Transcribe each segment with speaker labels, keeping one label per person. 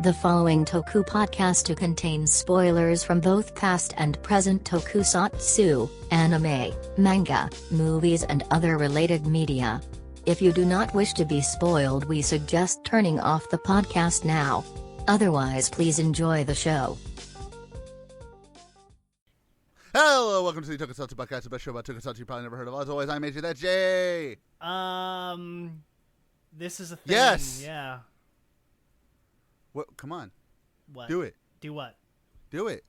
Speaker 1: The following Toku Podcastu contains spoilers from both past and present tokusatsu, anime, manga, movies and other related media. If you do not wish to be spoiled, we suggest turning off the podcast now. Otherwise, please enjoy the show.
Speaker 2: Hello, welcome to the Tokusatsu Podcastu, the best show about Tokusatsu you probably never heard of. As always, I'm AJ, that's Jay.
Speaker 3: This is a thing.
Speaker 2: Yes.
Speaker 3: Yeah.
Speaker 2: What? Come on.
Speaker 3: What?
Speaker 2: Do it.
Speaker 3: Do what?
Speaker 2: Do it.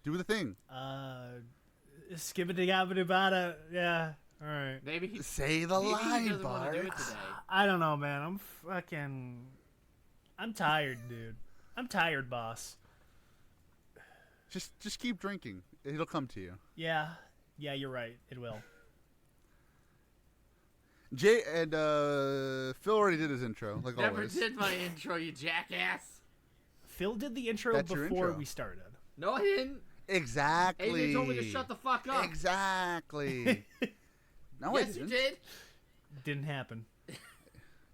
Speaker 2: Do the thing.
Speaker 3: Skibbity-gabbity-bada. Yeah. All right.
Speaker 4: Maybe
Speaker 2: Say the
Speaker 4: maybe
Speaker 2: line,
Speaker 4: he doesn't want to do it
Speaker 2: Bart.
Speaker 4: today.
Speaker 3: I don't know, man. I'm tired, dude. I'm tired, boss.
Speaker 2: Just keep drinking. It'll come to you.
Speaker 3: Yeah. Yeah, you're right. It will.
Speaker 2: Jay and Phil already did his intro, like
Speaker 4: Never
Speaker 2: always.
Speaker 4: did my intro, you jackass.
Speaker 3: Phil did the intro
Speaker 2: That's your
Speaker 3: before
Speaker 2: intro.
Speaker 3: we started.
Speaker 4: No, I didn't.
Speaker 2: Exactly.
Speaker 4: AJ told me to shut the fuck up.
Speaker 2: Exactly. No, I
Speaker 4: Yes, you
Speaker 2: didn't.
Speaker 4: did.
Speaker 3: Didn't happen.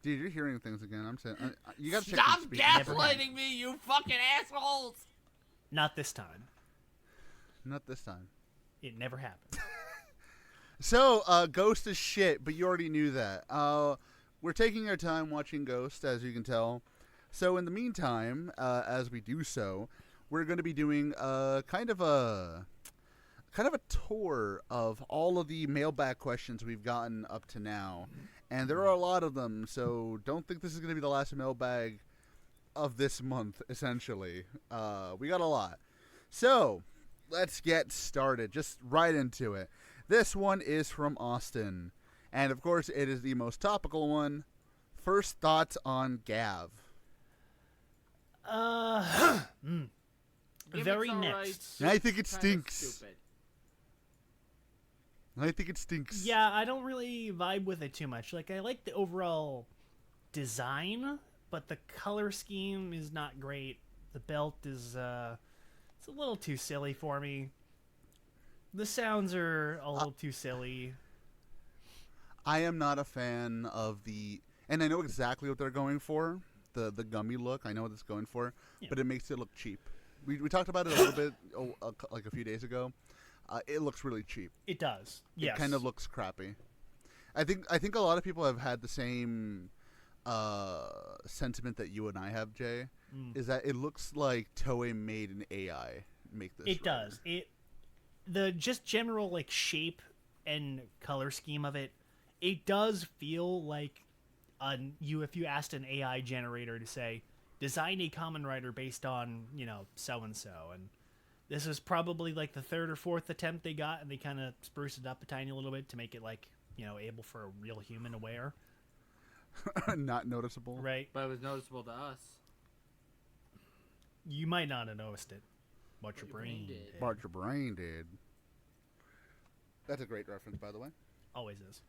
Speaker 2: Dude, you're hearing things again. I'm saying you gotta check
Speaker 4: Stop
Speaker 2: your speed.
Speaker 4: gaslighting me, you fucking assholes.
Speaker 3: Not this time.
Speaker 2: Not this time.
Speaker 3: It never happened.
Speaker 2: So, Ghost is shit, but you already knew that. We're taking our time watching Ghost, as you can tell. So, in the meantime, as we do so, we're going to be doing kind of a tour of all of the mailbag questions we've gotten up to now, and there are a lot of them. So, don't think this is going to be the last mailbag of this month. Essentially, we got a lot. So, let's get started. Just right into it. This one is from Austin. And, of course, it is the most topical one. First thoughts on Gavv.
Speaker 3: Very
Speaker 4: Gimmicks,
Speaker 3: next.
Speaker 4: alright.
Speaker 2: I think it
Speaker 4: Kinda
Speaker 2: stinks.
Speaker 4: stupid.
Speaker 2: I think it stinks.
Speaker 3: Yeah, I don't really vibe with it too much. Like, I like the overall design, but the color scheme is not great. The belt is, it's a little too silly for me. The sounds are a little too silly.
Speaker 2: I am not a fan of the... And I know exactly what they're going for. The gummy look. I know what it's going for.
Speaker 3: Yeah.
Speaker 2: But it makes it look cheap. We talked about it a little bit like a few days ago. It looks really cheap.
Speaker 3: It does. Yes.
Speaker 2: It kind of looks crappy. I think a lot of people have had the same sentiment that you and I have, Jay. Is that it looks like Toei made an AI make this.
Speaker 3: It does. The just general like shape and color scheme of it, it does feel like if you asked an AI generator to say, design a Kamen Rider based on, so and so, and this is probably like the third or fourth attempt they got, and they kind of spruced it up a tiny little bit to make it like, able for a real human to wear.
Speaker 2: Not noticeable.
Speaker 3: Right.
Speaker 4: But it was noticeable to us.
Speaker 3: You might not have noticed it, but your brain did.
Speaker 2: Bart, your brain did. That's a great reference, by the way.
Speaker 3: Always is.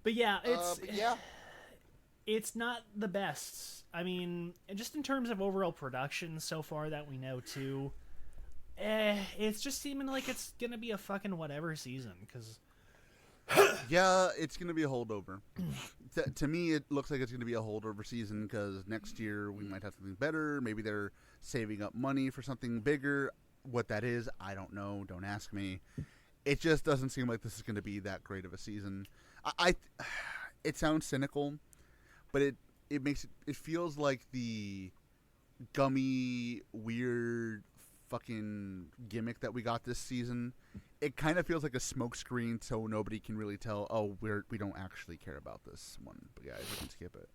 Speaker 3: But yeah,
Speaker 2: yeah.
Speaker 3: it's not the best. I mean, just in terms of overall production so far that we know too, it's just seeming like it's gonna be a fucking whatever season. Cause
Speaker 2: Yeah, it's going to be a holdover. To me, it looks like it's going to be a holdover season because next year we might have something better. Maybe they're saving up money for something bigger. What that is, I don't know. Don't ask me. It just doesn't seem like this is going to be that great of a season. It sounds cynical, but it feels like the gummy, weird fucking gimmick that we got this season. It kind of feels like a smokescreen, so nobody can really tell. Oh, we don't actually care about this one. But yeah, we can skip it.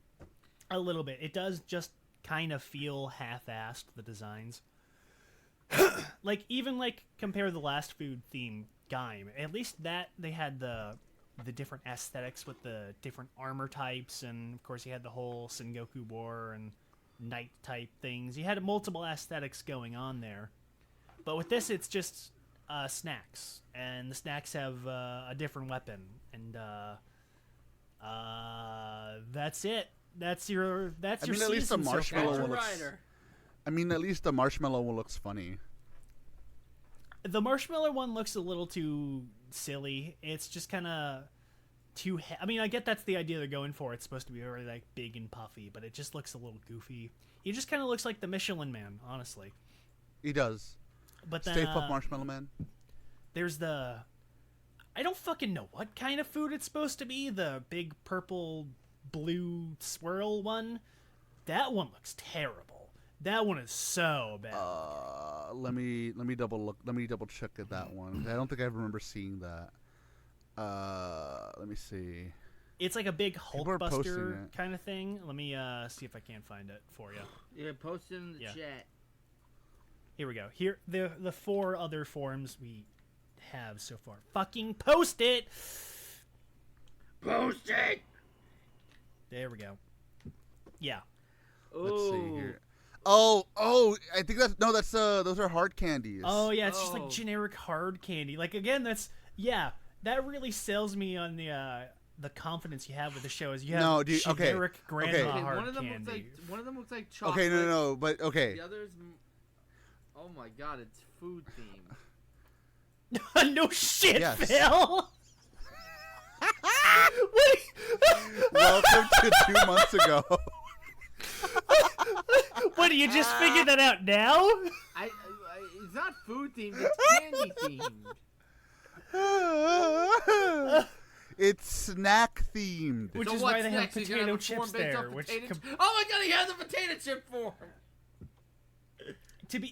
Speaker 3: a little bit, it does just kind of feel half-assed, the designs. Even compare the last food theme Gaim. At least that they had the different aesthetics with the different armor types, and of course you had the whole Sengoku War and night type things. You had multiple aesthetics going on there. But with this, it's just snacks, and the snacks have a different weapon, and that's it. That's your
Speaker 2: At
Speaker 3: season
Speaker 2: least the
Speaker 3: so far.
Speaker 2: marshmallow
Speaker 4: That's a
Speaker 2: one looks.
Speaker 4: rider.
Speaker 2: At least the marshmallow one looks funny.
Speaker 3: The marshmallow one looks a little too silly. It's just kind of too. I mean, I get that's the idea they're going for. It's supposed to be very like big and puffy, but it just looks a little goofy. He just kind of looks like the Michelin Man, honestly.
Speaker 2: He does.
Speaker 3: But then
Speaker 2: Stay Puft Marshmallow Man.
Speaker 3: there's the. I don't fucking know what kind of food it's supposed to be. The big purple blue swirl one. That one looks terrible. That one is so bad.
Speaker 2: Let me double look. Let me double check at that one. I don't think I remember seeing that. Let me see.
Speaker 3: It's like a big
Speaker 2: People are posting
Speaker 3: Hulkbuster
Speaker 2: it.
Speaker 3: kind of thing. Let me see if I can find it for you.
Speaker 4: Yeah, post it in the
Speaker 3: Yeah.
Speaker 4: chat.
Speaker 3: Here we go. Here the 4 other forms we have so far. Fucking post it.
Speaker 4: Post it!
Speaker 3: There we go. Yeah.
Speaker 2: Let's see
Speaker 4: Ooh.
Speaker 2: here. Oh, I think that's those are hard candies.
Speaker 3: Oh yeah, it's just
Speaker 4: Oh.
Speaker 3: like generic hard candy. Like again, that really sells me on the confidence you have with the show. Is you have
Speaker 2: No, dude, okay,
Speaker 3: generic grandma
Speaker 2: okay.
Speaker 4: Okay,
Speaker 3: hard
Speaker 4: one of them
Speaker 3: candy.
Speaker 4: looks like chocolate.
Speaker 2: Okay, no, but okay.
Speaker 4: The others, oh my god, it's food themed.
Speaker 3: No shit,
Speaker 2: Yes.
Speaker 3: Phil. What?
Speaker 2: Welcome to 2 months ago.
Speaker 3: What? Do you just figure that out now?
Speaker 4: It's not food themed. It's candy themed.
Speaker 2: It's snack themed.
Speaker 3: Which
Speaker 4: So
Speaker 3: is why
Speaker 4: what's
Speaker 3: they have
Speaker 4: next? He's gonna
Speaker 3: potato
Speaker 4: have a form
Speaker 3: chips
Speaker 4: based
Speaker 3: there.
Speaker 4: off
Speaker 3: Which
Speaker 4: potato oh my god, he has a potato chip form.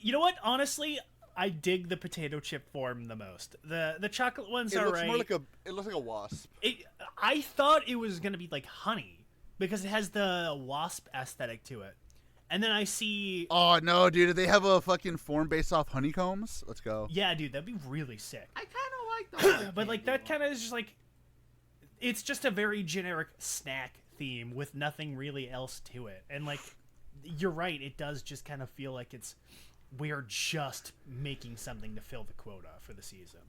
Speaker 3: you know what? Honestly, I dig the potato chip form the most. The chocolate ones
Speaker 2: It
Speaker 3: are
Speaker 2: looks
Speaker 3: right.
Speaker 2: more like it looks like a wasp.
Speaker 3: I thought it was gonna be like honey because it has the wasp aesthetic to it, and then I see.
Speaker 2: Oh no, dude! Do they have a fucking form based off honeycombs? Let's go.
Speaker 3: Yeah, dude, that'd be really sick.
Speaker 4: I kind of like the
Speaker 3: But like that kind of is just like, it's just a very generic snack theme with nothing really else to it, and like, you're right, it does just kind of feel like we're just making something to fill the quota for the season.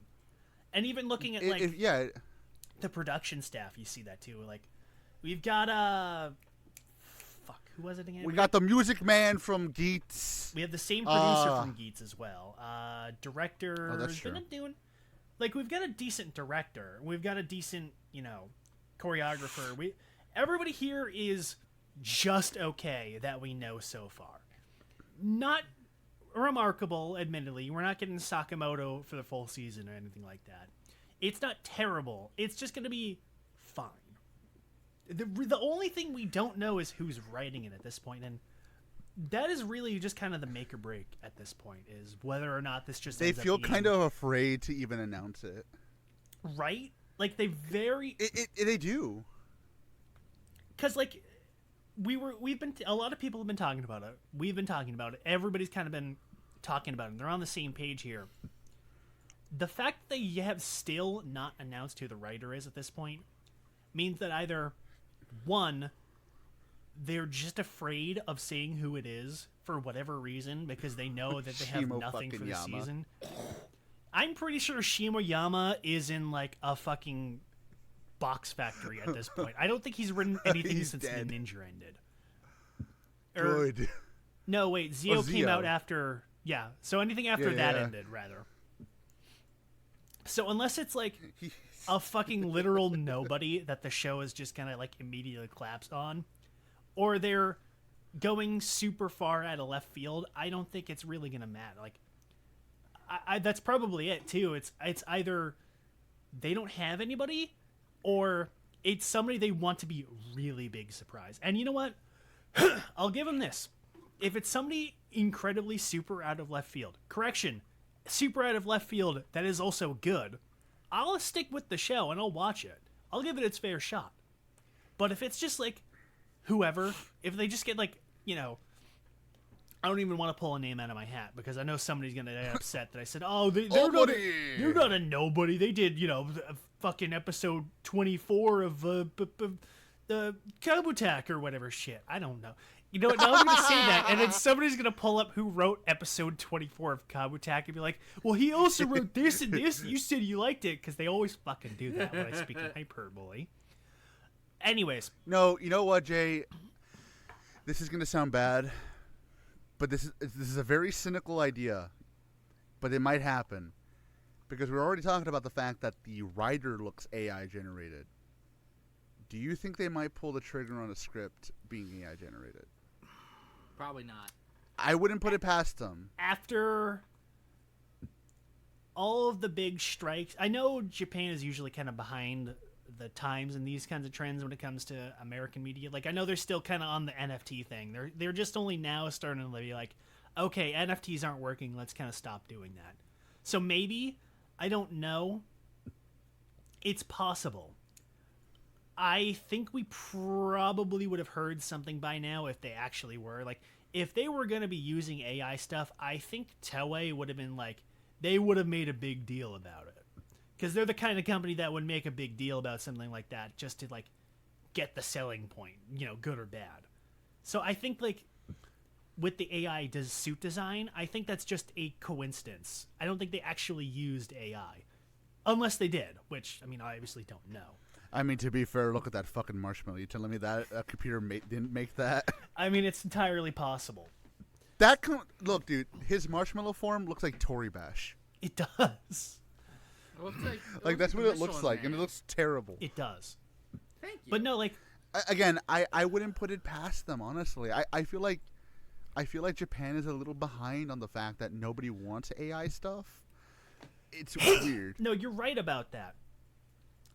Speaker 3: And even looking at like the production staff, you see that too. Like, we've got who was it again?
Speaker 2: We got the music man from Geats.
Speaker 3: We have the same producer from Geats as well. Director.
Speaker 2: Oh, that's true.
Speaker 3: We've got a decent director. We've got a decent, choreographer. Everybody here is just okay that we know so far. Not remarkable, admittedly. We're not getting Sakamoto for the full season or anything like that. It's not terrible. It's just going to be fine. The only thing we don't know is who's writing it at this point, and that is really just kind of the make or break at this point, is whether or not this just
Speaker 2: They
Speaker 3: ends up
Speaker 2: feel
Speaker 3: being,
Speaker 2: kind of afraid to even announce it.
Speaker 3: right? Like they
Speaker 2: They do.
Speaker 3: because like a lot of people have been talking about it. We've been talking about it. Everybody's kind of been talking about it. They're on the same page here. The fact that they have still not announced who the writer is at this point means that either one, they're just afraid of saying who it is for whatever reason because they know that they have
Speaker 2: Shimo
Speaker 3: nothing for
Speaker 2: fucking
Speaker 3: the
Speaker 2: Yama.
Speaker 3: season. I'm pretty sure Shimo Yama is in like a fucking box factory at this point. I don't think he's written anything
Speaker 2: He's
Speaker 3: since
Speaker 2: dead.
Speaker 3: the Ninja ended.
Speaker 2: Good.
Speaker 3: No, wait, Zio came
Speaker 2: Zio.
Speaker 3: out after. Yeah, so anything after
Speaker 2: Yeah,
Speaker 3: that
Speaker 2: yeah.
Speaker 3: ended, rather. So unless it's like a fucking literal nobody that the show is just gonna like immediately collapse on, or they're going super far out of left field, I don't think it's really gonna matter. Like, I that's probably it too. It's either they don't have anybody, or it's somebody they want to be really big surprise. And you know what? I'll give them this. If it's somebody incredibly super out of left field, super out of left field that is also good, I'll stick with the show and I'll watch it. I'll give it its fair shot. But if it's just like whoever, if they just get like, I don't even want to pull a name out of my hat because I know somebody's going to get upset that I said, oh, they're not a nobody. They did, fucking episode 24 of the Kabutak or whatever shit. I don't know. You know what? Now I'm going to say that, and then somebody's going to pull up who wrote episode 24 of Kabutak and be like, well, he also wrote this and this. You said you liked it, because they always fucking do that when I speak in hyperbole. Anyways.
Speaker 2: No, you know what, Jay? This is going to sound bad, but this is a very cynical idea, but it might happen. Because we're already talking about the fact that the writer looks AI generated. Do you think they might pull the trigger on a script being AI generated?
Speaker 4: Probably not.
Speaker 2: I wouldn't put it past them.
Speaker 3: After all of the big strikes, I know Japan is usually kind of behind the times in these kinds of trends when it comes to American media. Like, I know they're still kind of on the NFT thing. They're just only now starting to be like, okay, NFTs aren't working. Let's kind of stop doing that. So maybe, I don't know. It's possible. I think we probably would have heard something by now if they actually were. Like, if they were going to be using AI stuff, I think Toei would have been like, they would have made a big deal about it. Because they're the kind of company that would make a big deal about something like that just to, like, get the selling point, you know, good or bad. So I think, like, with the AI suit design, I think that's just a coincidence. I don't think they actually used AI. Unless they did, which, I mean, I obviously don't know.
Speaker 2: I mean, to be fair, look at that fucking marshmallow. You telling me that a computer didn't make that?
Speaker 3: I mean, it's entirely possible.
Speaker 2: Look, dude, his marshmallow form looks like Tory Bash.
Speaker 3: It does.
Speaker 4: It looks like,
Speaker 2: Like, that's what it looks like, and it looks terrible.
Speaker 3: It does.
Speaker 4: Thank you.
Speaker 3: But no, like,
Speaker 2: Again, I wouldn't put it past them, honestly. I feel like Japan is a little behind on the fact that nobody wants AI stuff. It's weird.
Speaker 3: no, you're right about that.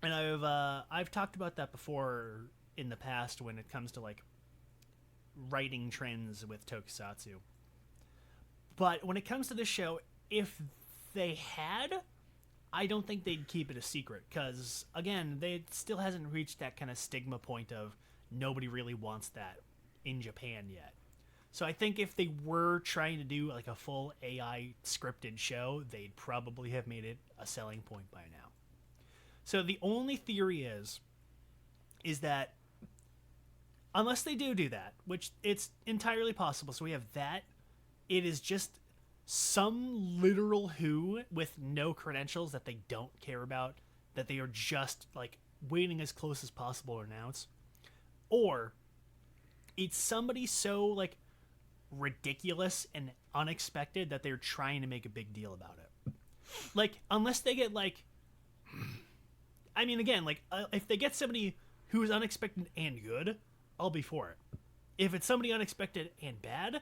Speaker 3: And I've talked about that before in the past when it comes to, like, writing trends with Tokusatsu. But when it comes to this show, if they had, I don't think they'd keep it a secret. Because, again, it still hasn't reached that kind of stigma point of nobody really wants that in Japan yet. So I think if they were trying to do, like, a full AI scripted show, they'd probably have made it a selling point by now. So the only theory is that unless they do that, which it's entirely possible, so we have that, it is just some literal who with no credentials that they don't care about, that they are just, like, waiting as close as possible to announce. Or it's somebody so, like, ridiculous and unexpected that they're trying to make a big deal about it. Like, unless they get, like... I mean, again, like, if they get somebody who is unexpected and good, I'll be for it. If it's somebody unexpected and bad,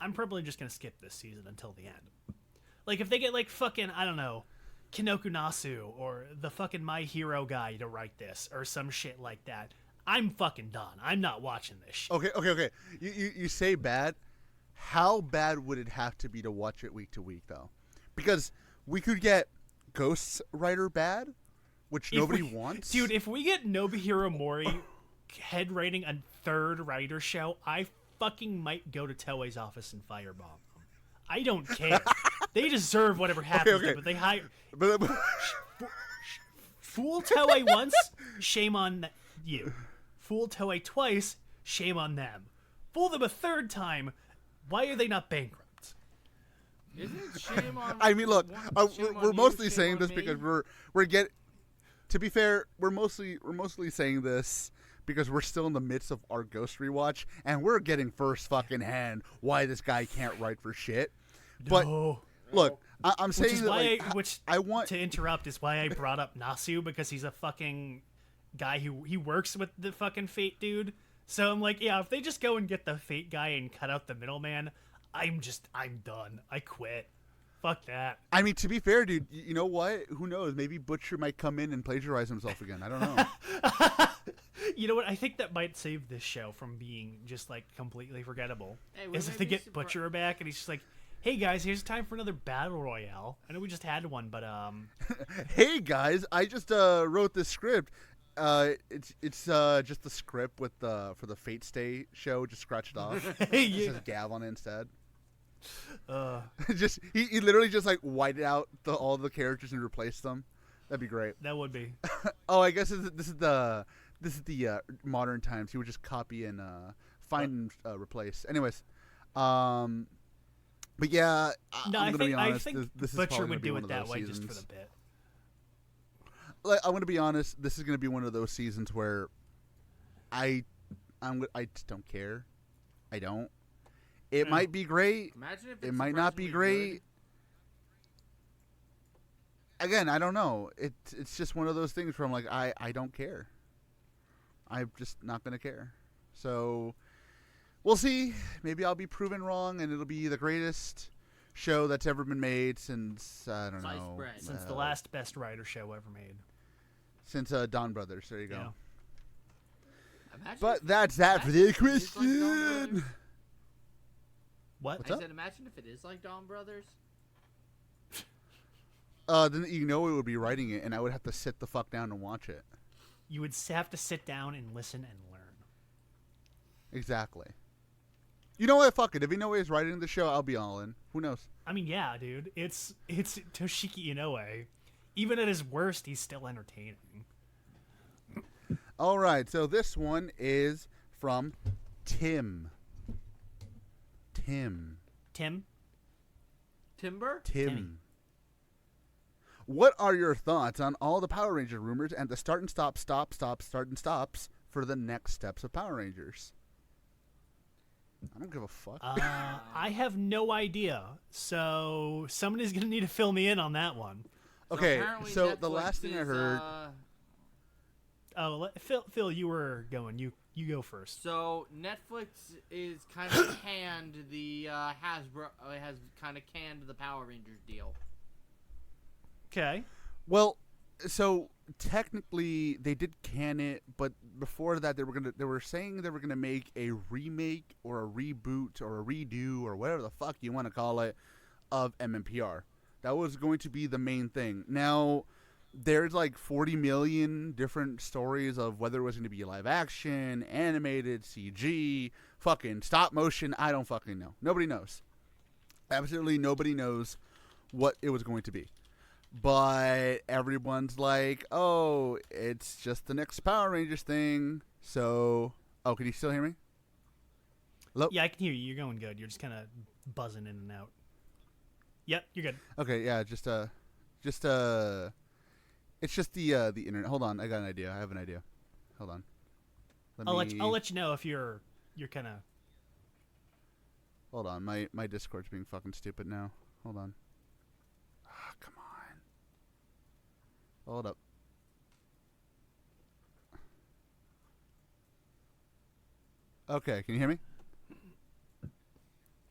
Speaker 3: I'm probably just going to skip this season until the end. Like, if they get, like, fucking, I don't know, Kinoku Nasu or the fucking My Hero guy to write this or some shit like that, I'm fucking done. I'm not watching this shit.
Speaker 2: Okay. You say bad. How bad would it have to be to watch it week to week, though? Because we could get Ghost's writer bad, which nobody wants.
Speaker 3: Dude, if we get Nobuhiro Mori head writing a third writer show, I fucking might go to Toei's office and firebomb them. I don't care. They deserve whatever happens to them, but they hire... Fool Toei once, shame on you. Fool Toei twice, shame on them. Fool them a third time, why are they not bankrupt?
Speaker 4: Isn't it shame on...
Speaker 2: I mean, look, we're mostly saying this
Speaker 4: me?
Speaker 2: because we're getting... To be fair, we're mostly saying this because we're still in the midst of our Ghost rewatch, and we're getting first fucking hand why this guy can't write for shit. But look, I'm saying I want
Speaker 3: to interrupt is why I brought up Nasu, because he's a fucking guy he works with the fucking Fate dude. So I'm like, yeah, if they just go and get the Fate guy and cut out the middleman, I'm done. I quit. Fuck that.
Speaker 2: I mean, to be fair, dude, you know what? Who knows? Maybe Butcher might come in and plagiarize himself again. I don't know.
Speaker 3: You know what? I think that might save this show from being just, like, completely forgettable.
Speaker 4: Hey,
Speaker 3: is if they get Butcher back and he's just like, hey, guys, here's time for another Battle Royale. I know we just had one, but,
Speaker 2: Hey, guys, I just wrote this script. It's just the script with for the Fate Stay show, just scratched off. It says Gavv on it instead. Just he literally just like whited out all the characters and replaced them. That'd be great.
Speaker 3: That would be.
Speaker 2: Oh, I guess this is the modern times. He would just copy and find and replace. Anyways, but yeah,
Speaker 3: no,
Speaker 2: I'm gonna be honest.
Speaker 3: I think
Speaker 2: this
Speaker 3: Butcher
Speaker 2: is
Speaker 3: would do it that way
Speaker 2: seasons.
Speaker 3: just for the bit.
Speaker 2: Like, I'm gonna be honest. This is gonna be one of those seasons where I just don't care. I don't. It might be great.
Speaker 4: Imagine if
Speaker 2: it might not be great. Again, I don't know. It's just one of those things where I'm like, I don't care. I'm just not going to care. So we'll see. Maybe I'll be proven wrong, and it'll be the greatest show that's ever been made since, I don't
Speaker 4: Sliced
Speaker 2: know.
Speaker 4: bread.
Speaker 3: Since the last Best Writer show ever made.
Speaker 2: Since Don Brothers. There you go.
Speaker 3: Yeah.
Speaker 4: Imagine
Speaker 2: But
Speaker 4: if-
Speaker 2: that's that for the
Speaker 4: imagine if it is like Dawn
Speaker 2: question.
Speaker 4: Brothers.
Speaker 3: What?
Speaker 2: What's
Speaker 4: I
Speaker 2: up?
Speaker 4: said, imagine if it is like Dawn Brothers.
Speaker 2: Then it would be writing it, and I would have to sit the fuck down and watch it.
Speaker 3: You would have to sit down and listen and learn.
Speaker 2: Exactly. You know what? Fuck it. If Inoue is writing the show, I'll be all in. Who knows?
Speaker 3: I mean, yeah, dude. It's Toshiki Inoue. Even at his worst, he's still entertaining.
Speaker 2: All right. So this one is from Tim.
Speaker 3: Tim?
Speaker 4: Timber?
Speaker 3: Timmy.
Speaker 2: What are your thoughts on all the Power Ranger rumors and the start and stop, start and stops for the next steps of Power Rangers? I don't give a fuck.
Speaker 3: I have no idea. So somebody's going to need to fill me in on that one.
Speaker 2: Okay,
Speaker 4: apparently
Speaker 2: so the
Speaker 4: Netflix
Speaker 2: last thing I
Speaker 4: is,
Speaker 2: heard...
Speaker 3: Oh, Phil, you were going. You go first.
Speaker 4: So Netflix is kind of canned the Hasbro has kind of canned the Power Rangers deal.
Speaker 3: Okay.
Speaker 2: Well, so technically they did can it, but before that they were saying they were gonna make a remake or a reboot or a redo or whatever the fuck you want to call it of MMPR. That was going to be the main thing. Now there's like 40 million different stories of whether it was going to be live action, animated, CG, fucking stop motion. I don't fucking know. Nobody knows. Absolutely nobody knows what it was going to be. But everyone's like, oh, it's just the next Power Rangers thing. So, oh, can you still hear me? Hello?
Speaker 3: Yeah, I can hear you. You're going good. You're just kind of buzzing in and out. Yep, you're good.
Speaker 2: Okay, yeah, it's just the internet. Hold on, I got an idea. I have an idea. Hold on.
Speaker 3: I'll let you know if you're kind of.
Speaker 2: Hold on, my Discord's being fucking stupid now. Hold on. Ah, come on. Hold up. Okay, can you hear me?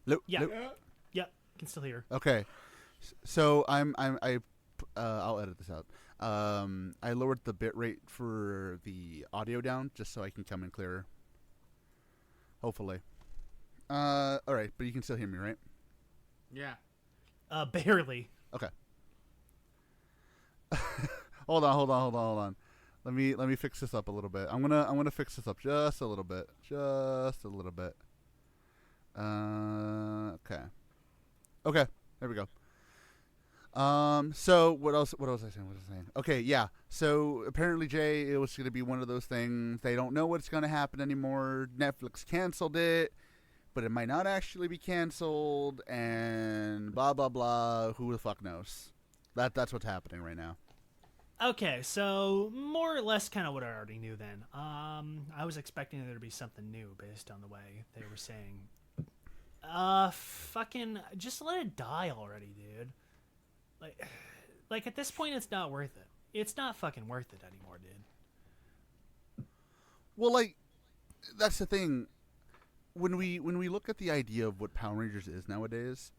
Speaker 2: Hello?
Speaker 3: Yeah.
Speaker 2: Hello?
Speaker 3: Yep, can still hear.
Speaker 2: Okay. So I'll edit this out. I lowered the bit rate for the audio down just so I can come in clearer. Hopefully. All right, but you can still hear me, right?
Speaker 4: Yeah.
Speaker 3: Barely.
Speaker 2: Okay. Hold on. Let me fix this up a little bit. I'm gonna fix this up just a little bit. Okay. Okay. There we go. So what else? What was I saying? Okay, yeah. So apparently, Jay, it was going to be one of those things. They don't know what's going to happen anymore. Netflix canceled it, but it might not actually be canceled, and blah blah blah. Who the fuck knows? That's what's happening right now.
Speaker 3: Okay, so more or less kind of what I already knew then. I was expecting there to be something new based on the way they were saying. Fucking just let it die already, dude. Like at this point, it's not worth it. It's not fucking worth it anymore, dude.
Speaker 2: Well, like, that's the thing. When we look at the idea of what Power Rangers is nowadays,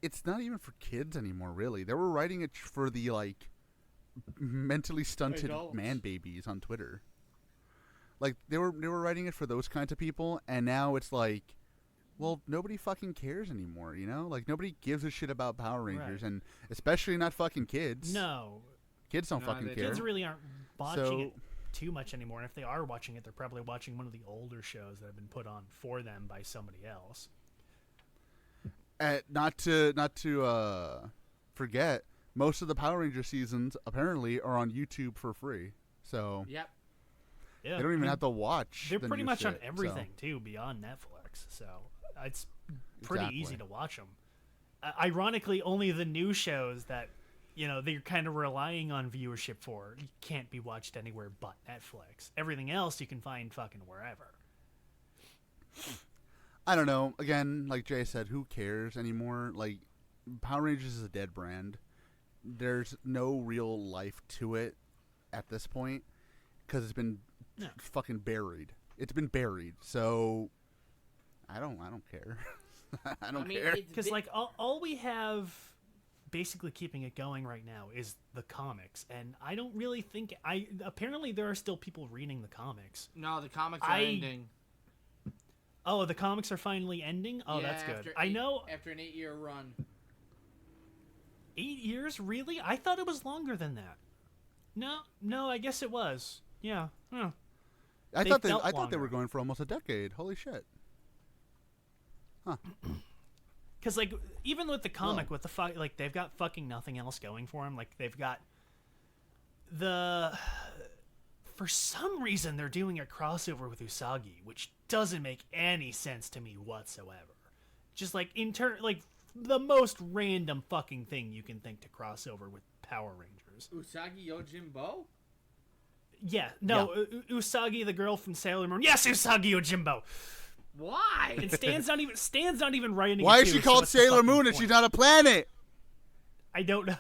Speaker 2: it's not even for kids anymore, really. They were writing it for the, like, mentally stunted
Speaker 4: Adults.
Speaker 2: man babies on Twitter. Like, they were writing it for those kinds of people, and now it's like, well, nobody fucking cares anymore, you know? Like, nobody gives a shit about Power Rangers,
Speaker 3: Right.
Speaker 2: and especially not fucking kids.
Speaker 3: No,
Speaker 2: Kids don't
Speaker 4: No,
Speaker 2: fucking
Speaker 4: they
Speaker 2: care.
Speaker 3: kids really aren't watching
Speaker 2: So-
Speaker 3: it too much anymore. And if they are watching it, they're probably watching one of the older shows that have been put on for them by somebody else.
Speaker 2: Not to forget, most of the Power Ranger seasons apparently are on YouTube for free. So
Speaker 4: Yep.
Speaker 3: Yeah,
Speaker 2: they don't even have to watch.
Speaker 3: They're
Speaker 2: the
Speaker 3: pretty
Speaker 2: new
Speaker 3: much on
Speaker 2: shit, so.
Speaker 3: everything too beyond Netflix, so it's pretty
Speaker 2: Exactly.
Speaker 3: easy to watch them. Ironically, only the new shows that they're kind of relying on viewership for can't be watched anywhere but Netflix. Everything else you can find fucking wherever.
Speaker 2: I don't know. Again, like Jay said, who cares anymore? Like, Power Rangers is a dead brand. There's no real life to it at this point because it's been
Speaker 3: No.
Speaker 2: fucking buried. It's been buried. So I don't care. I don't care.
Speaker 3: Because like all we have basically keeping it going right now is the comics, and I don't really think apparently there are still people reading the comics.
Speaker 4: No, the comics are ending.
Speaker 3: Oh, the comics are finally ending? Oh,
Speaker 4: yeah,
Speaker 3: that's good.
Speaker 4: I
Speaker 3: know.
Speaker 4: After an 8-year run.
Speaker 3: 8 years? Really? I thought it was longer than that. No, I guess it was. Yeah. Huh.
Speaker 2: I thought they were going for almost a decade. Holy shit. Huh.
Speaker 3: Because, like, even with the comic, with the like, they've got fucking nothing else going for them. Like, they've got for some reason, they're doing a crossover with Usagi, which doesn't make any sense to me whatsoever. Just, like, like, the most random fucking thing you can think to cross over with Power Rangers.
Speaker 4: Usagi Yojimbo?
Speaker 3: Yeah, no, yeah. Usagi, the girl from Sailor Moon. Yes, Usagi Yojimbo!
Speaker 4: Why?
Speaker 3: And Stan's not even writing.
Speaker 2: Why is she called Sailor Moon and she's not a planet?
Speaker 3: I don't know.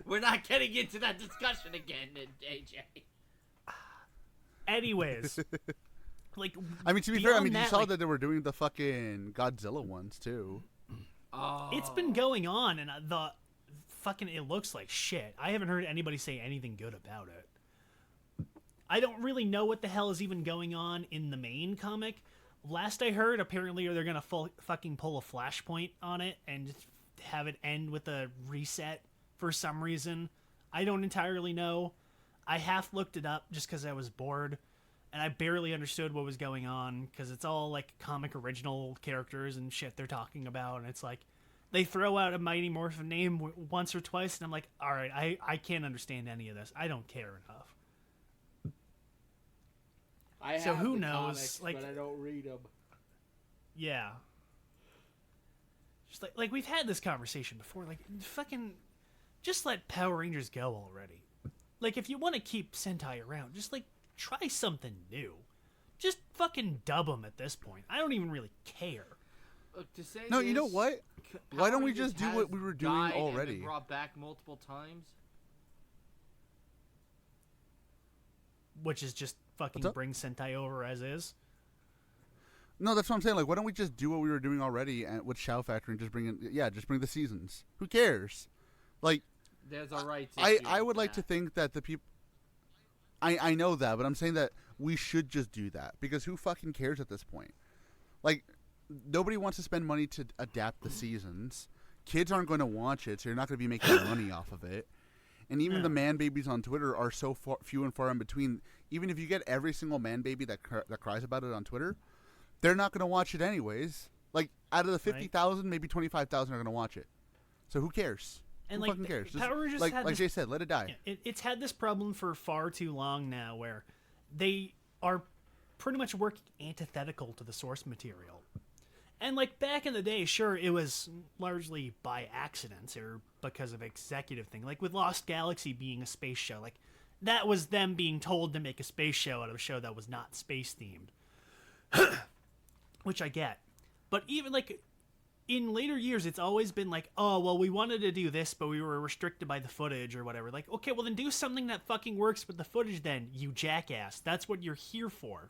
Speaker 4: We're not getting into that discussion again, AJ.
Speaker 3: Anyways, like,
Speaker 2: I mean, to be fair, you saw
Speaker 3: like,
Speaker 2: that they were doing the fucking Godzilla ones too.
Speaker 4: Oh.
Speaker 3: It's been going on, and it looks like shit. I haven't heard anybody say anything good about it. I don't really know what the hell is even going on in the main comic. Last I heard, apparently they're gonna fucking pull a Flashpoint on it and just have it end with a reset for some reason. I don't entirely know. I half looked it up just because I was bored, and I barely understood what was going on because it's all like comic original characters and shit they're talking about, and it's like they throw out a Mighty Morphin name once or twice, and I'm like, all right, I can't understand any of this. I don't care enough.
Speaker 4: So
Speaker 3: who knows?
Speaker 4: Comics,
Speaker 3: like,
Speaker 4: but I don't read them.
Speaker 3: Yeah. Just like we've had this conversation before. Like, fucking, just let Power Rangers go already. Like, if you want to keep Sentai around, just like try something new. Just fucking dub them at this point. I don't even really care.
Speaker 4: Look, to say
Speaker 2: no, you know what? Why don't we just do what we were doing already?
Speaker 4: And been brought back multiple times.
Speaker 3: Which is just fucking bring Sentai over as is.
Speaker 2: No, that's what I'm saying. Like, why don't we just do what we were doing already with Shout Factory and just bring the seasons? Who cares? Like,
Speaker 4: there's a right.
Speaker 2: I would like to think that the people. I know that, but I'm saying that we should just do that because who fucking cares at this point? Like, nobody wants to spend money to adapt the seasons. Kids aren't going to watch it, so you're not going to be making money off of it. And even the man babies on Twitter are so few and far in between. Even if you get every single man baby that cries about it on Twitter, they're not going to watch it anyways. Like, out of the 50,000, maybe 25,000 are going to watch it. So who cares?
Speaker 3: And
Speaker 2: who fucking cares?
Speaker 3: Power Rangers
Speaker 2: like Jay said, let it die.
Speaker 3: Yeah, it's had this problem for far too long now where they are pretty much working antithetical to the source material. And, like, back in the day, sure, it was largely by accident or because of executive thing. Like, with Lost Galaxy being a space show, like, that was them being told to make a space show out of a show that was not space-themed. Which I get. But even, like, in later years, it's always been like, oh, well, we wanted to do this, but we were restricted by the footage or whatever. Like, okay, well, then do something that fucking works with the footage then, you jackass. That's what you're here for.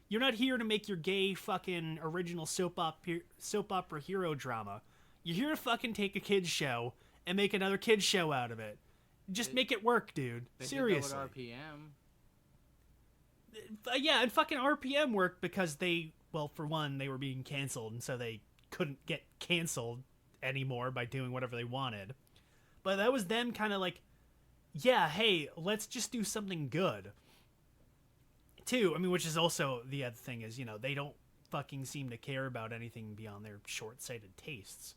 Speaker 3: You're not here to make your gay fucking original soap opera hero drama. You're here to fucking take a kid's show and make another kid's show out of it. Just make it work, dude. Seriously.
Speaker 4: Did that with RPM.
Speaker 3: Yeah, and fucking RPM worked because for one, they were being canceled, and so they couldn't get canceled anymore by doing whatever they wanted. But that was them kind of like, yeah, hey, let's just do something good. Too, I mean, which is also the other thing is, they don't fucking seem to care about anything beyond their short-sighted tastes.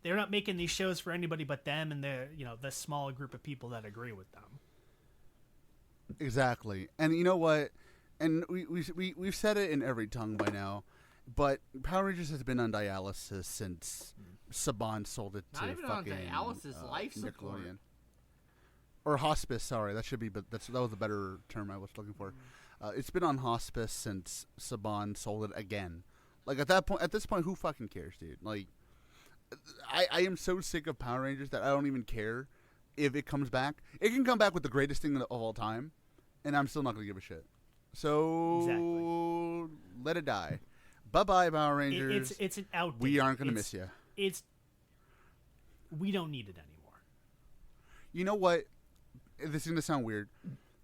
Speaker 3: They're not making these shows for anybody but them and the small group of people that agree with them.
Speaker 2: Exactly. And you know what? And we've said it in every tongue by now, but Power Rangers has been on dialysis since Saban sold it to
Speaker 4: fucking... Not even on dialysis, life support.
Speaker 2: Or hospice, sorry. That was a better term I was looking for. It's been on hospice since Saban sold it again. Like, at this point, who fucking cares, dude? Like, I am so sick of Power Rangers that I don't even care if it comes back. It can come back with the greatest thing of all time, and I'm still not going to give a shit. So let it die. Bye-bye, Power Rangers.
Speaker 3: It's an outdate.
Speaker 2: We aren't going to miss you.
Speaker 3: We don't need it anymore.
Speaker 2: You know what? This is going to sound weird.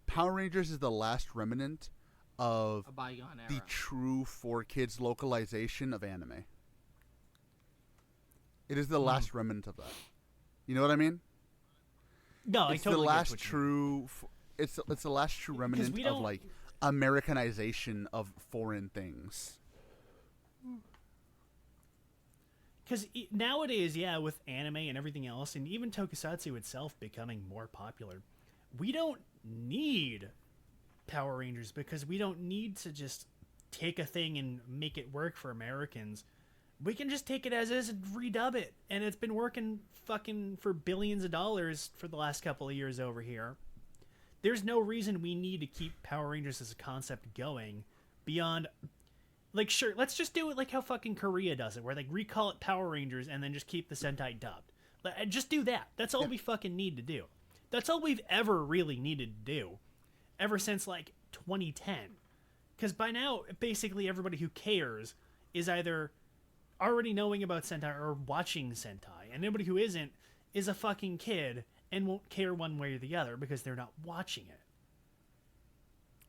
Speaker 2: Power Rangers is the last remnant of
Speaker 4: A bygone era.
Speaker 2: the true 4Kids localization of anime. It is the last remnant of that. You know what I mean?
Speaker 3: No, I
Speaker 2: It's
Speaker 3: totally
Speaker 2: the
Speaker 3: get
Speaker 2: last
Speaker 3: what you mean.
Speaker 2: true. It's the last true remnant
Speaker 3: we
Speaker 2: of
Speaker 3: don't-
Speaker 2: like Americanization of foreign things.
Speaker 3: Because nowadays, yeah, with anime and everything else, and even Tokusatsu itself becoming more popular, we don't need Power Rangers because we don't need to just take a thing and make it work for Americans. We can just take it as is and redub it, and it's been working fucking for billions of dollars for the last couple of years over here. There's no reason we need to keep Power Rangers as a concept going beyond... Like, sure, let's just do it like how fucking Korea does it, where they recall it Power Rangers and then just keep the Sentai dubbed. Just do that. That's all we fucking need to do. That's all we've ever really needed to do. Ever since, like, 2010. Because by now, basically everybody who cares is either already knowing about Sentai or watching Sentai. And anybody who isn't is a fucking kid and won't care one way or the other because they're not watching it.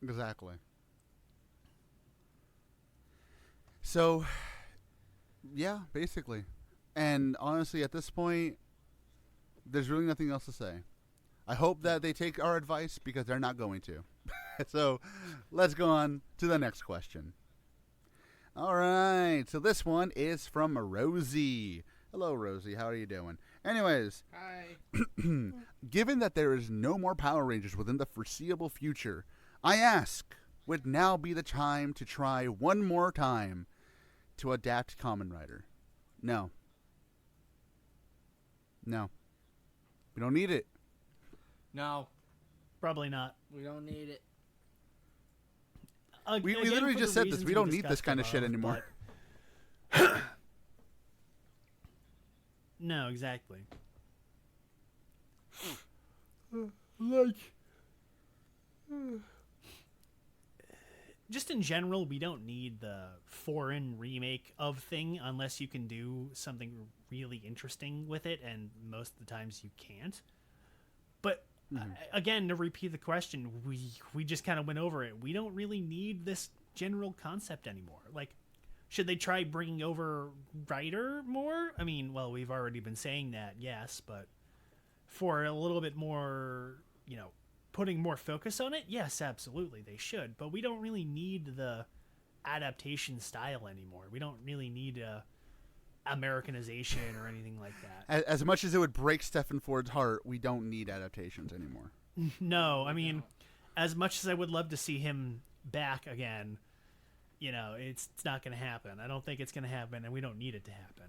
Speaker 2: Exactly. So, yeah, basically. And honestly, at this point, there's really nothing else to say. I hope that they take our advice because they're not going to. So, let's go on to the next question. All right. So, this one is from Rosie. Hello, Rosie. How are you doing? Anyways,
Speaker 4: Hi.
Speaker 2: given that there is no more Power Rangers within the foreseeable future, I ask, would now be the time to try one more time to adapt Kamen Rider? No. No. We don't need it.
Speaker 4: No,
Speaker 3: Probably not.
Speaker 4: we don't need it.
Speaker 2: We
Speaker 3: Again,
Speaker 2: literally
Speaker 3: for
Speaker 2: just
Speaker 3: the
Speaker 2: said this.
Speaker 3: reasons
Speaker 2: We don't need this
Speaker 3: discussed
Speaker 2: kind of shit
Speaker 3: above,
Speaker 2: anymore.
Speaker 3: but- No, exactly.
Speaker 2: Like,
Speaker 3: Just in general, we don't need the foreign remake of thing unless you can do something really interesting with it, and most of the times you can't. But again, to repeat the question, we just kind of went over it. We don't really need this general concept anymore. Like, should they try bringing over Ryder more? I mean, well, we've already been saying that, yes, but for a little bit more, putting more focus on it, yes, absolutely, they should. But we don't really need the adaptation style anymore. We don't really need Americanization or anything like that.
Speaker 2: as much as it would break Stephen Ford's heart, we don't need adaptations anymore.
Speaker 3: No, I mean, as much as I would love to see him back again, it's not going to happen. I don't think it's going to happen, and we don't need it to happen.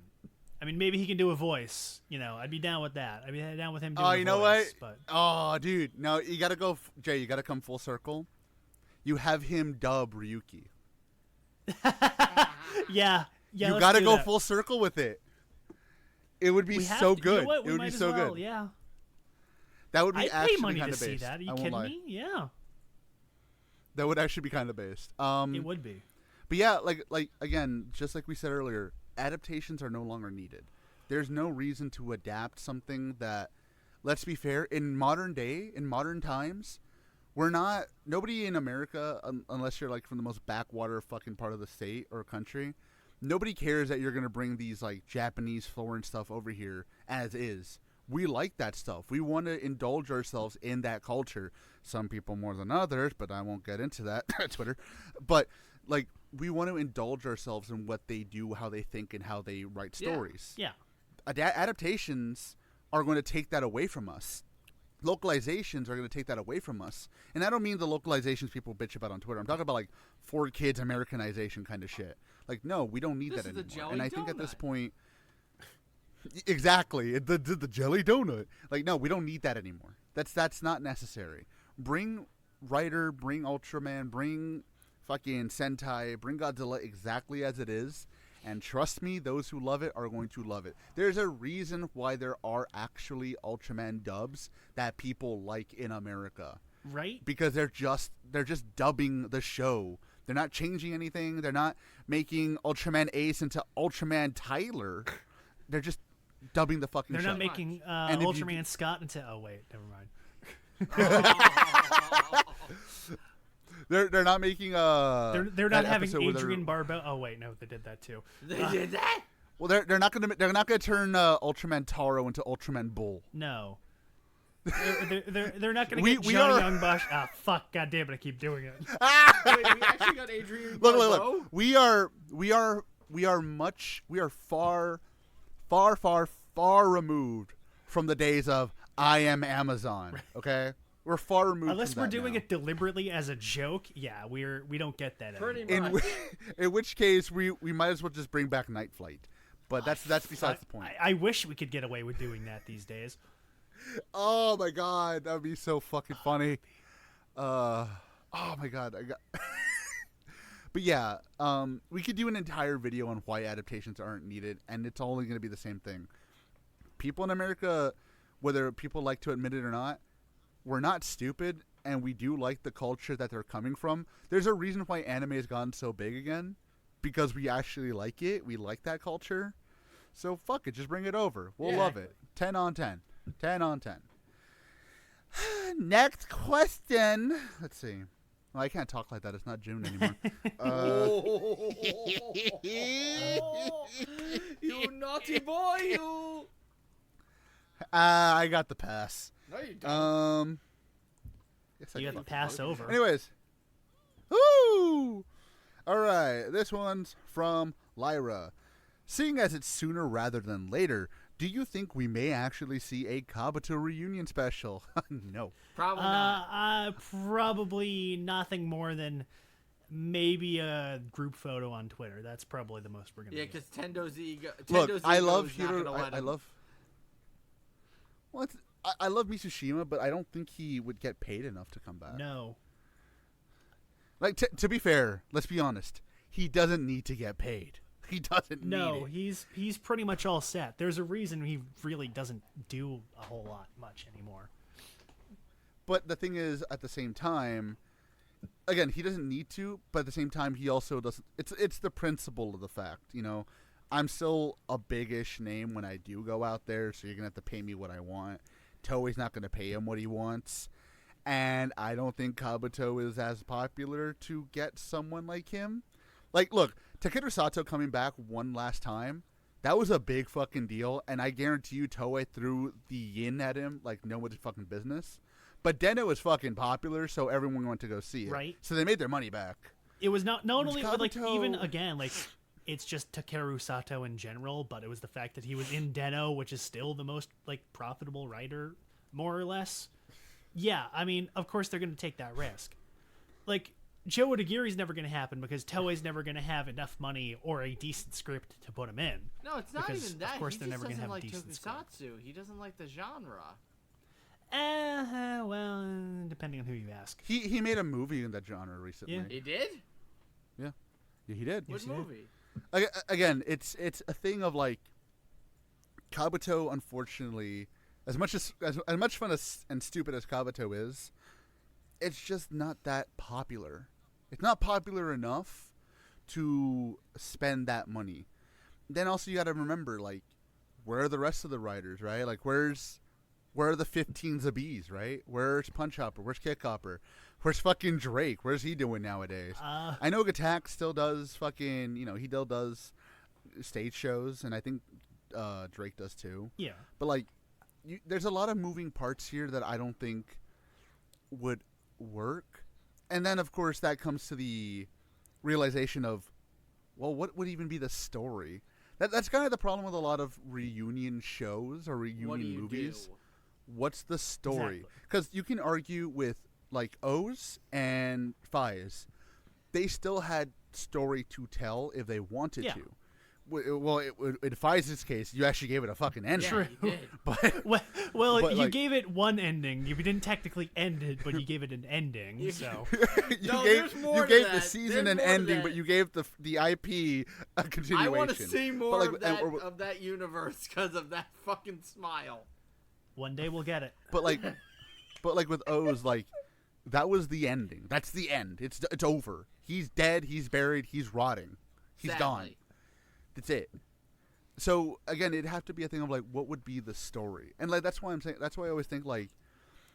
Speaker 3: I mean, maybe he can do a voice. I'd be down with that. I'd be down with him doing a
Speaker 2: You know
Speaker 3: voice.
Speaker 2: what?
Speaker 3: But
Speaker 2: Oh, dude. No, you got to go. Jay, you got to come full circle. You have him dub Ryuki.
Speaker 3: yeah,
Speaker 2: you
Speaker 3: let's
Speaker 2: got to
Speaker 3: do
Speaker 2: go
Speaker 3: that.
Speaker 2: full circle with it. It would be
Speaker 3: We have
Speaker 2: so
Speaker 3: to.
Speaker 2: good.
Speaker 3: You know what?
Speaker 2: It
Speaker 3: We
Speaker 2: would
Speaker 3: might
Speaker 2: be
Speaker 3: as
Speaker 2: so
Speaker 3: well,
Speaker 2: good.
Speaker 3: Yeah.
Speaker 2: That would be
Speaker 3: I'd pay
Speaker 2: actually
Speaker 3: money
Speaker 2: kind
Speaker 3: to
Speaker 2: of
Speaker 3: see
Speaker 2: based.
Speaker 3: that. Are you
Speaker 2: I won't
Speaker 3: kidding
Speaker 2: lie.
Speaker 3: me? Yeah,
Speaker 2: That would actually be kind of based.
Speaker 3: it would be.
Speaker 2: But yeah, like again, just like we said earlier, adaptations are no longer needed. There's no reason to adapt something that, let's be fair, in modern times, nobody in America, unless you're like from the most backwater fucking part of the state or country, nobody cares that you're going to bring these like Japanese foreign stuff over here as is. We like that stuff. We want to indulge ourselves in that culture. Some people more than others, but I won't get into that. Twitter. But like, we want to indulge ourselves in what they do, how they think, and how they write stories.
Speaker 3: Yeah.
Speaker 2: Adaptations are going to take that away from us. Localizations are going to take that away from us. And I don't mean the localizations people bitch about on Twitter. I'm talking about like 4Kids Americanization kind of shit. Like, no, we don't need
Speaker 4: This
Speaker 2: that
Speaker 4: is the
Speaker 2: anymore.
Speaker 4: jelly
Speaker 2: And I think at this
Speaker 4: donut.
Speaker 2: point, exactly, the jelly donut. Like, no, we don't need that anymore. That's not necessary. Bring Rider, bring Ultraman, bring fucking Sentai, bring Godzilla exactly as it is. And trust me, those who love it are going to love it. There's a reason why there are actually Ultraman dubs that people like in America.
Speaker 3: Right?
Speaker 2: Because they're just dubbing the show. They're not changing anything. They're not making Ultraman Ace into Ultraman Tyler. They're just dubbing the fucking show.
Speaker 3: They're not making Ultraman Scott into... Oh, wait. Never mind.
Speaker 2: They're not making
Speaker 3: they're not having Adrian Barbeau. Oh wait, no, they did that too.
Speaker 4: They did that?
Speaker 2: Well, they're not gonna turn Ultraman Taro into Ultraman Bull.
Speaker 3: No. They're not gonna get Johnny Young Bush. Ah, fuck! God damn it! I keep doing it.
Speaker 4: Wait, we actually got Adrian Barbeau?
Speaker 2: Look. We are far removed from the days of I am Amazon. Okay, we're far removed.
Speaker 3: Unless
Speaker 2: from
Speaker 3: we're
Speaker 2: that
Speaker 3: doing
Speaker 2: now.
Speaker 3: it deliberately as a joke, yeah, we don't get that.
Speaker 4: Pretty
Speaker 3: anymore.
Speaker 4: much.
Speaker 2: In which case, we might as well just bring back Night Flight. But that's besides the point.
Speaker 3: I wish we could get away with doing that these days.
Speaker 2: Oh my god, that would be so fucking funny. Oh my god, But yeah, we could do an entire video on why adaptations aren't needed, and it's only going to be the same thing. People in America, whether people like to admit it or not, we're not stupid, and we do like the culture that they're coming from. There's a reason why anime has gone so big again, because we actually like it. We like that culture. So fuck it, just bring it over. We'll love it. 10 on 10. 10 on 10. Next question. Let's see. Well, I can't talk like that. It's not June anymore.
Speaker 4: You naughty boy, you!
Speaker 2: I got the pass.
Speaker 4: No, you don't.
Speaker 2: Yes, I
Speaker 3: You
Speaker 2: did.
Speaker 3: got to pass over.
Speaker 2: Anyways. Woo! All right. This one's from Lyra. Seeing as it's sooner rather than later, do you think we may actually see a Kabuto reunion special? No.
Speaker 4: Probably not.
Speaker 3: Probably nothing more than maybe a group photo on Twitter. That's probably the most we're gonna.
Speaker 4: Yeah,
Speaker 3: get.
Speaker 4: because Tendo's ego.
Speaker 2: Look, I
Speaker 4: ego
Speaker 2: love
Speaker 4: is not
Speaker 2: Hiro.
Speaker 4: gonna let
Speaker 2: I
Speaker 4: him.
Speaker 2: love. Well, I love Mitsushima, but I don't think he would get paid enough to come back.
Speaker 3: No.
Speaker 2: Like to be fair, let's be honest. He doesn't need to get paid. He doesn't need
Speaker 3: No,
Speaker 2: it.
Speaker 3: he's pretty much all set. There's a reason he really doesn't do a whole lot much anymore.
Speaker 2: But the thing is, at the same time, again, he doesn't need to. But at the same time, he also doesn't. It's the principle of the fact, you know. I'm still a big-ish name when I do go out there, so you're gonna have to pay me what I want. Toei's not gonna pay him what he wants, and I don't think Kabuto is as popular to get someone like him. Like, look, Takeru Sato coming back one last time, that was a big fucking deal, and I guarantee you Toei threw the yin at him like no one's fucking business. But Den-O was fucking popular, so everyone went to go see it.
Speaker 3: Right.
Speaker 2: So they made their money back.
Speaker 3: It was not only like
Speaker 2: Kabuto-
Speaker 3: even again like it's just Takeru Sato in general, but it was the fact that he was in Den-O, which is still the most like profitable writer, more or less. Yeah, I mean, of course they're going to take that risk. Like Joe Odagiri's never going to happen because Toei's never going to have enough money or a decent script to put him in.
Speaker 4: No, it's not
Speaker 3: Because,
Speaker 4: even that.
Speaker 3: Of course,
Speaker 4: He
Speaker 3: they're
Speaker 4: just
Speaker 3: never going to
Speaker 4: doesn't
Speaker 3: have
Speaker 4: like
Speaker 3: a decent script.
Speaker 4: Tokusatsu. He doesn't like the genre.
Speaker 3: Well, depending on who you ask.
Speaker 2: He made a movie in that genre recently.
Speaker 3: Yeah.
Speaker 4: He did?
Speaker 2: Yeah, he did.
Speaker 4: What
Speaker 3: he did.
Speaker 4: movie?
Speaker 2: Again, it's a thing of like Kabuto. Unfortunately, as much fun and stupid as Kabuto is, it's just not that popular. It's not popular enough to spend that money. Then also you got to remember, like, where are the rest of the writers, right? Like, where are the 15 Zabis, right? Where's Punch Hopper? Where's Kick Hopper? Where's fucking Drake? Where's he doing nowadays? I know Gattack still does fucking, he still does stage shows, and I think Drake does too.
Speaker 3: Yeah.
Speaker 2: But, like, there's a lot of moving parts here that I don't think would work. And then, of course, that comes to the realization of, well, what would even be the story? That's kind of the problem with a lot of reunion shows or reunion
Speaker 4: What do you
Speaker 2: movies.
Speaker 4: do?
Speaker 2: What's the story?
Speaker 3: Exactly.
Speaker 2: Because you can argue with, like, O's and Fies. They still had story to tell if they wanted
Speaker 3: Yeah.
Speaker 2: to. Well, in Fies' case, you actually gave it a fucking ending.
Speaker 4: Yeah, he did.
Speaker 2: But
Speaker 3: Well,
Speaker 2: But,
Speaker 3: you
Speaker 2: like-
Speaker 3: gave it one ending. You didn't technically end it, but you gave it an ending. So
Speaker 4: No, there's more to
Speaker 2: gave
Speaker 4: that.
Speaker 2: the season
Speaker 4: There's
Speaker 2: an
Speaker 4: more to
Speaker 2: ending,
Speaker 4: that.
Speaker 2: but you gave the IP a continuation.
Speaker 4: I want to see more
Speaker 2: But,
Speaker 4: of
Speaker 2: like,
Speaker 4: that
Speaker 2: and-
Speaker 4: of that universe because of that fucking smile.
Speaker 3: one day we'll get it.
Speaker 2: But like with O's, like, That was the ending. That's the end. It's over. He's dead. He's buried. He's rotting. He's gone.
Speaker 4: Sadly.
Speaker 2: That's it. So again, it'd have to be a thing of like, what would be the story? And like that's why I'm saying. That's why I always think like,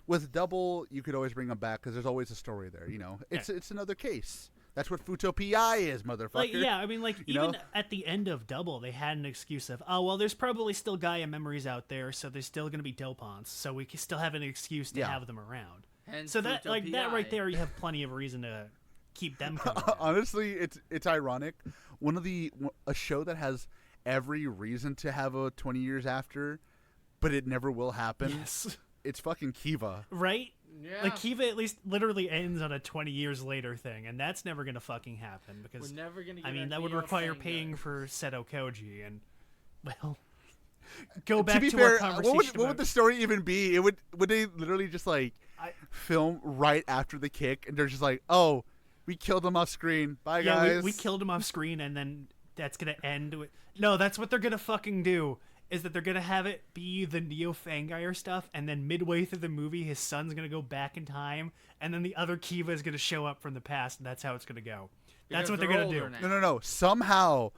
Speaker 2: with Double, you could always bring him back because there's always a story there. You know, it's another case. That's what Futo PI is, motherfucker.
Speaker 3: Like, yeah, I mean, like,
Speaker 2: You
Speaker 3: even
Speaker 2: know?
Speaker 3: at the end of Double, they had an excuse of, oh, well, there's probably still Gaia memories out there, so there's still going to be Dopants, so we can still have an excuse to
Speaker 2: Yeah.
Speaker 3: have them around.
Speaker 4: Hence
Speaker 3: So that,
Speaker 4: Futo
Speaker 3: like, that
Speaker 4: PI.
Speaker 3: right there, you have plenty of reason to keep them coming back.
Speaker 2: Honestly, it's ironic. A show that has every reason to have a 20 years after, but it never will happen.
Speaker 3: Yes.
Speaker 2: It's fucking Kiva.
Speaker 3: Right?
Speaker 4: Yeah.
Speaker 3: Like, Kiva at least literally ends on a 20 years later thing, and that's never going to fucking happen, because,
Speaker 4: We're never gonna get
Speaker 3: I mean,
Speaker 4: a
Speaker 3: that would
Speaker 4: Neo
Speaker 3: require
Speaker 4: Fanga.
Speaker 3: paying for Seto Koji, and, well, go
Speaker 2: To
Speaker 3: back
Speaker 2: be
Speaker 3: to
Speaker 2: fair,
Speaker 3: our conversation
Speaker 2: what would
Speaker 3: about...
Speaker 2: the story even be? Would they literally just like
Speaker 3: I-
Speaker 2: film right after the kick, and they're just like, oh, we killed him off screen. Bye,
Speaker 3: Yeah,
Speaker 2: guys.
Speaker 3: we killed him off screen, and then that's gonna end with... No, that's what they're gonna fucking do, is that they're gonna have it be the Neo Fangire stuff, and then midway through the movie, his son's gonna go back in time, and then the other Kiva is gonna show up from the past, and that's how it's gonna go. That's
Speaker 4: Because
Speaker 3: what they're gonna do.
Speaker 4: older now.
Speaker 2: No. Somehow,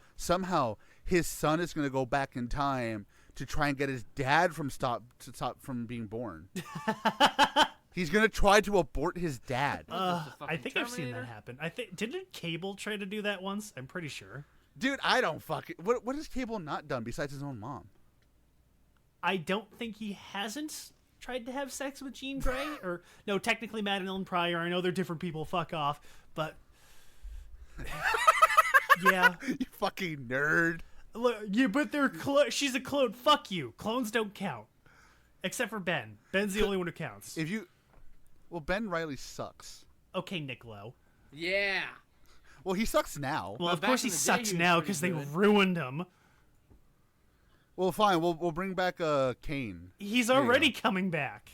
Speaker 2: his son is going to go back in time to try and get his dad to stop from being born. He's going to try to abort his dad.
Speaker 3: I
Speaker 4: fucking
Speaker 3: think I've seen that
Speaker 4: Terminator?
Speaker 3: happen. Didn't Cable try to do that once? I'm pretty sure.
Speaker 2: Dude, I don't fucking... What has Cable not done besides his own mom?
Speaker 3: I don't think he hasn't tried to have sex with Jean Grey, or no, technically Madeline Pryor. I know they're different people. Fuck off, but yeah.
Speaker 2: You fucking nerd.
Speaker 3: Look, yeah, but they're she's a clone. Fuck you. Clones don't count, except for Ben. Ben's the only one who counts.
Speaker 2: Well, Ben Riley sucks.
Speaker 3: Okay, Nick Lowe.
Speaker 4: Yeah.
Speaker 2: Well, he sucks now.
Speaker 3: Well, of
Speaker 4: back
Speaker 3: course
Speaker 4: in
Speaker 3: he
Speaker 4: the day,
Speaker 3: sucks
Speaker 4: he was
Speaker 3: now
Speaker 4: pretty
Speaker 3: because they
Speaker 4: good.
Speaker 3: ruined him.
Speaker 2: Well, fine. We'll bring back Kane.
Speaker 3: He's
Speaker 2: you
Speaker 3: already coming back.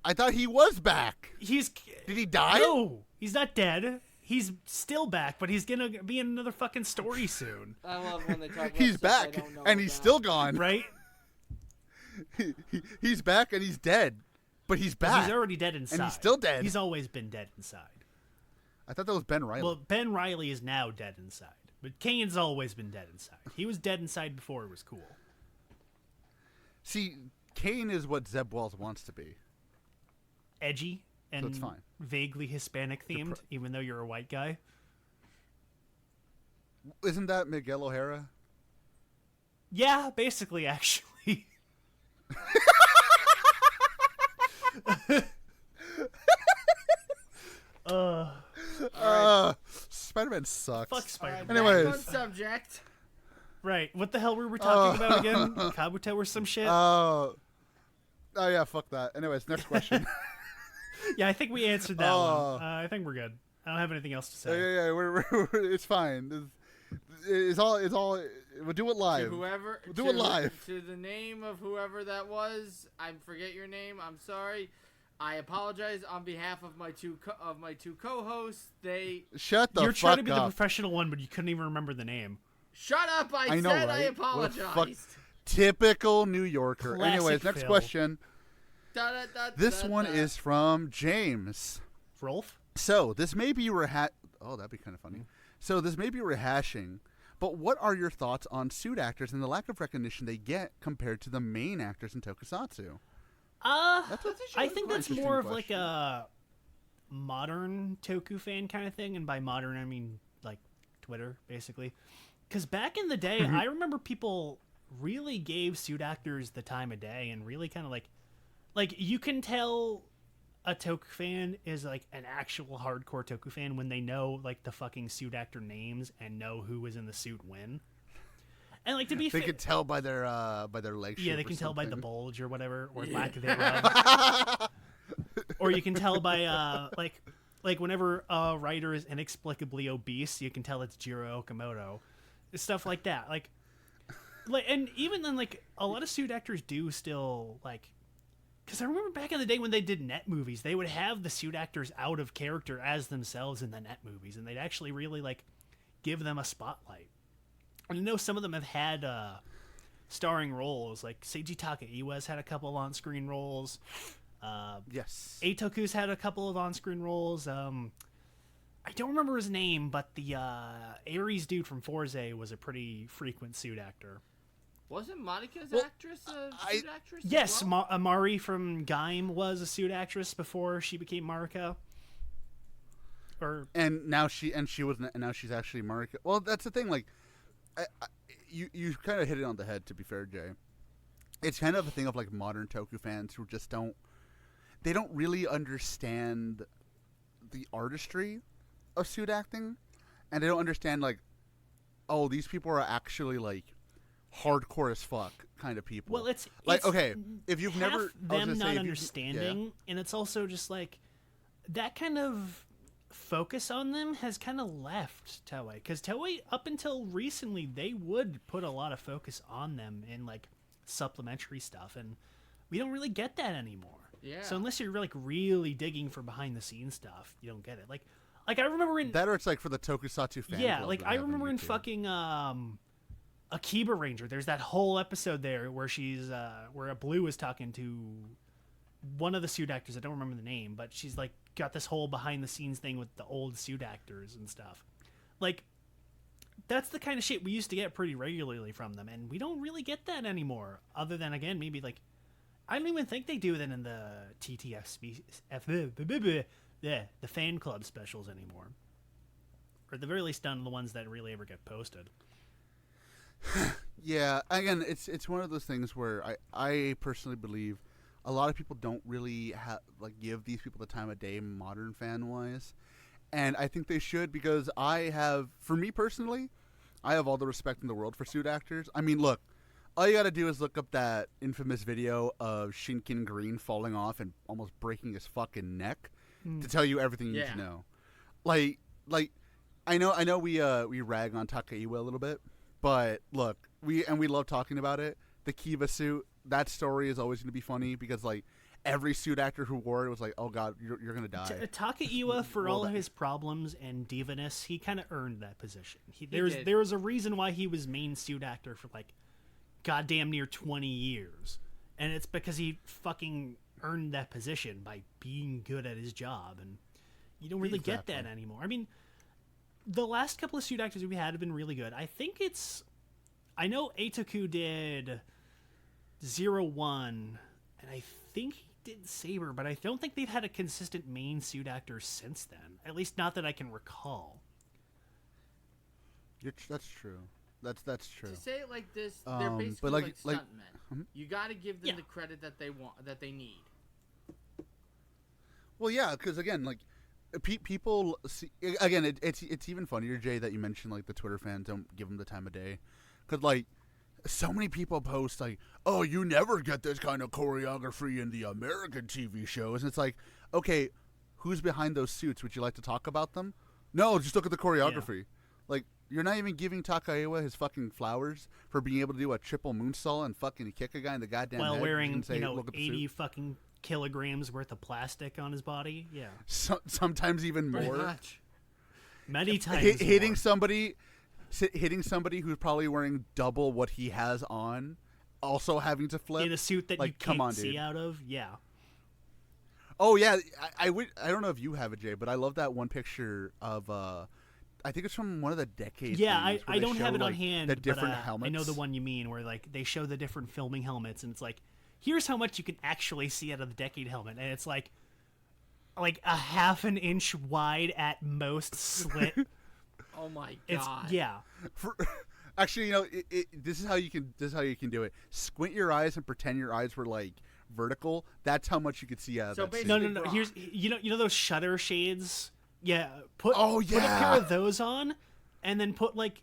Speaker 2: I thought he was back.
Speaker 3: He's
Speaker 2: Did he die?
Speaker 3: No, he's not dead. He's still back, but he's gonna be in another fucking story soon,
Speaker 4: I love when they talk about
Speaker 2: He's
Speaker 4: stuff I
Speaker 2: back,
Speaker 4: don't know
Speaker 2: and he's
Speaker 4: about.
Speaker 2: still gone.
Speaker 3: right?
Speaker 2: He's back, and he's dead. But he's back.
Speaker 3: He's already dead inside.
Speaker 2: And he's still dead.
Speaker 3: He's always been dead inside.
Speaker 2: I thought that was Ben Riley.
Speaker 3: Well, Ben Riley is now dead inside, but Kane's always been dead inside. He was dead inside before it was cool.
Speaker 2: See, Kane is what Zeb Wells wants to be.
Speaker 3: Edgy and
Speaker 2: That's fine.
Speaker 3: vaguely Hispanic themed, even though you're a white guy.
Speaker 2: Isn't that Miguel O'Hara?
Speaker 3: Yeah, basically, actually.
Speaker 2: Spider-Man sucks.
Speaker 3: Fuck Spider-Man.
Speaker 2: Anyways.
Speaker 4: Back on subject.
Speaker 3: Right, what the hell were we talking about again? Kabuto or some shit?
Speaker 2: Oh yeah, fuck that. Anyways, next question.
Speaker 3: Yeah, I think we answered that
Speaker 2: Oh.
Speaker 3: one. I think we're good. I don't have anything else to
Speaker 2: yeah,
Speaker 3: say.
Speaker 2: yeah, it's fine. It's all. We'll do it live.
Speaker 4: To whoever,
Speaker 2: We'll do it live.
Speaker 4: To the name of whoever that was, I forget your name. I'm sorry. I apologize on behalf of my two co-hosts. They
Speaker 2: Shut the
Speaker 3: You're
Speaker 2: fuck
Speaker 3: trying to be the
Speaker 2: up.
Speaker 3: professional one, but you couldn't even remember the name.
Speaker 4: shut up. I
Speaker 2: know,
Speaker 4: said I
Speaker 2: right? What the fuck-
Speaker 4: apologized.
Speaker 2: Typical New Yorker.
Speaker 3: Classic
Speaker 2: Anyways, next
Speaker 3: Phil.
Speaker 2: question.
Speaker 4: Da, da, da,
Speaker 2: This
Speaker 4: da,
Speaker 2: one
Speaker 4: da.
Speaker 2: is from James.
Speaker 3: Rolf?
Speaker 2: So this may be Oh, that'd be kind of funny. So this may be rehashing, but what are your thoughts on suit actors and the lack of recognition they get compared to the main actors in Tokusatsu?
Speaker 3: I think that's
Speaker 2: interesting
Speaker 3: more of like
Speaker 2: question.
Speaker 3: a modern Toku fan kind of thing, and by modern I mean like Twitter, basically. Because back in the day, I remember people really gave suit actors the time of day, and really kind of like you can tell a Toku fan is like an actual hardcore Toku fan when they know like the fucking suit actor names and know who was in the suit when. And like to be
Speaker 2: They
Speaker 3: fair,
Speaker 2: can tell by their leg shape.
Speaker 3: yeah, they
Speaker 2: or
Speaker 3: can tell by the
Speaker 2: something.
Speaker 3: bulge or whatever, or lack thereof. Or you can tell by like whenever a writer is inexplicably obese, you can tell it's Jiro Okamoto. Stuff like that. Like and even then, like a lot of suit actors do still like. Because I remember back in the day when they did net movies, they would have the suit actors out of character as themselves in the net movies, and they'd actually really like give them a spotlight. And I know some of them have had starring roles, like Seiji Takaiwa's had a couple on-screen roles.
Speaker 2: Yes.
Speaker 3: Eitoku's had a couple of on-screen roles. I don't remember his name, but the Ares dude from Forza was a pretty frequent suit actor.
Speaker 4: Wasn't Monica's actress a suit actress?
Speaker 3: Yes,
Speaker 4: as well?
Speaker 3: Amari from Gaim was a suit actress before she became Marika.
Speaker 2: Now she's actually Marika. Well, that's the thing. Like, you kind of hit it on the head. To be fair, Jay, it's kind of a thing of like modern Toku fans who just don't really understand the artistry of suit acting, and they don't understand like, oh, these people are actually like hardcore as fuck kind of people.
Speaker 3: Well, it's
Speaker 2: okay, if you've
Speaker 3: half
Speaker 2: never
Speaker 3: them not understanding, and it's also just like that kind of focus on them has kind of left Toei, because Toei up until recently they would put a lot of focus on them in like supplementary stuff, and we don't really get that anymore.
Speaker 4: Yeah.
Speaker 3: So unless you're like really digging for behind the scenes stuff, you don't get it. Like I remember in
Speaker 2: that, or it's like for the Tokusatsu fan.
Speaker 3: yeah, like I remember in fucking Akiba Ranger, there's that whole episode there where she's where a Blue is talking to one of the suit actors. I don't remember the name, but she's like got this whole behind the scenes thing with the old suit actors and stuff. Like that's the kind of shit we used to get pretty regularly from them, and we don't really get that anymore. Other than again, maybe like I don't even think they do that in the the fan club specials anymore, or at the very least none of the ones that really ever get posted.
Speaker 2: Yeah, again, it's one of those things where I personally believe a lot of people don't really give these people the time of day, modern fan wise, and I think they should, because for me personally, I have all the respect in the world for suit actors. I mean, look, all you got to do is look up that infamous video of Shinken Green falling off and almost breaking his fucking neck to tell you everything you need to know. Like I know we rag on Takaiwa a little bit. But look, we love talking about it. The Kiva suit, that story is always going to be funny, because like every suit actor who wore it was like, oh god, you're going to die.
Speaker 3: Takaiwa, for all of his problems and divaness, he kind of earned that position. There was a reason why he was main suit actor for like goddamn near 20 years, and it's because he fucking earned that position by being good at his job, and you don't really get that anymore. I mean, the last couple of suit actors we had have been really good. I know Eitoku did 01, and I think he did Saber, but I don't think they've had a consistent main suit actor since then. At least not that I can recall.
Speaker 2: That's true. That's true.
Speaker 4: To say it like this, they're basically like stuntmen. You got to give them the credit that they want, that they need.
Speaker 2: Well, yeah, because again, like, people see, again, it's even funnier, Jay, that you mentioned like the Twitter fans don't give them the time of day, because like so many people post like, oh, you never get this kind of choreography in the American TV shows, and it's like, okay, who's behind those suits? Would you like to talk about them? No, just look at the choreography. Like, you're not even giving Takaiwa his fucking flowers for being able to do a triple moonsault and fucking kick a guy in the goddamn head.
Speaker 3: While wearing,
Speaker 2: say,
Speaker 3: 80 fucking kilograms worth of plastic on his body. Yeah.
Speaker 2: Sometimes even more.
Speaker 4: Pretty much.
Speaker 3: Many times
Speaker 2: hitting
Speaker 3: more.
Speaker 2: hitting somebody who's probably wearing double what he has on, also having to flip
Speaker 3: in a suit that
Speaker 2: like,
Speaker 3: you can't see
Speaker 2: dude.
Speaker 3: out of. Yeah.
Speaker 2: Oh yeah, I don't know if you have it, Jay, but I love that one picture of I think it's from one of the decades.
Speaker 3: Yeah, I don't have it on hand.
Speaker 2: The different
Speaker 3: but,
Speaker 2: helmets.
Speaker 3: I know the one you mean, where like they show the different filming helmets, and it's like, here's how much you can actually see out of the decade helmet, and it's like a half an inch wide at most slit.
Speaker 4: Oh my god!
Speaker 2: Actually, this is how you can do it. Squint your eyes and pretend your eyes were like vertical. That's how much you could see out of that suit.
Speaker 3: No. Here's you know those shutter shades. Yeah, put a pair of those on, and then put like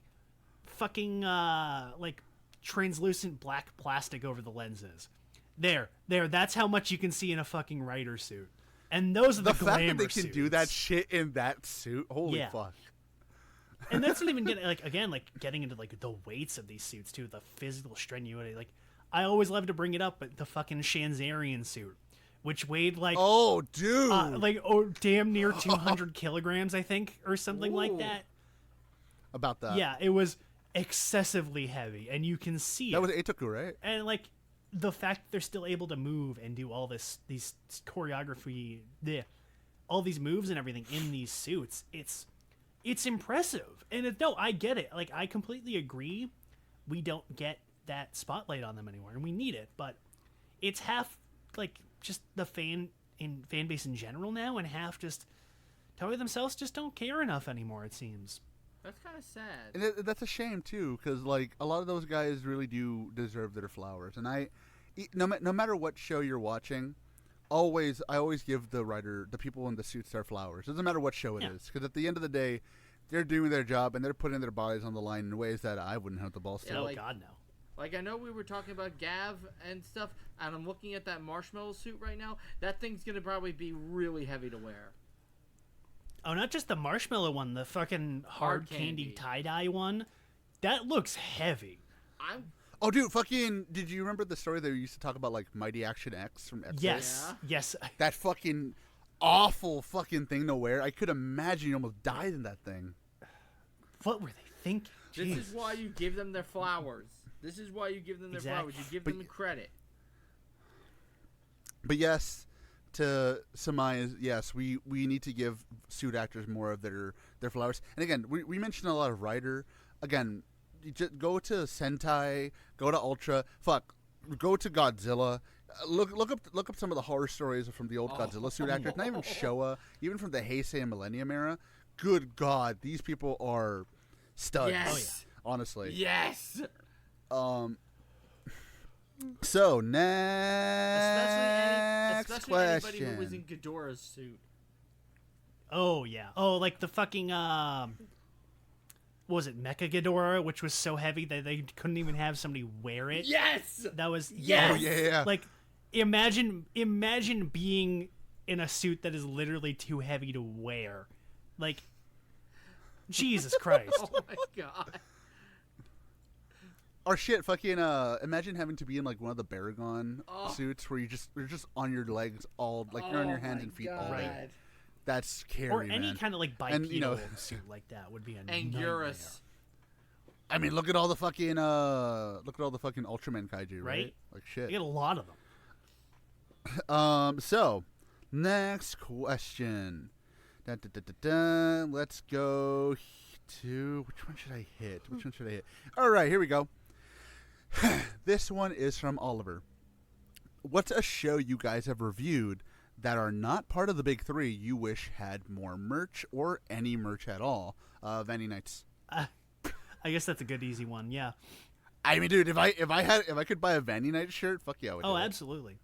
Speaker 3: fucking like translucent black plastic over the lenses. There. That's how much you can see in a fucking writer suit. And those are the glamour
Speaker 2: fact that they can
Speaker 3: suits.
Speaker 2: do that shit in that suit. Holy fuck.
Speaker 3: And that's not even getting into like the weights of these suits too, the physical strenuity. Like, I always love to bring it up, but the fucking Shanzarian suit, which weighed like damn near 200 kilograms, I think, or something like that.
Speaker 2: About that.
Speaker 3: Yeah, it was excessively heavy, and you can see
Speaker 2: that was Eitoku, right?
Speaker 3: And like the fact that they're still able to move and do all these choreography, all these moves and everything in these suits, it's impressive. And no, I get it. Like, I completely agree. We don't get that spotlight on them anymore, and we need it. But it's half like just the fan base in general now, and half just Toei themselves just don't care enough anymore. It seems.
Speaker 4: That's kind of sad.
Speaker 2: And that's a shame too, because like a lot of those guys really do deserve their flowers. And no matter what show you're watching, I always give the people in the suits their flowers. Doesn't matter what show it is, because at the end of the day, they're doing their job and they're putting their bodies on the line in ways that I wouldn't have the balls to.
Speaker 4: Yeah,
Speaker 3: Oh God, no.
Speaker 4: Like, I know we were talking about Gavv and stuff, and I'm looking at that marshmallow suit right now. That thing's gonna probably be really heavy to wear.
Speaker 3: Oh, not just the marshmallow one, the fucking hard candy tie-dye one. That looks heavy.
Speaker 2: Oh, dude, fucking, did you remember the story that we used to talk about, like, Mighty Action X from X?
Speaker 3: Yes,
Speaker 4: Yeah.
Speaker 3: yes.
Speaker 2: That fucking awful fucking thing to wear. I could imagine you almost died in that thing.
Speaker 3: What were they thinking?
Speaker 4: This
Speaker 3: Jeez.
Speaker 4: is why you give them their flowers. This is why you give them their flowers. You give them credit.
Speaker 2: But yes, to surmise, yes, we need to give suit actors more of their flowers. And again, we mentioned a lot of writer. Again, you just go to Sentai, go to Ultra, go to Godzilla. Look up some of the horror stories from the old Godzilla suit actors. Not even Showa, even from the Heisei and Millennium era. Good God, these people are studs.
Speaker 4: Yes.
Speaker 3: Oh, yeah.
Speaker 2: Honestly.
Speaker 4: Yes.
Speaker 2: So next
Speaker 4: Especially
Speaker 2: question.
Speaker 4: anybody who was in Ghidorah's suit.
Speaker 3: Oh yeah. Oh, like the fucking what was it, Mecha Ghidorah, which was so heavy that they couldn't even have somebody wear it.
Speaker 4: Yes.
Speaker 3: That was
Speaker 4: Yes!
Speaker 2: Oh yeah.
Speaker 3: Like, imagine being in a suit that is literally too heavy to wear. Like, Jesus Christ.
Speaker 4: Oh my God.
Speaker 2: Or shit, fucking imagine having to be in like one of the Baragon suits where you're just on your legs all, like you're on your hands and feet all day.
Speaker 3: Right.
Speaker 2: That's scary,
Speaker 3: Or any
Speaker 2: man.
Speaker 3: kind of like bipedal
Speaker 2: And, you know,
Speaker 3: suit like that would be a
Speaker 4: And
Speaker 3: nightmare.
Speaker 4: Eurus.
Speaker 2: I mean, look at all the fucking Ultraman kaiju, right? Like shit.
Speaker 3: You get a lot of them.
Speaker 2: So next question. Dun, dun, dun, dun, dun. Let's go to which one should I hit? All right, here we go. This one is from Oliver. What's a show you guys have reviewed that are not part of the big three you wish had more merch or any merch at all? Vandy Nights.
Speaker 3: I guess that's a good easy one. Yeah.
Speaker 2: I mean, dude, if I could buy a Vandy Night shirt, fuck yeah, I would.
Speaker 3: Oh,
Speaker 2: do it.
Speaker 3: absolutely.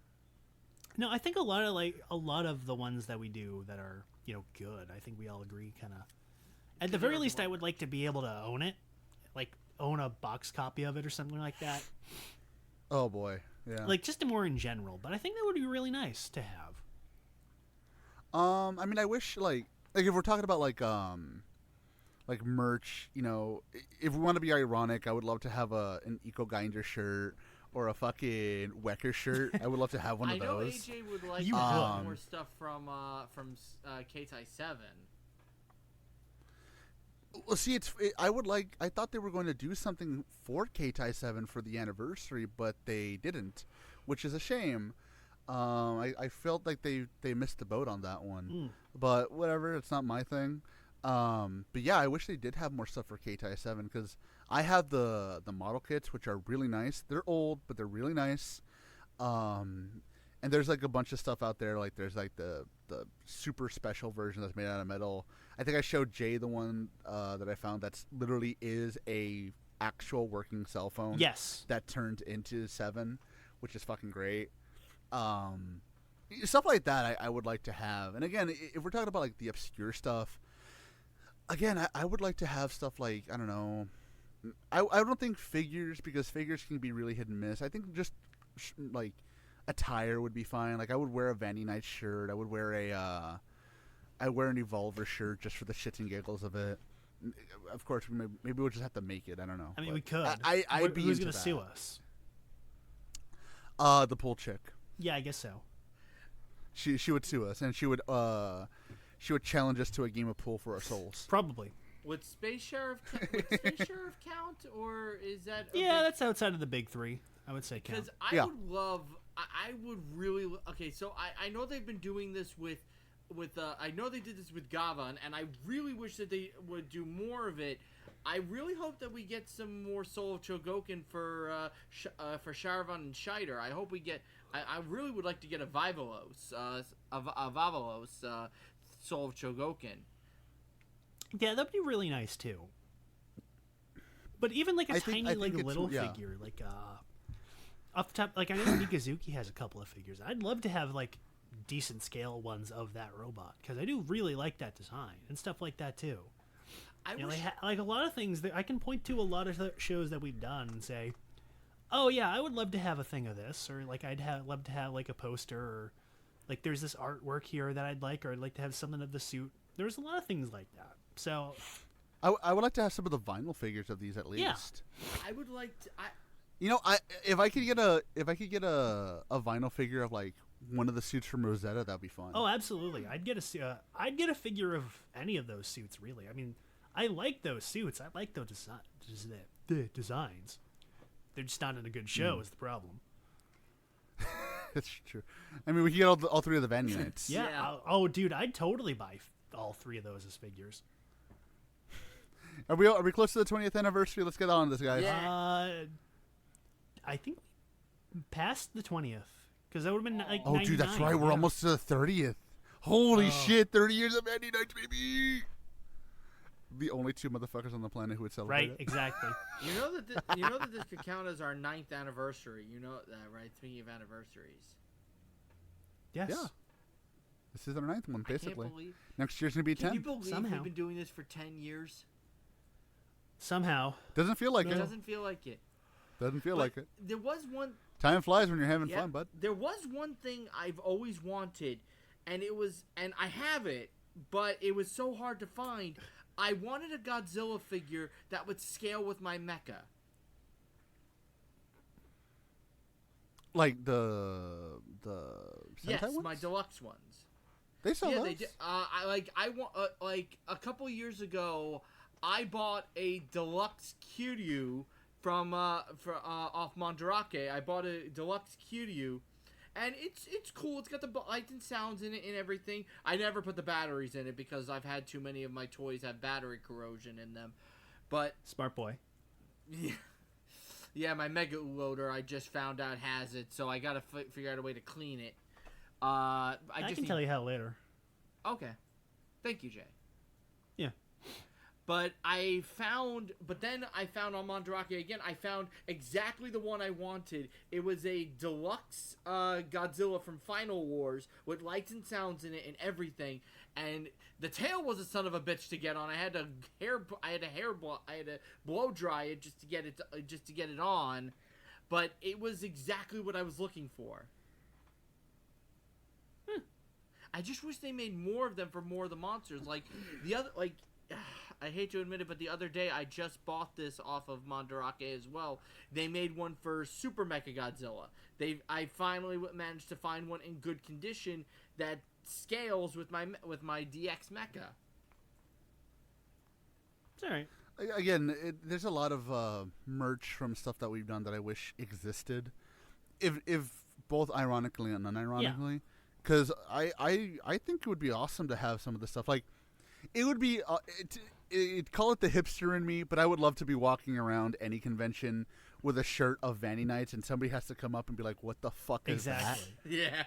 Speaker 3: No, I think a lot of the ones that we do that are, good. I think we all agree kind of. At the very least, I would like to be able to own it, like own a box copy of it or something like that.
Speaker 2: Oh boy, yeah.
Speaker 3: Like just more in general, but I think that would be really nice to have.
Speaker 2: I mean, I wish like if we're talking about like merch, if we want to be ironic, I would love to have an Eco Grinder shirt or a fucking Wecker shirt. I would love to have one of those.
Speaker 4: I know AJ would like
Speaker 3: You
Speaker 4: more stuff from Keitai 7.
Speaker 2: Well, see, I thought they were going to do something for Keitai 7 for the anniversary, but they didn't, which is a shame. I felt like they missed the boat on that one, but whatever, it's not my thing. But yeah, I wish they did have more stuff for Keitai 7 because I have the model kits, which are really nice. They're old, but they're really nice. And there's like a bunch of stuff out there. Like there's like the super special version that's made out of metal. I think I showed Jay the one that I found that's literally is a actual working cell phone.
Speaker 3: Yes.
Speaker 2: That turned into 7, which is fucking great. Stuff like that I would like to have. And again, if we're talking about like the obscure stuff, again, I would like to have stuff like, I don't know. I don't think figures, because figures can be really hit and miss. I think just like attire would be fine. Like I would wear a Vandy Night shirt. I would wear an Evolver shirt just for the shits and giggles of it. Of course, maybe we'll just have to make it. I don't know.
Speaker 3: I mean, we could.
Speaker 2: I'd be
Speaker 3: Who's
Speaker 2: into
Speaker 3: gonna
Speaker 2: that.
Speaker 3: sue us?
Speaker 2: The pool chick.
Speaker 3: Yeah, I guess so.
Speaker 2: She would sue us, and she would challenge us to a game of pool for our souls.
Speaker 3: Probably.
Speaker 4: Would Space Sheriff count, or is that?
Speaker 3: Yeah, that's outside of the big three. I would say count.
Speaker 4: Because I would love. I would really. Okay, so I know they've been doing this with I know they did this with Gavv, and I really wish that they would do more of it. I really hope that we get some more Soul of Chogokin for Sharavan and Shider. I hope we get. I really would like to get a Vivalos, Soul of Chogokin.
Speaker 3: Yeah, that'd be really nice too. But even like a tiny little figure, like off the top, like I know Mikazuki has a couple of figures. I'd love to have like decent scale ones of that robot because I do really like that design and stuff like that too. Like a lot of things that I can point to a lot of shows that we've done and say, oh yeah, I would love to have a thing of this, or like love to have like a poster, or like there's this artwork here that I'd like, or I'd like to have something of the suit. There's a lot of things like that. So
Speaker 2: I would like to have some of the vinyl figures of these at least.
Speaker 4: Yeah. I would like to.
Speaker 2: If I could get a vinyl figure of like one of the suits from Rosetta, that'd be fun.
Speaker 3: Oh, absolutely. I'd get a figure of any of those suits. Really, I mean, I like those suits. I like those designs. They're just not in a good show. Is the problem.
Speaker 2: That's true. I mean, we can get all three of the Vanny Knights.
Speaker 3: Yeah. Oh, dude, I'd totally buy all three of those as figures.
Speaker 2: Are we close to the 20th anniversary? Let's get on this, guys.
Speaker 3: Yeah. I think past the 20th, because that would have been like.
Speaker 2: Oh, dude, that's right. We're almost to the 30th. Holy shit! 30 years of Vanny Knights, baby. The only two motherfuckers on the planet who would celebrate
Speaker 3: Right,
Speaker 2: it.
Speaker 3: exactly.
Speaker 4: You know that this could count as our 9th anniversary. You know that, right? Speaking of anniversaries.
Speaker 3: Yes.
Speaker 2: Yeah. This is our 9th one, basically.
Speaker 4: I can't believe.
Speaker 2: Next year's gonna be 10.
Speaker 4: Can you believe
Speaker 3: Somehow.
Speaker 4: we've been doing this for 10 years?
Speaker 3: Somehow.
Speaker 2: Doesn't feel like
Speaker 4: It
Speaker 2: it.
Speaker 4: doesn't feel like it.
Speaker 2: Doesn't feel
Speaker 4: But
Speaker 2: like it.
Speaker 4: There was one.
Speaker 2: Time flies when you're having fun, bud.
Speaker 4: There was one thing I've always wanted, and I have it, but it was so hard to find. I wanted a Godzilla figure that would scale with my mecha.
Speaker 2: Like the Sentai
Speaker 4: Yes,
Speaker 2: ones?
Speaker 4: my deluxe ones.
Speaker 2: They sell those.
Speaker 4: They did. I want like a couple years ago, I bought a deluxe Kiryu from off Mandarake. I bought a deluxe Kiryu, and it's cool. It's got the lights and sounds in it and everything. I never put the batteries in it because I've had too many of my toys have battery corrosion in them. But
Speaker 3: Smart boy.
Speaker 4: yeah, my Mega Loader I just found out has it, so I gotta figure out a way to clean it. I
Speaker 3: can tell you how later.
Speaker 4: Okay, thank you, Jay.
Speaker 3: Yeah.
Speaker 4: But then I found on Mandarake again, I found exactly the one I wanted. It was a deluxe Godzilla from Final Wars with lights and sounds in it and everything. And the tail was a son of a bitch to get on. I had to blow dry it just to get it on. But it was exactly what I was looking for. I just wish they made more of them for more of the monsters. Like the other, like. I hate to admit it, but the other day I just bought this off of Mandarake as well. They made one for Super Mechagodzilla. I finally managed to find one in good condition that scales with my DX Mecha.
Speaker 3: It's all right.
Speaker 2: Again, there's a lot of merch from stuff that we've done that I wish existed, if both ironically and unironically. Because I think it would be awesome to have some of the stuff. Like, it would be call it the hipster in me, but I would love to be walking around any convention with a shirt of Vanny Knights, and somebody has to come up and be like, "What the fuck is that?"
Speaker 4: Yeah.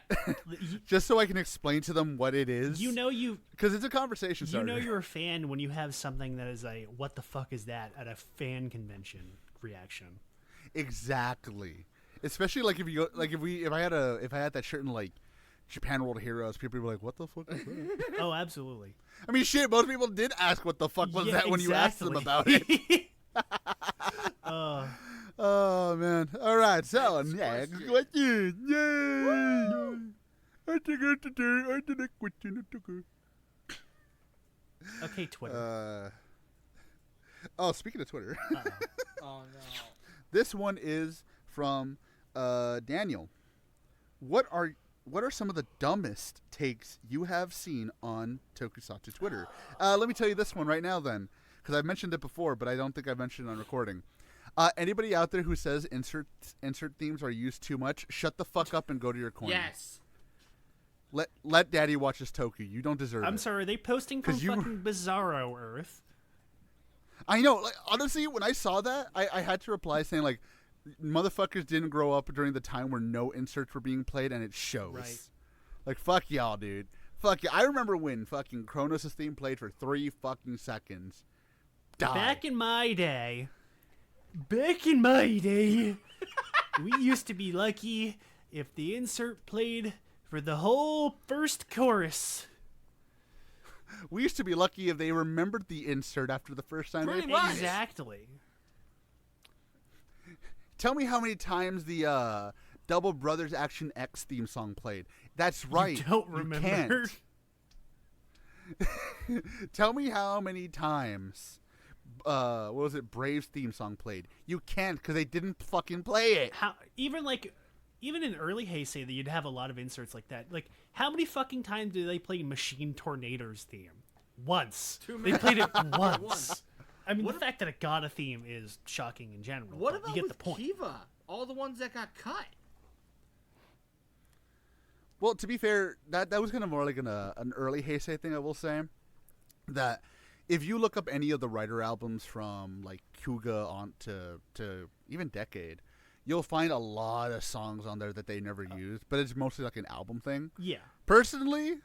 Speaker 2: Just so I can explain to them what it is.
Speaker 3: Because
Speaker 2: it's a conversation starter.
Speaker 3: You know you're a fan when you have something that is like, "What the fuck is that?" at a fan convention reaction.
Speaker 2: Exactly. Especially like if I had that shirt in like Japan World Heroes, people would be like, "What the fuck is that?"
Speaker 3: Oh, absolutely.
Speaker 2: I mean, shit, most people did ask what the fuck was that when you asked them about it. Oh, man. All right, so next question. Yay!
Speaker 3: Okay, Twitter.
Speaker 2: Speaking of Twitter.
Speaker 4: Oh, no.
Speaker 2: This one is from Daniel. What are some of the dumbest takes you have seen on Tokusatsu Twitter? Let me tell you this one right now, then, because I've mentioned it before, but I don't think I've mentioned it on recording. Anybody out there who says insert themes are used too much, shut the fuck up and go to your corner.
Speaker 4: Yes.
Speaker 2: Let Daddy watch his Toku. You don't deserve it.
Speaker 3: I'm sorry, are they posting from fucking Bizarro Earth?
Speaker 2: I know. Like, honestly, when I saw that, I had to reply saying, like, motherfuckers didn't grow up during the time where no inserts were being played, and it shows.
Speaker 3: Right.
Speaker 2: Like, fuck y'all, dude. Fuck yeah. I remember when fucking Kronos' theme played for 3 fucking seconds. Die.
Speaker 3: Back in my day, we used to be lucky if the insert played for the whole first chorus.
Speaker 2: We used to be lucky if they remembered the insert after the first time
Speaker 4: Pretty
Speaker 2: they
Speaker 4: much.
Speaker 3: Exactly.
Speaker 2: Tell me how many times the Double Brothers Action X theme song played. That's right.
Speaker 3: You don't remember.
Speaker 2: Can't. Tell me how many times what was it, Brave's theme song played. You can't, because they didn't fucking play it.
Speaker 3: Even in early Heisei, that you'd have a lot of inserts like that. Like, how many fucking times do they play Machine Tornado's theme? Once.
Speaker 4: Too many.
Speaker 3: They played it once.
Speaker 4: Once.
Speaker 3: I mean, the fact that it got a theme is shocking in general.
Speaker 4: What
Speaker 3: but
Speaker 4: about
Speaker 3: you get
Speaker 4: with
Speaker 3: the point.
Speaker 4: Kiva? All the ones that got cut.
Speaker 2: Well, to be fair, that was kind of more like an early Heisei thing, I will say. That if you look up any of the writer albums from, like, Kuga on to even Decade, you'll find a lot of songs on there that they never used, but it's mostly like an album thing.
Speaker 3: Yeah.
Speaker 2: Personally,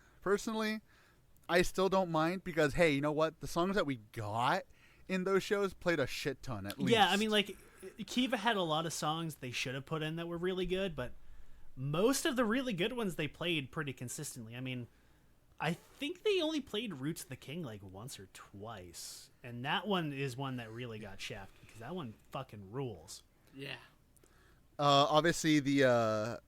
Speaker 2: I still don't mind because, hey, you know what? The songs that we got in those shows played a shit ton, at least.
Speaker 3: Yeah, I mean, like, Kiva had a lot of songs they should have put in that were really good, but most of the really good ones they played pretty consistently. I mean, I think they only played Roots of the King like once or twice, and that one is one that really got shafted because that one fucking rules.
Speaker 4: Yeah.
Speaker 2: Obviously, the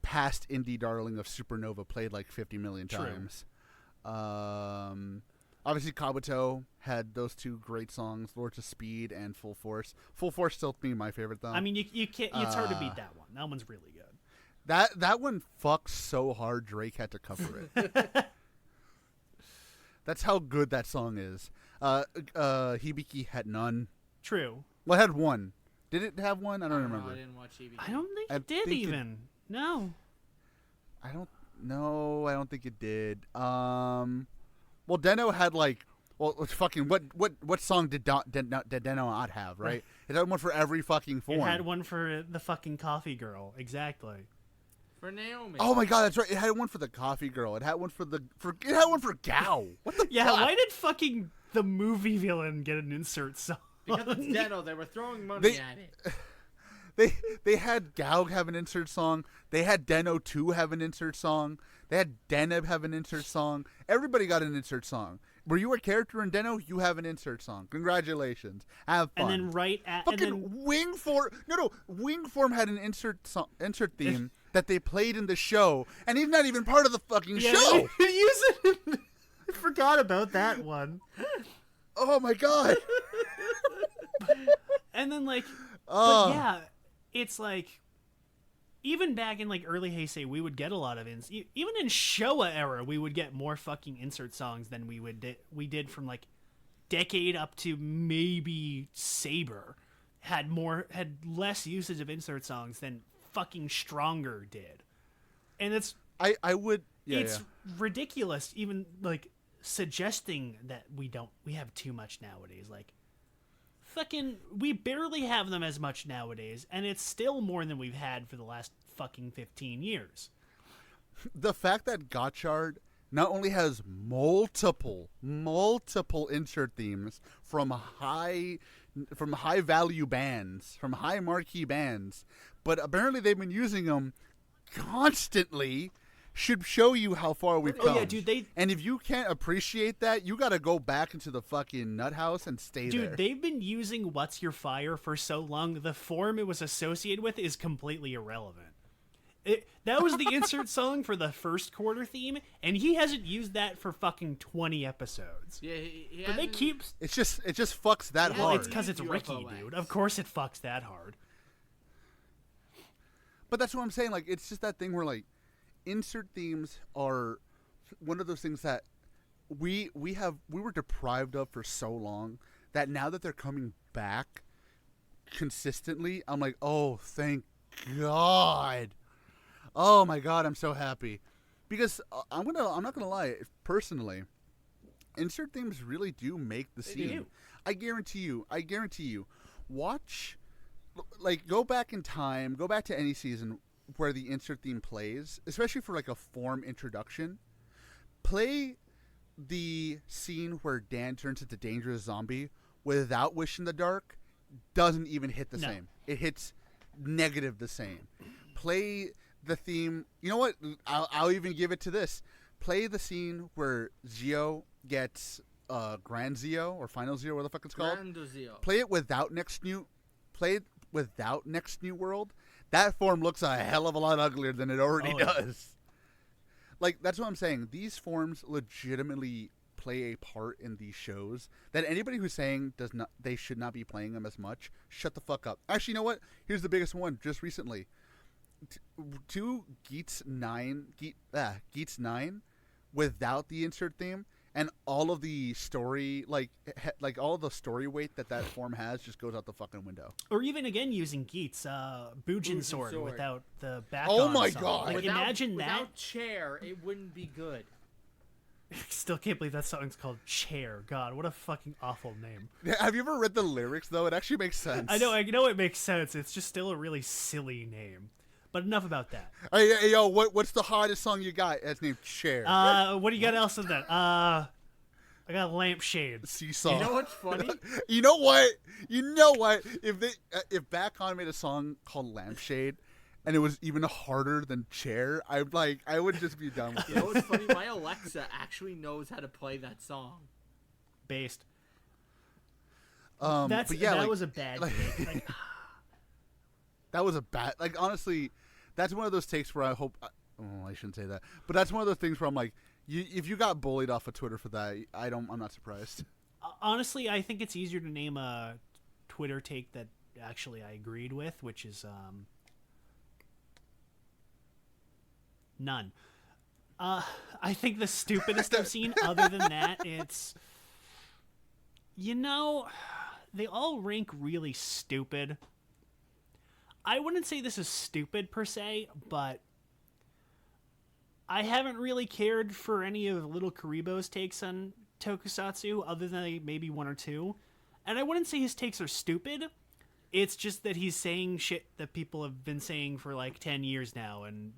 Speaker 2: past indie darling of Supernova played like 50 million
Speaker 3: True.
Speaker 2: times. Obviously, Kabuto had those 2 great songs, Lords of Speed and Full Force. Full Force still being my favorite, though.
Speaker 3: I mean, you can't. It's hard to beat that one. That one's really good.
Speaker 2: That one fucks so hard Drake had to cover it. That's how good that song is. Hibiki had none.
Speaker 3: True.
Speaker 2: Well, it had one. Did it have one? I don't
Speaker 4: know,
Speaker 2: remember.
Speaker 4: I didn't watch EBT.
Speaker 3: I don't think
Speaker 2: I
Speaker 3: it did
Speaker 2: think
Speaker 3: even. No.
Speaker 2: I don't think it did. Well, Deno had like, fucking what song did Deno not have? Right, it had one for every fucking form.
Speaker 3: It had one for the fucking coffee girl. Exactly.
Speaker 4: For Naomi.
Speaker 2: Oh my god, that's right. It had one for the coffee girl. It had one for it had one for Gao. What the
Speaker 3: Yeah.
Speaker 2: fuck?
Speaker 3: Why did fucking the movie villain get an insert song?
Speaker 4: Because it's Deno, they were throwing money at it.
Speaker 2: They had Gao have an insert song. They had Deno 2 have an insert song. They had Deneb have an insert song. Everybody got an insert song. Were you a character in Deno? You have an insert song. Congratulations. Have fun.
Speaker 3: And then right at
Speaker 2: fucking Wingform had an insert theme that they played in the show, and he's not even part of the fucking show.
Speaker 3: I forgot about that one.
Speaker 2: Oh my god.
Speaker 3: And then like,
Speaker 2: Oh.
Speaker 3: but yeah, it's like, even back in like early Heisei, we would get a lot of even in Showa era, we would get more fucking insert songs than we did from like Decade up to maybe Saber. Had less usage of insert songs than fucking Stronger did, and it's ridiculous even like suggesting that we have too much nowadays. Like, fucking, we barely have them as much nowadays, and it's still more than we've had for the last fucking 15 years.
Speaker 2: The fact that Gotchard not only has multiple insert themes from high value bands, from high marquee bands, but apparently they've been using them constantly, should show you how far we've come.
Speaker 3: Oh yeah, dude,
Speaker 2: and if you can't appreciate that, you gotta go back into the fucking nut house and stay there.
Speaker 3: Dude, they've been using What's Your Fire for so long, the form it was associated with is completely irrelevant. That was the insert song for the first quarter theme, and he hasn't used that for fucking 20 episodes.
Speaker 4: Yeah, he
Speaker 3: But they keep...
Speaker 2: It just fucks that
Speaker 4: Yeah,
Speaker 2: hard.
Speaker 3: It's because it's Ricky, dude. Of course it fucks that hard.
Speaker 2: But that's what I'm saying. Like, it's just that thing where, like, insert themes are one of those things that we were deprived of for so long that now that they're coming back, consistently, I'm like, oh, thank God. Oh my God, I'm so happy. Because I'm not gonna lie, personally, insert themes really do make the scene.
Speaker 4: do.
Speaker 2: I guarantee you. Watch, like, go back in time, go back to any season where the insert theme plays, especially for like a form introduction. Play the scene where Dan turns into Dangerous Zombie without Wish in the Dark. Doesn't even hit the same. It hits negative the same. Play the theme. You know what? I'll even give it to this. Play the scene where Zio gets Grand Zio or Final Zio, what the fuck it's called.
Speaker 4: Grand Zio.
Speaker 2: Play it without Next New World. That form looks a hell of a lot uglier than it already does. Like, that's what I'm saying. These forms legitimately play a part in these shows that anybody who's saying they should not be playing them as much, shut the fuck up. Actually, you know what? Here's the biggest one just recently. Two Geats 9 without the insert theme, and all of the story, like all of the story weight that form has just goes out the fucking window.
Speaker 3: Or even again using Geats, Bujin sword without the back.
Speaker 2: Oh my
Speaker 3: song.
Speaker 2: God!
Speaker 3: Like, imagine that.
Speaker 4: Without chair, it wouldn't be good.
Speaker 3: Still can't believe that song's called Chair. God, what a fucking awful name.
Speaker 2: Have you ever read the lyrics though? It actually makes sense.
Speaker 3: I know it makes sense. It's just still a really silly name. But enough about that.
Speaker 2: Hey, yo, what's the hardest song you got? It's named Chair.
Speaker 3: What do you got else in that? I got Lampshade.
Speaker 2: Seesaw.
Speaker 4: You know what's funny?
Speaker 2: You know what? If Backon made a song called Lampshade, and it was even harder than Chair, I would just be done with it.
Speaker 4: You know what's funny? My Alexa actually knows how to play that song.
Speaker 3: Based.
Speaker 2: But yeah,
Speaker 3: that was a bad take. Like,
Speaker 2: that was a bad. Like, honestly, that's one of those takes where I hope. I shouldn't say that, but that's one of those things where I'm like, if you got bullied off of Twitter for that, I'm not surprised.
Speaker 3: Honestly, I think it's easier to name a Twitter take that actually I agreed with, which is none. I think the stupidest I've seen, other than that, it's, they all rank really stupid. I wouldn't say this is stupid per se, but I haven't really cared for any of Little Karibo's takes on Tokusatsu, other than maybe one or two. And I wouldn't say his takes are stupid. It's just that he's saying shit that people have been saying for like 10 years now, and,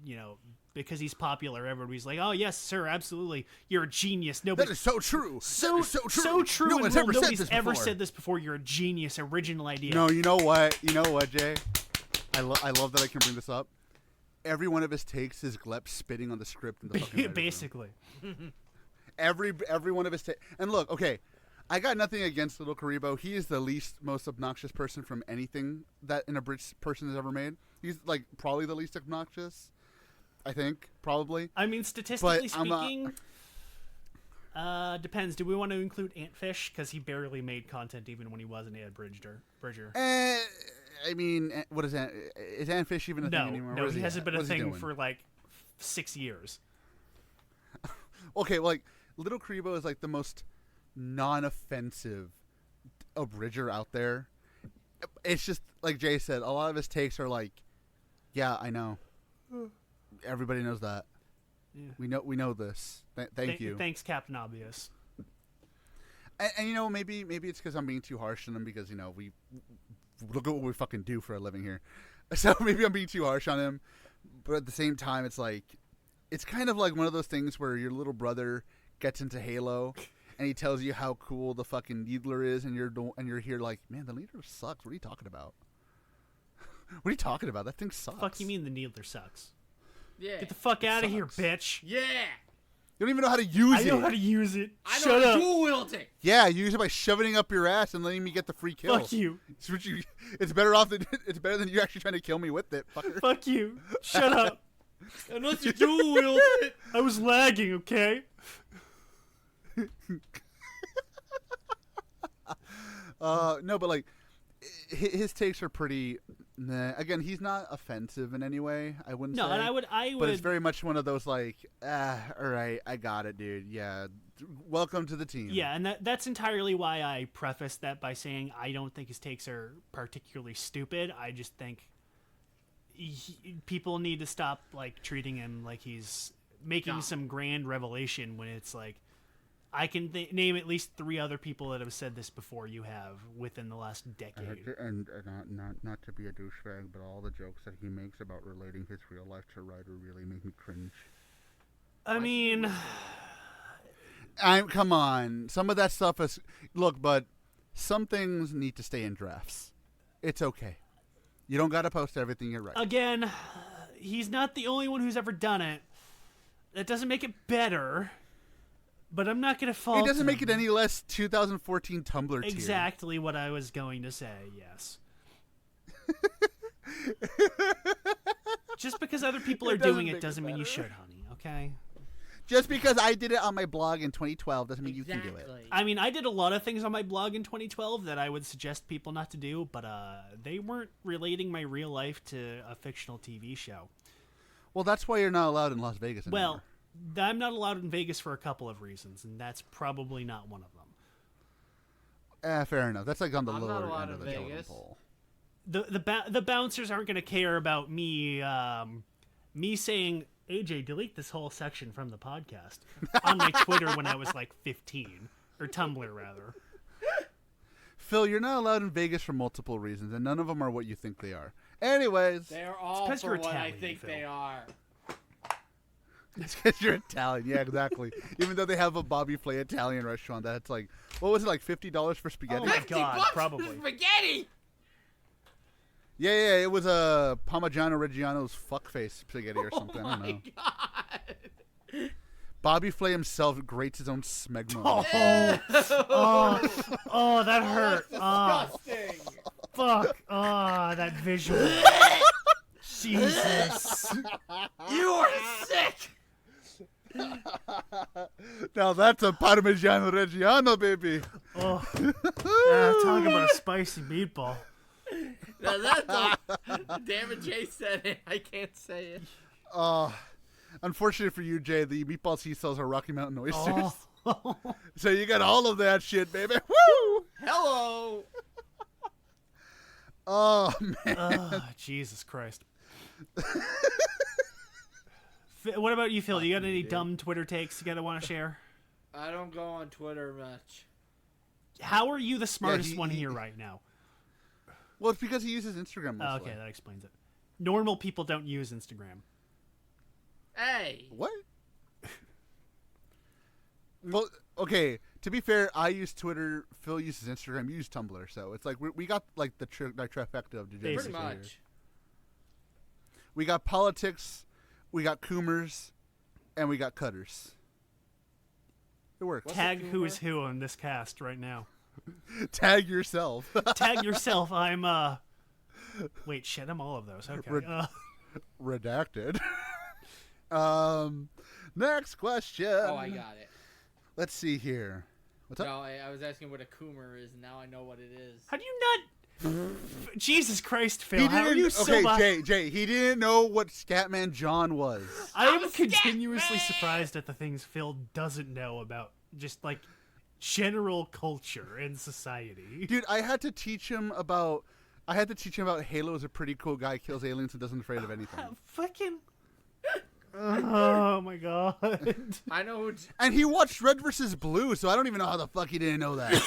Speaker 3: because he's popular, everybody's like, oh, yes, sir, absolutely. You're a genius.
Speaker 2: That is so true.
Speaker 3: So true.
Speaker 2: No one's ever
Speaker 3: Nobody's ever said this before. You're a genius. Original idea.
Speaker 2: No, you know what, Jay? I love that I can bring this up. Every one of his takes is Glep spitting on the script in the fucking
Speaker 3: basically.
Speaker 2: Every one of his takes. And look, okay, I got nothing against Little Karibo. He is the most obnoxious person from anything that an abridged person has ever made. He's like probably the least obnoxious, I think, probably.
Speaker 3: I mean, statistically speaking, depends. Do we want to include Antfish? Because he barely made content even when he wasn't a Bridger.
Speaker 2: I mean, what is that? Is Antfish even a thing anymore?
Speaker 3: No, he hasn't been a thing for like 6 years.
Speaker 2: Okay, like, Little Karibo is like the most non-offensive abridger out there. It's just, like Jay said, a lot of his takes are like, yeah, I know. Everybody knows that. Yeah. We know this. Thank you.
Speaker 3: Thanks, Captain Obvious.
Speaker 2: And maybe it's because I'm being too harsh on him because, we look at what we fucking do for a living here. So maybe I'm being too harsh on him. But at the same time, it's like, it's kind of like one of those things where your little brother gets into Halo and he tells you how cool the fucking Needler is, and you're here like, man, the Needler sucks. What are you talking about? What are you talking about? That thing sucks.
Speaker 3: Fuck you mean the Needler sucks?
Speaker 4: Yeah.
Speaker 3: Get the fuck out of here, bitch.
Speaker 4: Yeah.
Speaker 2: You don't even know how to use it.
Speaker 3: I know how to use it.
Speaker 4: I
Speaker 3: Shut
Speaker 4: know
Speaker 3: up.
Speaker 4: dual wielding.
Speaker 2: Yeah, you use it by shoving it up your ass and letting me get the free kill.
Speaker 3: Fuck you.
Speaker 2: It's better than you actually trying to kill me with it, fucker.
Speaker 3: Fuck you. Shut up.
Speaker 4: Unless you dual wield it.
Speaker 3: I was lagging, okay?
Speaker 2: No, but like, his takes are pretty. Nah. Again, he's not offensive in any way. I wouldn't say.
Speaker 3: No, and I would.
Speaker 2: But it's very much one of those like, all right, I got it, dude. Yeah, welcome to the team.
Speaker 3: Yeah, and that's entirely why I prefaced that by saying I don't think his takes are particularly stupid. I just think people need to stop like treating him like he's making some grand revelation when it's like I can name at least 3 other people that have said this before you have within the last decade.
Speaker 2: And not to be a douchebag, but all the jokes that he makes about relating his real life to Ryder really make me cringe.
Speaker 3: I mean,
Speaker 2: come on. Some of that stuff is look, but some things need to stay in drafts. It's okay. You don't got to post everything you write.
Speaker 3: Again, he's not the only one who's ever done it. That doesn't make it better. But I'm not going to fault
Speaker 2: It doesn't
Speaker 3: him.
Speaker 2: make it any less 2014 Tumblr tier.
Speaker 3: Exactly what I was going to say, yes. Just because other people are doing it doesn't mean you should, honey, okay?
Speaker 2: Just because I did it on my blog in 2012 doesn't mean you can do it.
Speaker 3: I mean, I did a lot of things on my blog in 2012 that I would suggest people not to do, but they weren't relating my real life to a fictional TV show.
Speaker 2: Well, that's why you're not allowed in Las Vegas anymore.
Speaker 3: Well, I'm not allowed in Vegas for a couple of reasons, and that's probably not one of them.
Speaker 2: Fair enough. That's like on the
Speaker 4: I'm
Speaker 2: lower
Speaker 4: not allowed
Speaker 2: end of
Speaker 4: in
Speaker 2: the totem
Speaker 4: Vegas.
Speaker 2: pole.
Speaker 3: The bouncers aren't going to care about me me saying, AJ, delete this whole section from the podcast on my Twitter when I was like 15, or Tumblr rather.
Speaker 2: Phil, you're not allowed in Vegas for multiple reasons, and none of them are what you think they are. Anyways,
Speaker 4: They're all
Speaker 3: 'cause
Speaker 4: for
Speaker 3: you're
Speaker 4: what I
Speaker 3: Italian,
Speaker 4: think
Speaker 3: Phil.
Speaker 4: they are.
Speaker 2: it's because you're Italian. Yeah, exactly. Even though they have a Bobby Flay Italian restaurant that's like, what was it, like $50 for spaghetti?
Speaker 3: Oh my
Speaker 4: 50
Speaker 3: God,
Speaker 4: bucks
Speaker 3: probably.
Speaker 4: for spaghetti!
Speaker 2: Yeah, it was a Parmigiano Reggiano's fuckface spaghetti or something. I don't know.
Speaker 4: God.
Speaker 2: Bobby Flay himself grates his own smegma.
Speaker 3: Oh, that hurt.
Speaker 4: Disgusting.
Speaker 3: Fuck. Oh, that visual. Jesus.
Speaker 4: You are sick.
Speaker 2: Now that's a Parmigiano Reggiano, baby.
Speaker 3: Oh, talking about a spicy meatball.
Speaker 4: Now that's damn it, Jay said it. I can't say it.
Speaker 2: Unfortunately for you, Jay, the meatballs he sells are Rocky Mountain oysters.
Speaker 3: Oh.
Speaker 2: So you got all of that shit, baby. Woo!
Speaker 4: Hello.
Speaker 2: Oh, man.
Speaker 3: Oh, Jesus Christ. What about you, Phil? You got any dumb Twitter takes you want to share?
Speaker 4: I don't go on Twitter much.
Speaker 3: How are you the smartest
Speaker 2: he-
Speaker 3: one
Speaker 2: he-
Speaker 3: here right now?
Speaker 2: Well, it's because he uses Instagram
Speaker 3: Oh,
Speaker 2: mostly.
Speaker 3: okay, that explains it. Normal people don't use Instagram.
Speaker 4: Hey.
Speaker 2: What? Well, okay. To be fair, I use Twitter. Phil uses Instagram. You use Tumblr. So it's like we got like the trifecta of degeneracy.
Speaker 4: Pretty
Speaker 3: Basically,
Speaker 4: much.
Speaker 2: We got politics, we got coomers, and we got cutters. It works.
Speaker 4: What's
Speaker 3: Tag
Speaker 4: a
Speaker 3: who is
Speaker 4: boomer?
Speaker 3: who on this cast right now.
Speaker 2: Tag yourself.
Speaker 3: Tag yourself. I'm Wait, shit, I'm all of those. Okay.
Speaker 2: Redacted. Next question.
Speaker 4: Oh, I got it.
Speaker 2: Let's see here. What's up?
Speaker 4: No, I was asking what a coomer is, and now I know what it is.
Speaker 3: How do you not? Jesus Christ, Phil!
Speaker 2: He
Speaker 3: How are
Speaker 2: didn't.
Speaker 3: you so?
Speaker 2: Okay, Jay. He didn't know what Scatman John was.
Speaker 3: I am
Speaker 4: I'm a
Speaker 3: continuously
Speaker 4: Scatman!
Speaker 3: surprised at the things Phil doesn't know about just like general culture and society.
Speaker 2: Dude, I had to teach him about Halo is a pretty cool guy, kills aliens and doesn't afraid of anything.
Speaker 3: Fucking. Oh my god.
Speaker 4: I know who.
Speaker 2: And he watched Red vs. Blue, so I don't even know how the fuck he didn't know that.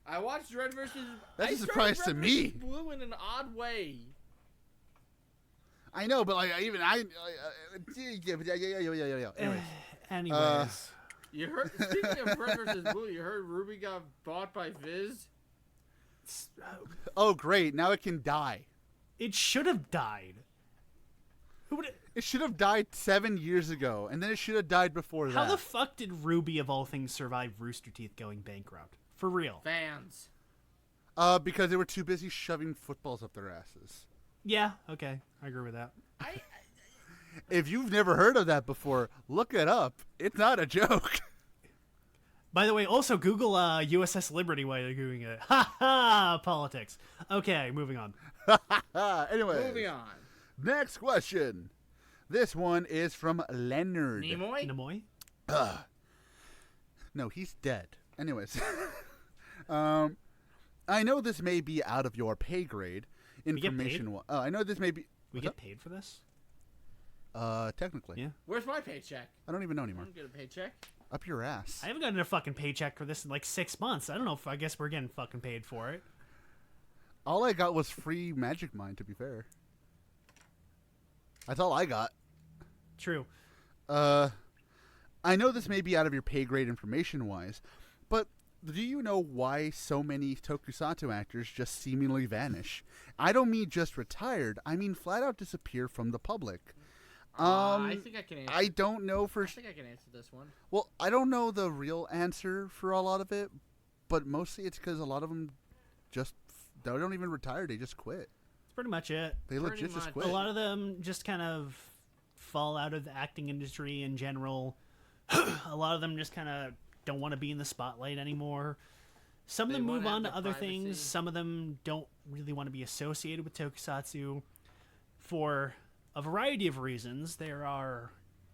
Speaker 4: I watched Red versus.
Speaker 2: That's
Speaker 4: I
Speaker 2: a surprise
Speaker 4: started
Speaker 2: to
Speaker 4: Red
Speaker 2: me.
Speaker 4: versus Blue in an odd way.
Speaker 2: I know, but like yeah. Anyways,
Speaker 3: Anyways.
Speaker 4: You heard. Speaking of Red versus Blue, you heard Ruby got bought by Viz.
Speaker 2: oh great, now it can die.
Speaker 3: It should have died. Who would?
Speaker 2: It should have died 7 years ago, and then it should have died before
Speaker 3: How
Speaker 2: that.
Speaker 3: the fuck did Ruby of all things survive Rooster Teeth going bankrupt? For real?
Speaker 4: Fans.
Speaker 2: Because they were too busy shoving footballs up their asses.
Speaker 3: Yeah. Okay, I agree with that.
Speaker 2: If you've never heard of that before, look it up. It's not a joke.
Speaker 3: By the way, also Google USS Liberty while you're Googling it. Ha ha! Politics. Okay, moving on.
Speaker 2: Anyway,
Speaker 4: Moving on.
Speaker 2: next question. This one is from Leonard.
Speaker 4: Nimoy.
Speaker 3: Nimoy?
Speaker 2: No, he's dead. Anyways, I know this may be out of your pay grade. Information. I know this may be.
Speaker 3: We get paid for this?
Speaker 2: Technically.
Speaker 3: Yeah.
Speaker 4: Where's my paycheck?
Speaker 2: I don't even know
Speaker 4: I
Speaker 2: anymore.
Speaker 4: don't get a paycheck.
Speaker 2: Up your ass.
Speaker 3: I haven't gotten a fucking paycheck for this in like 6 months. I don't know if I guess we're getting fucking paid for it.
Speaker 2: All I got was free Magic Mind, to be fair. That's all I got.
Speaker 3: True.
Speaker 2: I know this may be out of your pay grade information-wise, but do you know why so many tokusatsu actors just seemingly vanish? I don't mean just retired. I mean flat out disappear from the public.
Speaker 4: I think I can answer.
Speaker 2: I don't know for.
Speaker 4: I think I can answer this one.
Speaker 2: Well, I don't know the real answer for a lot of it, but mostly it's because a lot of them just they don't even retire. They just quit.
Speaker 3: That's pretty much it.
Speaker 2: They legit just quit.
Speaker 3: A lot of them just kind of fall out of the acting industry in general. A lot of them just kind of don't want to be in the spotlight anymore. Some of them move on to other things. Some of them don't really want to be associated with tokusatsu for a variety of reasons. There are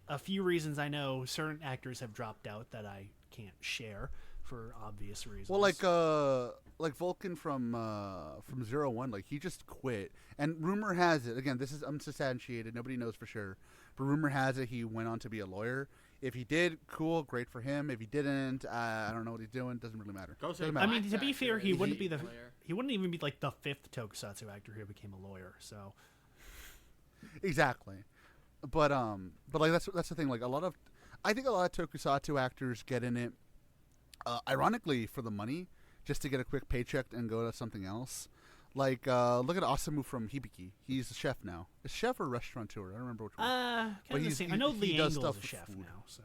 Speaker 3: a few reasons I know certain actors have dropped out that I can't share for obvious reasons.
Speaker 2: Well, like Vulcan from 01, like he just quit. And rumor has it, again, this is unsubstantiated, nobody knows for sure, but rumor has it he went on to be a lawyer. If he did, cool, great for him. If he didn't, I don't know what he's doing. Doesn't really matter.
Speaker 3: I mean, to be fair, he wouldn't be he wouldn't even be like the 5th tokusatsu actor who became a lawyer. So
Speaker 2: exactly, but like that's the thing. Like I think a lot of tokusatsu actors get in it, ironically for the money, just to get a quick paycheck and go to something else. Like, look at Osamu from Hibiki. He's a chef now. A chef or restaurateur? I don't remember which one.
Speaker 3: Kind of the same. I know Lee Angle's a chef now, so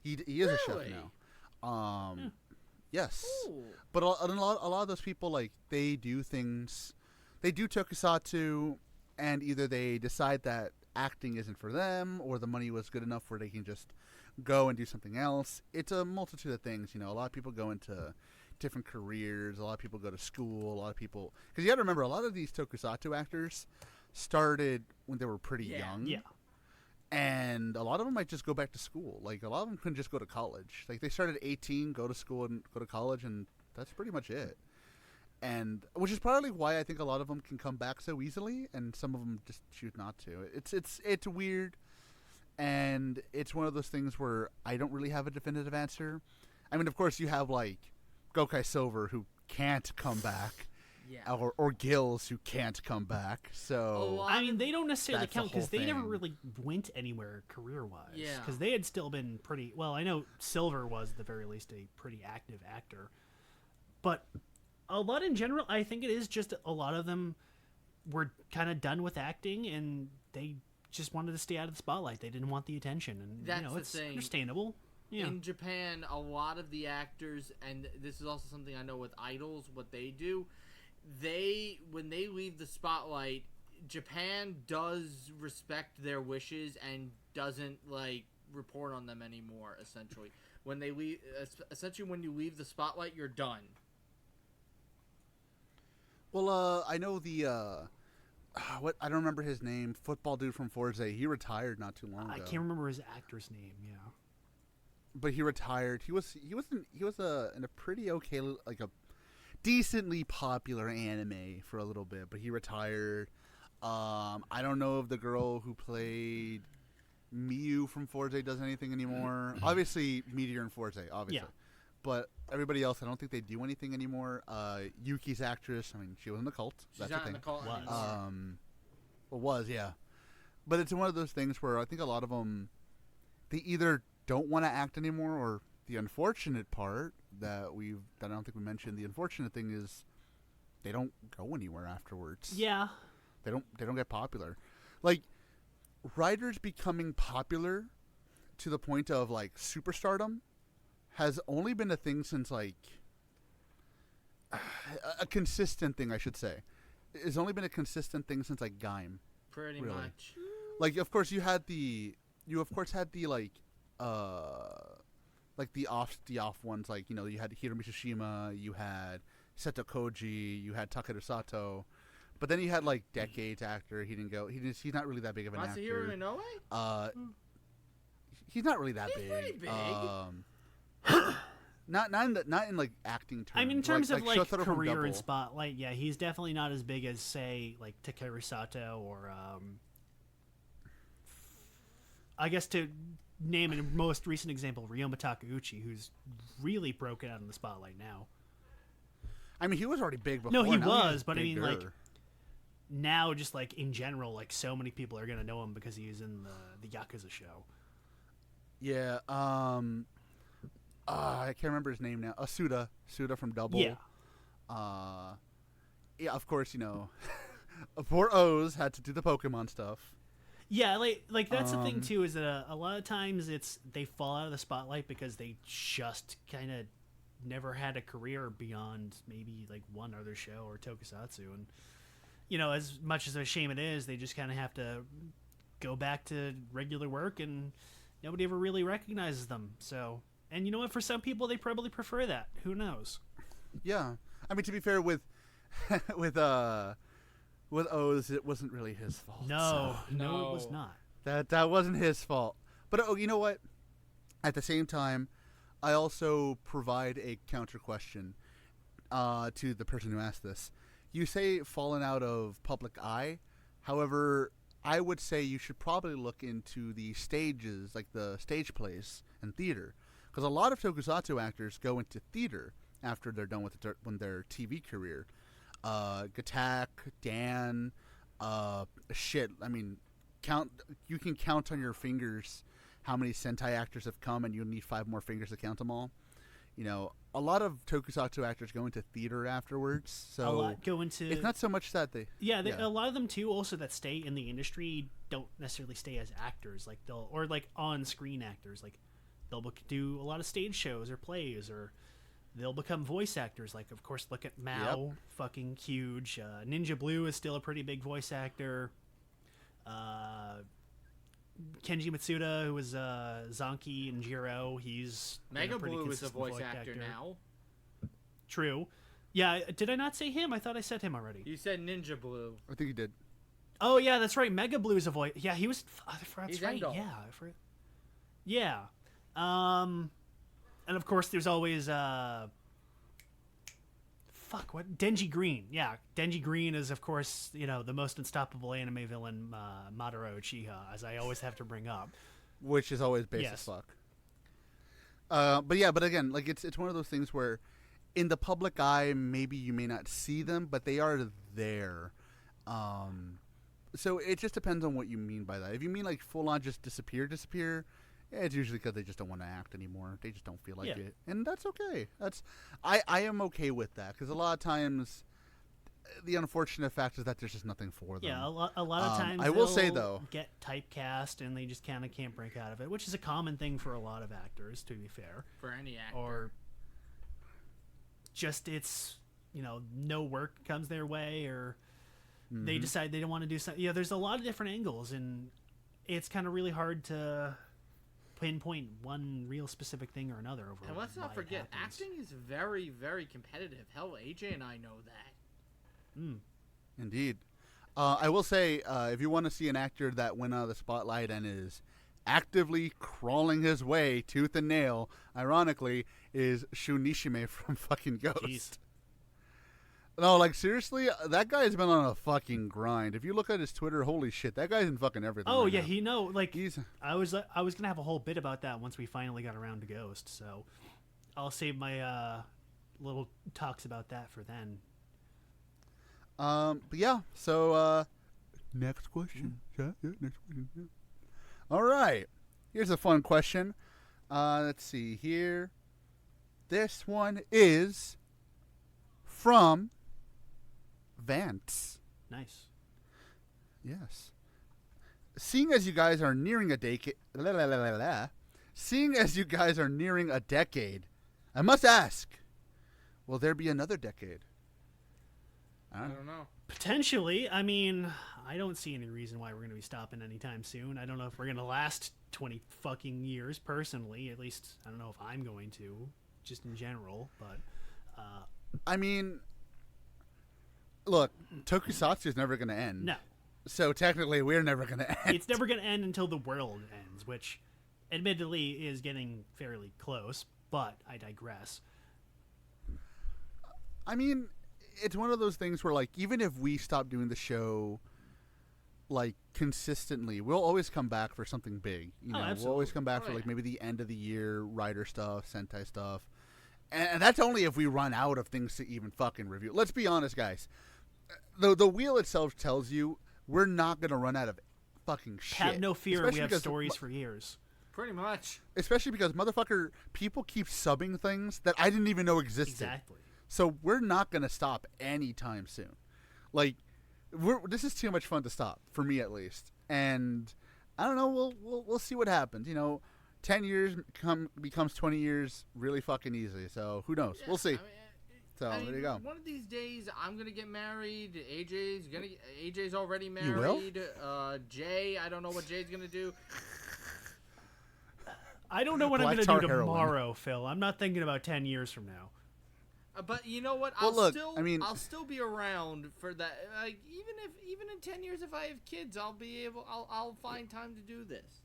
Speaker 2: he is a chef now. Yes,
Speaker 4: Ooh.
Speaker 2: but a lot of those people, like, they do things. They do tokusatsu, and either they decide that acting isn't for them, or the money was good enough where they can just go and do something else. It's a multitude of things. You know, a lot of people go into different careers. A lot of people go to school. A lot of people, because you got to remember, a lot of these tokusatsu actors started when they were pretty young.
Speaker 3: Yeah.
Speaker 2: And a lot of them might just go back to school. Like, a lot of them couldn't just go to college. Like, they started at 18, go to school and go to college, and that's pretty much it. And which is probably why I think a lot of them can come back so easily, and some of them just choose not to. It's weird, and it's one of those things where I don't really have a definitive answer. I mean, of course, you have like Gokai Silver who can't come back, or Gills who can't come back. So
Speaker 3: I mean, they don't necessarily
Speaker 2: that's the
Speaker 3: count because
Speaker 2: whole
Speaker 3: they never
Speaker 2: thing.
Speaker 3: really went anywhere career-wise.
Speaker 4: Yeah.
Speaker 3: Because they had still been pretty well. I know Silver was at the very least a pretty active actor, but a lot in general, I think it is just a lot of them were kind of done with acting and they just wanted to stay out of the spotlight. They didn't want the attention, and
Speaker 4: That's
Speaker 3: you know,
Speaker 4: the
Speaker 3: it's
Speaker 4: thing.
Speaker 3: understandable. Yeah.
Speaker 4: In Japan, a lot of the actors, and this is also something I know with idols, what they do, when they leave the spotlight, Japan does respect their wishes and doesn't like report on them anymore. Essentially, when they leave, when you leave the spotlight, you're done.
Speaker 2: well, I know the what I don't remember his name. Football dude from Forza. He retired not too long ago.
Speaker 3: I can't remember his actor's name. Yeah.
Speaker 2: But he retired. He was in a pretty okay, like a decently popular anime for a little bit, but he retired. I don't know if the girl who played Miyu from Forza does anything anymore. Obviously, Meteor and Forza, obviously.
Speaker 3: Yeah.
Speaker 2: But everybody else, I don't think they do anything anymore. Yuki's actress, I mean, she was in the cult.
Speaker 4: She's
Speaker 2: That's
Speaker 4: not
Speaker 2: the
Speaker 4: in
Speaker 2: thing.
Speaker 4: the cult anymore.
Speaker 2: Was, yeah. But it's one of those things where I think a lot of them, they either don't want to act anymore, or the unfortunate part that I don't think we mentioned, the unfortunate thing is they don't go anywhere afterwards.
Speaker 3: Yeah.
Speaker 2: They don't get popular. Like, writers becoming popular to the point of like superstardom has only been a thing since like a consistent thing, I should say. It's only been a consistent thing since like Gaim.
Speaker 4: Pretty
Speaker 2: really.
Speaker 4: much.
Speaker 2: Like, of course, you had the the off ones, like, you know, you had Hiro Mishima, you had Seto Koji, you had Takeru Sato, but then you had like decades actor. He's not really that big of an actor.
Speaker 4: Masahiro Inoue?
Speaker 2: He's not really that
Speaker 4: He's
Speaker 2: big.
Speaker 4: pretty big.
Speaker 2: Not in like acting terms.
Speaker 3: I mean, in terms of
Speaker 2: Shotaro from
Speaker 3: career and
Speaker 2: Double.
Speaker 3: spotlight, yeah, he's definitely not as big as, say, like Takeru Sato or, I guess to name a most recent example, Ryoma Takeuchi, who's really broken out in the spotlight now.
Speaker 2: I mean, he was already big before.
Speaker 3: No, he
Speaker 2: now
Speaker 3: was, but I mean, like,
Speaker 2: bigger.
Speaker 3: now just like in general, like so many people are gonna know him because he's in the Yakuza show.
Speaker 2: Yeah. I can't remember his name now. Suda from Double.
Speaker 3: Yeah.
Speaker 2: Yeah, of course, poor O's had to do the Pokemon stuff.
Speaker 3: Yeah, like that's the thing too, is that a lot of times they fall out of the spotlight because they just kind of never had a career beyond maybe like one other show or Tokusatsu, and as much as a shame it is, they just kind of have to go back to regular work, and nobody ever really recognizes them. So, and you know what? For some people, they probably prefer that. Who knows?
Speaker 2: Yeah, I mean, to be fair, with O's, it wasn't really his fault.
Speaker 3: No,
Speaker 2: so.
Speaker 3: no, it was not.
Speaker 2: That wasn't his fault. But you know what? At the same time, I also provide a counter question to the person who asked this. You say fallen out of public eye. However, I would say you should probably look into the stages, like the stage plays and theater, because a lot of Tokusatsu actors go into theater after they're done with their TV career. Gatak, Dan, shit. I mean, you can count on your fingers how many Sentai actors have come, and you'll need 5 more fingers to count them all. A lot of Tokusatsu actors go into theater afterwards. So
Speaker 3: A lot go into.
Speaker 2: it's not so much that they.
Speaker 3: Yeah, a lot of them too. Also, that stay in the industry don't necessarily stay as actors, like on-screen actors. Like they'll do a lot of stage shows or plays, or they'll become voice actors. Like, of course, look at Mao,
Speaker 2: Yep.
Speaker 3: fucking huge. Ninja Blue is still a pretty big voice actor. Kenji Matsuda, who was Zanki and Jiro, he's
Speaker 4: Mega
Speaker 3: a pretty
Speaker 4: Blue is a
Speaker 3: consistent
Speaker 4: voice actor now.
Speaker 3: True. Yeah, did I not say him? I thought I said him already.
Speaker 4: You said Ninja Blue.
Speaker 2: I think you did.
Speaker 3: Oh yeah, that's right. Mega Blue is a voice. Yeah, he was. That's
Speaker 4: He's
Speaker 3: right.
Speaker 4: Endel.
Speaker 3: Yeah, I forgot. Yeah. And of course, there's always Denji Green. Yeah, Denji Green is, of course, the most unstoppable anime villain, Madara Uchiha, as I always have to bring up.
Speaker 2: Which is always base
Speaker 3: Yes.
Speaker 2: as fuck. But again, like it's one of those things where, in the public eye, maybe you may not see them, but they are there. So it just depends on what you mean by that. If you mean like full on just disappear, it's usually because they just don't want to act anymore. They just don't feel like it, and that's okay. I am okay with that, because a lot of times the unfortunate fact is that there's just nothing for them.
Speaker 3: Yeah, a lot of times
Speaker 2: I will say,
Speaker 3: they'll
Speaker 2: though,
Speaker 3: get typecast and they just kind of can't break out of it, which is a common thing for a lot of actors, to be fair.
Speaker 4: For any actor.
Speaker 3: Or just it's no work comes their way, or they decide they don't want to do something. There's a lot of different angles, and it's kind of really hard to pinpoint one real specific thing or another over.
Speaker 4: And let's not
Speaker 3: why it
Speaker 4: forget,
Speaker 3: happens.
Speaker 4: acting is very, very competitive. Hell, AJ and I know that.
Speaker 2: Indeed. I will say, if you want to see an actor that went out of the spotlight and is actively crawling his way tooth and nail, ironically, is Shu Nishime from fucking Ghost.
Speaker 3: Jeez.
Speaker 2: No, like, seriously, that guy's been on a fucking grind. If you look at his Twitter, holy shit, that guy's in fucking everything.
Speaker 3: Oh
Speaker 2: right
Speaker 3: yeah,
Speaker 2: now.
Speaker 3: he's. I was gonna have a whole bit about that once we finally got around to Ghost, so I'll save my little talks about that for then.
Speaker 2: But yeah, so next question. Yeah, next question. Yeah. All right, here's a fun question. Let's see here. This one is from Vance.
Speaker 3: Nice.
Speaker 2: Yes. Seeing as you guys are nearing a decade, I must ask, will there be another decade?
Speaker 4: I don't know.
Speaker 3: Potentially. I mean, I don't see any reason why we're going to be stopping anytime soon. I don't know if we're going to last 20 fucking years, personally. At least, I don't know if I'm going to, just in general. But,
Speaker 2: I mean, look, Tokusatsu is never going to end.
Speaker 3: no.
Speaker 2: So technically, we're never going to end.
Speaker 3: It's never going to end until the world ends, which, admittedly, is getting fairly close. but I digress.
Speaker 2: I mean, it's one of those things where, like, even if we stop doing the show, like, consistently, we'll always come back for something big. You know,
Speaker 3: absolutely.
Speaker 2: we'll always come back for, like, maybe the end of the year Rider stuff, Sentai stuff. And that's only if we run out of things to even fucking review. Let's be honest, guys. The wheel itself tells you we're not going to run out of fucking shit.
Speaker 3: Have no fear,
Speaker 2: Especially
Speaker 3: we have
Speaker 2: because
Speaker 3: stories for years.
Speaker 4: Pretty much.
Speaker 2: Especially because, motherfucker, people keep subbing things that I didn't even know existed.
Speaker 3: Exactly.
Speaker 2: So we're not going to stop anytime soon. Like, this is too much fun to stop, for me at least. And I don't know, we'll see what happens. You know, 10 years becomes 20 years really fucking easy. So who knows?
Speaker 4: Yeah,
Speaker 2: we'll see.
Speaker 4: I mean,
Speaker 2: There you go.
Speaker 4: One of these days, I'm gonna get married. AJ's already married.
Speaker 2: You will?
Speaker 4: Jay, I don't know what Jay's gonna do.
Speaker 3: I don't know what I'm
Speaker 2: Black
Speaker 3: going
Speaker 2: tar
Speaker 3: to do
Speaker 2: heroin.
Speaker 3: tomorrow, Phil. I'm not thinking about 10 years from now.
Speaker 4: But you know what?
Speaker 2: Well,
Speaker 4: I'll still be around for that. Like even in 10 years, if I have kids, I'll find time to do this.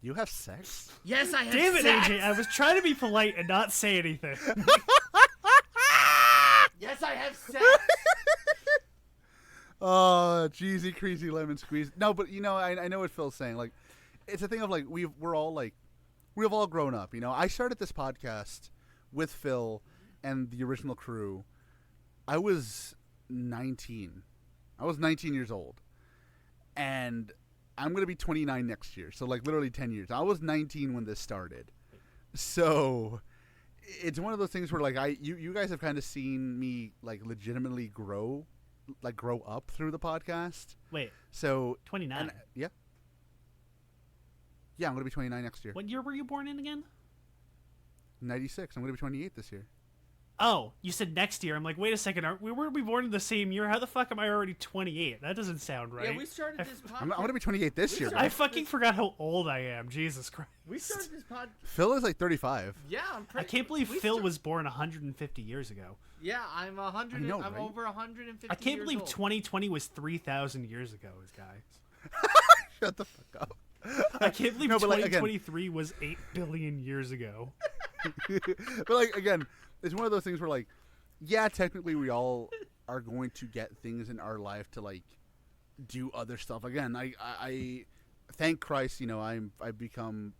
Speaker 2: You have sex?
Speaker 4: Yes, I have.
Speaker 3: Damn it,
Speaker 4: sex!
Speaker 3: AJ. I was trying to be polite and not say anything.
Speaker 4: Yes, I have sex.
Speaker 2: Oh, cheesy, crazy lemon squeeze. No, but you know, I know what Phil's saying. Like, it's a thing of like we've all grown up. You know, I started this podcast with Phil and the original crew. I was 19. I was 19 years old, and I'm gonna be 29 next year. So like literally 10 years. I was 19 when this started. So it's one of those things where like you guys have kind of seen me like legitimately grow up through the podcast.
Speaker 3: Wait,
Speaker 2: So
Speaker 3: 29.
Speaker 2: yeah, I'm gonna be 29 next year.
Speaker 3: What year were you born in again?
Speaker 2: 96. I'm gonna be 28 this year.
Speaker 3: Oh, you said next year. I'm like, wait a second. Weren't we born in the same year? How the fuck am I already 28? That doesn't sound right.
Speaker 4: Yeah, we started this podcast.
Speaker 2: I'm gonna be 28 this year.
Speaker 3: I fucking forgot how old I am. Jesus Christ.
Speaker 4: We started this podcast.
Speaker 2: Phil is like 35.
Speaker 4: Yeah,
Speaker 3: I can't believe Phil was born 150 years ago.
Speaker 4: Yeah, I'm 100.
Speaker 2: I know,
Speaker 4: I'm
Speaker 2: right?
Speaker 4: over 150.
Speaker 3: I can't
Speaker 4: years
Speaker 3: believe
Speaker 4: old.
Speaker 3: 2020 was 3,000 years ago, guys.
Speaker 2: Shut the fuck up.
Speaker 3: I can't believe
Speaker 2: No, but, like, again-
Speaker 3: 2023 was 8 billion years ago.
Speaker 2: But like again, it's one of those things where like, yeah, technically we all are going to get things in our life to like do other stuff. Again, I thank Christ, you know, I've become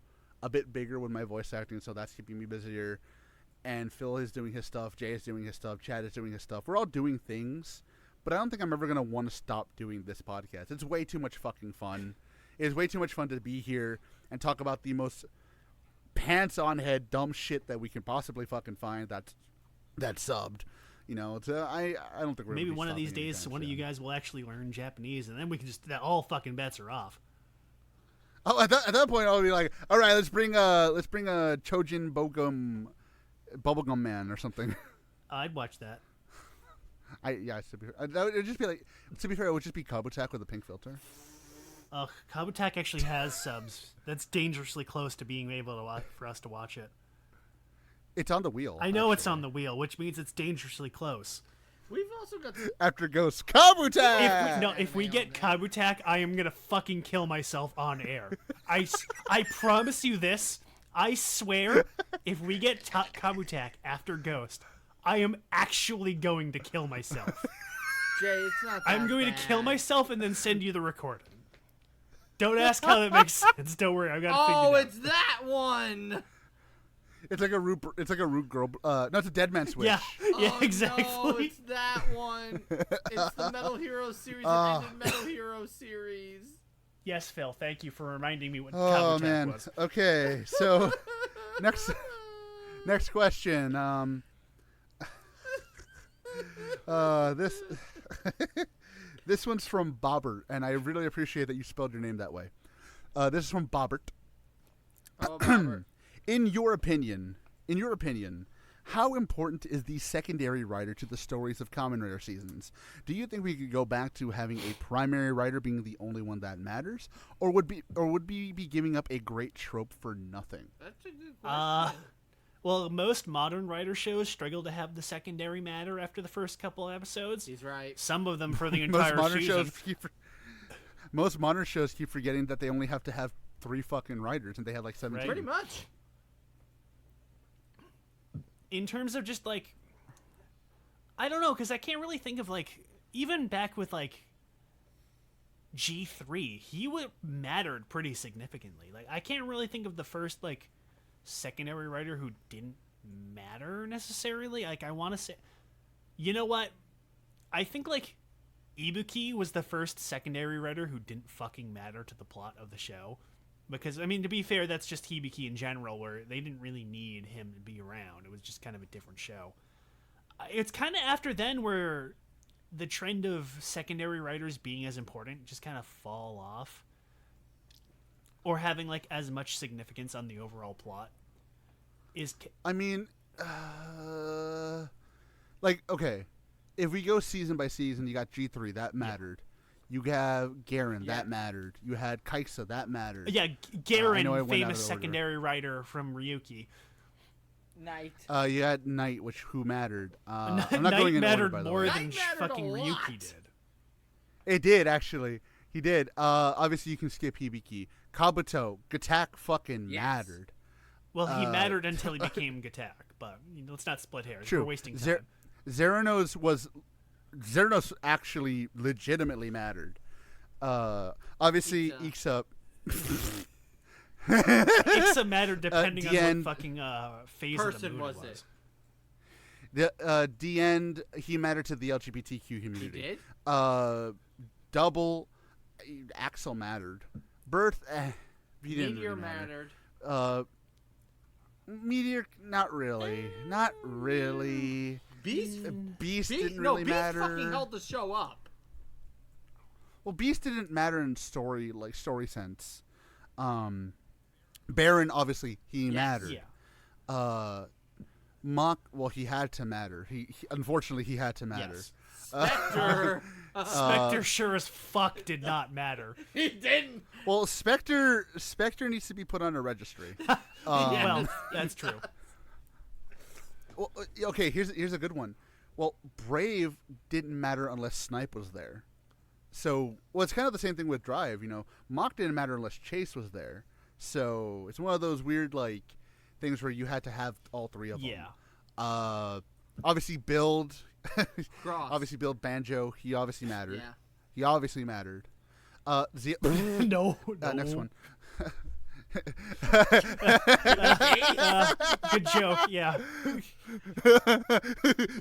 Speaker 2: a bit bigger with my voice acting, so that's keeping me busier. And Phil is doing his stuff, Jay is doing his stuff, Chad is doing his stuff. We're all doing things, but I don't think I'm ever gonna want to stop doing this podcast. It's way too much fucking fun. It's way too much fun to be here and talk about the most pants on head dumb shit that we can possibly fucking find that's subbed. You know, it's I don't think we're
Speaker 3: Maybe
Speaker 2: gonna be
Speaker 3: one of these
Speaker 2: stopping
Speaker 3: days,
Speaker 2: anytime
Speaker 3: one of you
Speaker 2: soon.
Speaker 3: guys will actually learn Japanese, and then we can just all fucking bets are off.
Speaker 2: Oh, at that point, I'll be like, all right, let's bring a Chojin Bubblegum Man or something.
Speaker 3: I'd watch that.
Speaker 2: It would just be like, to be fair, it would just be Kabutak with a pink filter.
Speaker 3: Kabutak actually has subs. That's dangerously close to being able to watch, for us to watch it.
Speaker 2: It's on the wheel.
Speaker 3: I know it's
Speaker 2: actually.
Speaker 3: on the wheel, which means it's dangerously close.
Speaker 4: We've also got.
Speaker 2: After Ghost Kabutak.
Speaker 3: If we get Kabutak, I am gonna fucking kill myself on air. I promise you this. I swear, if we get Kabutak after Ghost, I am actually going to kill myself.
Speaker 4: Jay, it's not.
Speaker 3: I'm
Speaker 4: that
Speaker 3: going
Speaker 4: bad.
Speaker 3: to kill myself and then send you the recording. Don't ask how that makes sense. Don't worry, I've got to
Speaker 4: Oh,
Speaker 3: figure it out.
Speaker 4: it's that one.
Speaker 2: It's like a root. It's like a root girl. No, it's a Dead Man Switch.
Speaker 3: Yeah, yeah,
Speaker 4: Oh,
Speaker 3: exactly.
Speaker 4: No, it's that one. It's the Metal Hero series. It ended Metal Hero series.
Speaker 3: Yes, Phil. Thank you for reminding me what
Speaker 2: Oh
Speaker 3: Kabutak
Speaker 2: man.
Speaker 3: was.
Speaker 2: Okay, so next question. This this one's from Bobbert, and I really appreciate that you spelled your name that way. This is from Bobbert.
Speaker 4: Oh, Robert.
Speaker 2: In your opinion, how important is the secondary writer to the stories of Kamen Rider seasons? Do you think we could go back to having a primary writer being the only one that matters, or would we be giving up a great trope for nothing?
Speaker 4: That's a good question.
Speaker 3: Well, most modern writer shows struggle to have the secondary matter after the first couple episodes.
Speaker 4: He's right.
Speaker 3: Some of them for the entire season.
Speaker 2: Most modern shows keep forgetting that they only have to have 3 fucking writers, and they have like 17.
Speaker 3: Right.
Speaker 4: Pretty much.
Speaker 3: in terms of just like, I don't know, because I can't really think of like, even back with like G3, he mattered pretty significantly. Like, I can't really think of the first like secondary writer who didn't matter necessarily. Like, I want to say, you know what? I think like Ibuki was the first secondary writer who didn't fucking matter to the plot of the show. Because, I mean, to be fair, that's just Hibiki in general, where they didn't really need him to be around. It was just kind of a different show. It's kind of after then where the trend of secondary writers being as important just kind of fall off. Or having, like, as much significance on the overall plot.
Speaker 2: I mean, like, okay. If we go season by season, you got G3, that mattered. You have Garen, that mattered. You had Kaisa, that mattered.
Speaker 3: Yeah, Garen, famous secondary writer from Ryuki.
Speaker 4: Knight.
Speaker 2: You had Knight, who mattered. I'm not
Speaker 3: Knight
Speaker 2: going in
Speaker 3: mattered
Speaker 2: order, by the
Speaker 3: more
Speaker 2: way.
Speaker 3: than fucking Ryuki did.
Speaker 2: It did, actually. He did. Obviously, you can skip Hibiki. Kabuto, Gatak fucking mattered.
Speaker 3: Well, he mattered until he became Gatak, but let's not split hairs.
Speaker 2: True.
Speaker 3: We're wasting time.
Speaker 2: Zeranos actually legitimately mattered. Obviously, Ixa.
Speaker 3: Ixa mattered depending on what fucking phase of the mood
Speaker 4: was
Speaker 3: was.
Speaker 2: The end, he mattered to the LGBTQ community.
Speaker 4: He did?
Speaker 2: Double, Axel mattered. Birth, he didn't
Speaker 4: Meteor
Speaker 2: really matter.
Speaker 4: mattered.
Speaker 2: Meteor, not really. Not really.
Speaker 4: Beast
Speaker 2: didn't really matter.
Speaker 4: Beast fucking held the show up.
Speaker 2: Well, Beast didn't matter in story sense. Baron, obviously, he mattered.
Speaker 3: Yeah.
Speaker 2: Mock, well, he had to matter. Unfortunately, he had to matter.
Speaker 3: Yes.
Speaker 4: Spectre.
Speaker 3: Spectre sure as fuck did not matter.
Speaker 4: He didn't.
Speaker 2: Well, Spectre needs to be put on a registry.
Speaker 3: Well, that's true.
Speaker 2: Well, okay, here's a good one. Well, Brave didn't matter unless Snipe was there. So, well, it's kind of the same thing with Drive. Mock didn't matter unless Chase was there. So it's one of those weird like things where you had to have all three of them.
Speaker 3: Yeah.
Speaker 2: Obviously, Build.
Speaker 4: Cross.
Speaker 2: Obviously, Build Banjo. He obviously mattered.
Speaker 4: Yeah.
Speaker 2: He obviously mattered.
Speaker 3: No.
Speaker 2: Next one.
Speaker 3: Good joke. Yeah.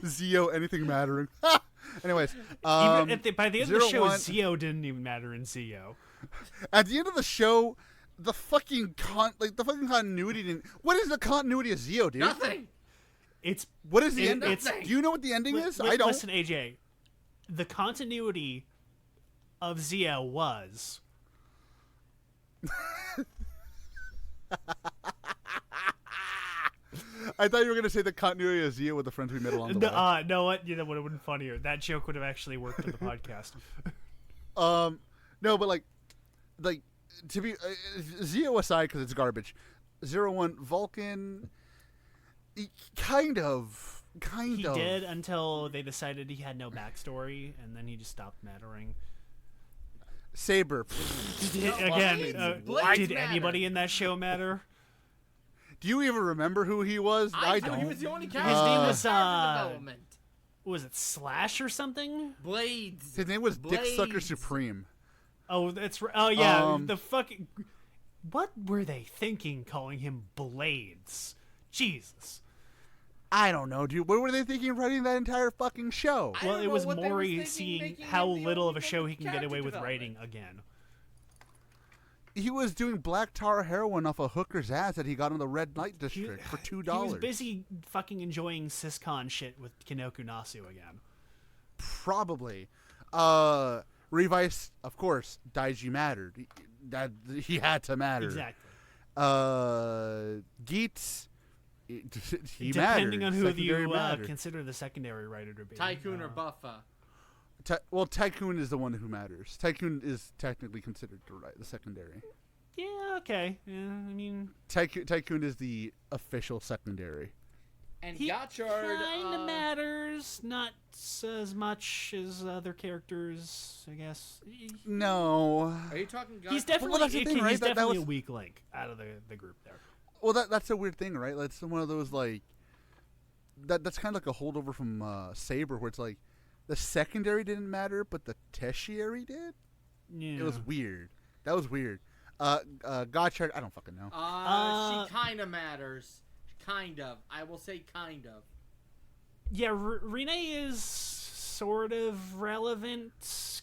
Speaker 2: Zio, anything mattering. Anyways,
Speaker 3: Even by the end of the show,
Speaker 2: 01
Speaker 3: Zio didn't even matter in Zio.
Speaker 2: At the end of the show, the fucking continuity didn't. What is the continuity of Zio, dude?
Speaker 4: Nothing.
Speaker 2: What is the end?
Speaker 3: It's
Speaker 2: Do you know what the ending is? I don't.
Speaker 3: Listen, AJ. The continuity of Zio was.
Speaker 2: I thought you were gonna say the continuity of Zio with the friends we met along the way.
Speaker 3: No, what? You know, would have been funnier. That joke would have actually worked on the podcast.
Speaker 2: No, but like to be Zio aside because it's garbage. 01 Vulcan, kind of.
Speaker 3: He did until they decided he had no backstory, and then he just stopped mattering.
Speaker 2: Saber.
Speaker 3: Did anybody in that show matter?
Speaker 2: Do you even remember who he was? I don't.
Speaker 4: He was the only character.
Speaker 3: His name was
Speaker 4: development.
Speaker 3: Was it Slash or something?
Speaker 4: Blades.
Speaker 2: His name was Dick Sucker Supreme.
Speaker 3: Oh, that's right. Oh yeah, the fucking. What were they thinking calling him Blades? Jesus.
Speaker 2: I don't know, dude. What were they thinking writing that entire fucking show?
Speaker 3: Well, it was
Speaker 4: what they
Speaker 3: Maury
Speaker 4: was thinking,
Speaker 3: seeing
Speaker 4: making
Speaker 3: how
Speaker 4: him the
Speaker 3: little of
Speaker 4: only
Speaker 3: a show he can get
Speaker 4: character
Speaker 3: away with
Speaker 4: development.
Speaker 3: writing again.
Speaker 2: He was doing black tar heroin off a hooker's ass that he got in the red light district for $2.
Speaker 3: He was busy fucking enjoying Syscon shit with Kinoku Nasu again.
Speaker 2: Probably. Revice, of course, Daiji mattered. He had to matter.
Speaker 3: Exactly.
Speaker 2: Geets, he
Speaker 3: Depending
Speaker 2: mattered.
Speaker 3: on who
Speaker 2: Secondary
Speaker 3: you
Speaker 2: mattered.
Speaker 3: consider the secondary writer to be.
Speaker 4: Tycoon or Buffa.
Speaker 2: Well, Tycoon is the one who matters. Tycoon is technically considered the secondary.
Speaker 3: Yeah, okay. Yeah, I mean...
Speaker 2: Tycoon is the official secondary.
Speaker 4: And
Speaker 3: He
Speaker 4: Gotchard.
Speaker 3: kind of matters, not as much as other characters, I guess.
Speaker 2: No.
Speaker 4: Are you talking Gotchard?
Speaker 3: He's definitely,
Speaker 2: that's the thing, right?
Speaker 3: he's
Speaker 2: That
Speaker 3: definitely
Speaker 2: was-
Speaker 3: a weak link out of the group there.
Speaker 2: Well, that's a weird thing, right? That's one of those, like... that's kind of like a holdover from Saber, where it's like the secondary didn't matter, but the tertiary did.
Speaker 3: Yeah.
Speaker 2: It was weird. That was weird. Gotchard, I don't fucking know.
Speaker 4: She kind of matters. Kind of. I will say kind of.
Speaker 3: Yeah, Renee is sort of relevant,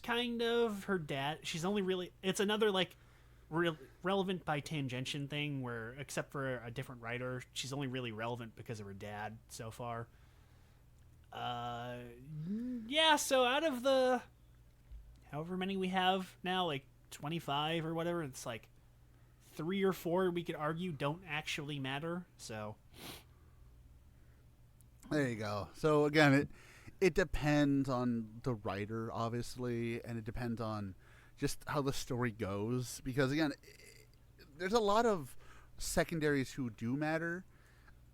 Speaker 3: kind of. Her dad, she's only really... It's another, like, relevant by tangential thing where, except for a different writer, she's only really relevant because of her dad so far. Yeah, so out of the... however many we have now, like 25 or whatever, it's like 3 or 4 we could argue don't actually matter, so...
Speaker 2: There you go. So again, it depends on the writer, obviously, and it depends on just how the story goes. Because again, there's a lot of secondaries who do matter,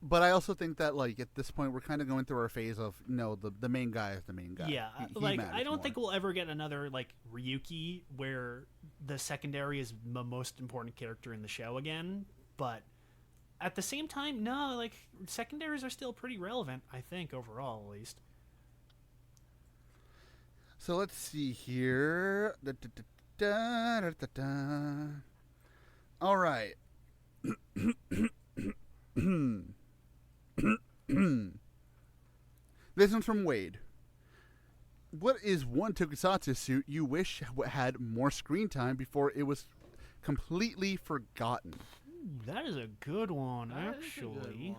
Speaker 2: but I also think that like at this point we're kind of going through our phase of the main guy is the main guy.
Speaker 3: Yeah,
Speaker 2: He
Speaker 3: like
Speaker 2: matters
Speaker 3: I don't
Speaker 2: more.
Speaker 3: think we'll ever get another like Ryuki where the secondary is the most important character in the show again, but at the same time, no, like secondaries are still pretty relevant, I think, overall at least.
Speaker 2: So let's see here. All right. This one's from Wade. What is one tokusatsu suit you wish had more screen time before it was completely forgotten?
Speaker 3: Ooh, that is a good one,
Speaker 4: That is a
Speaker 3: actually.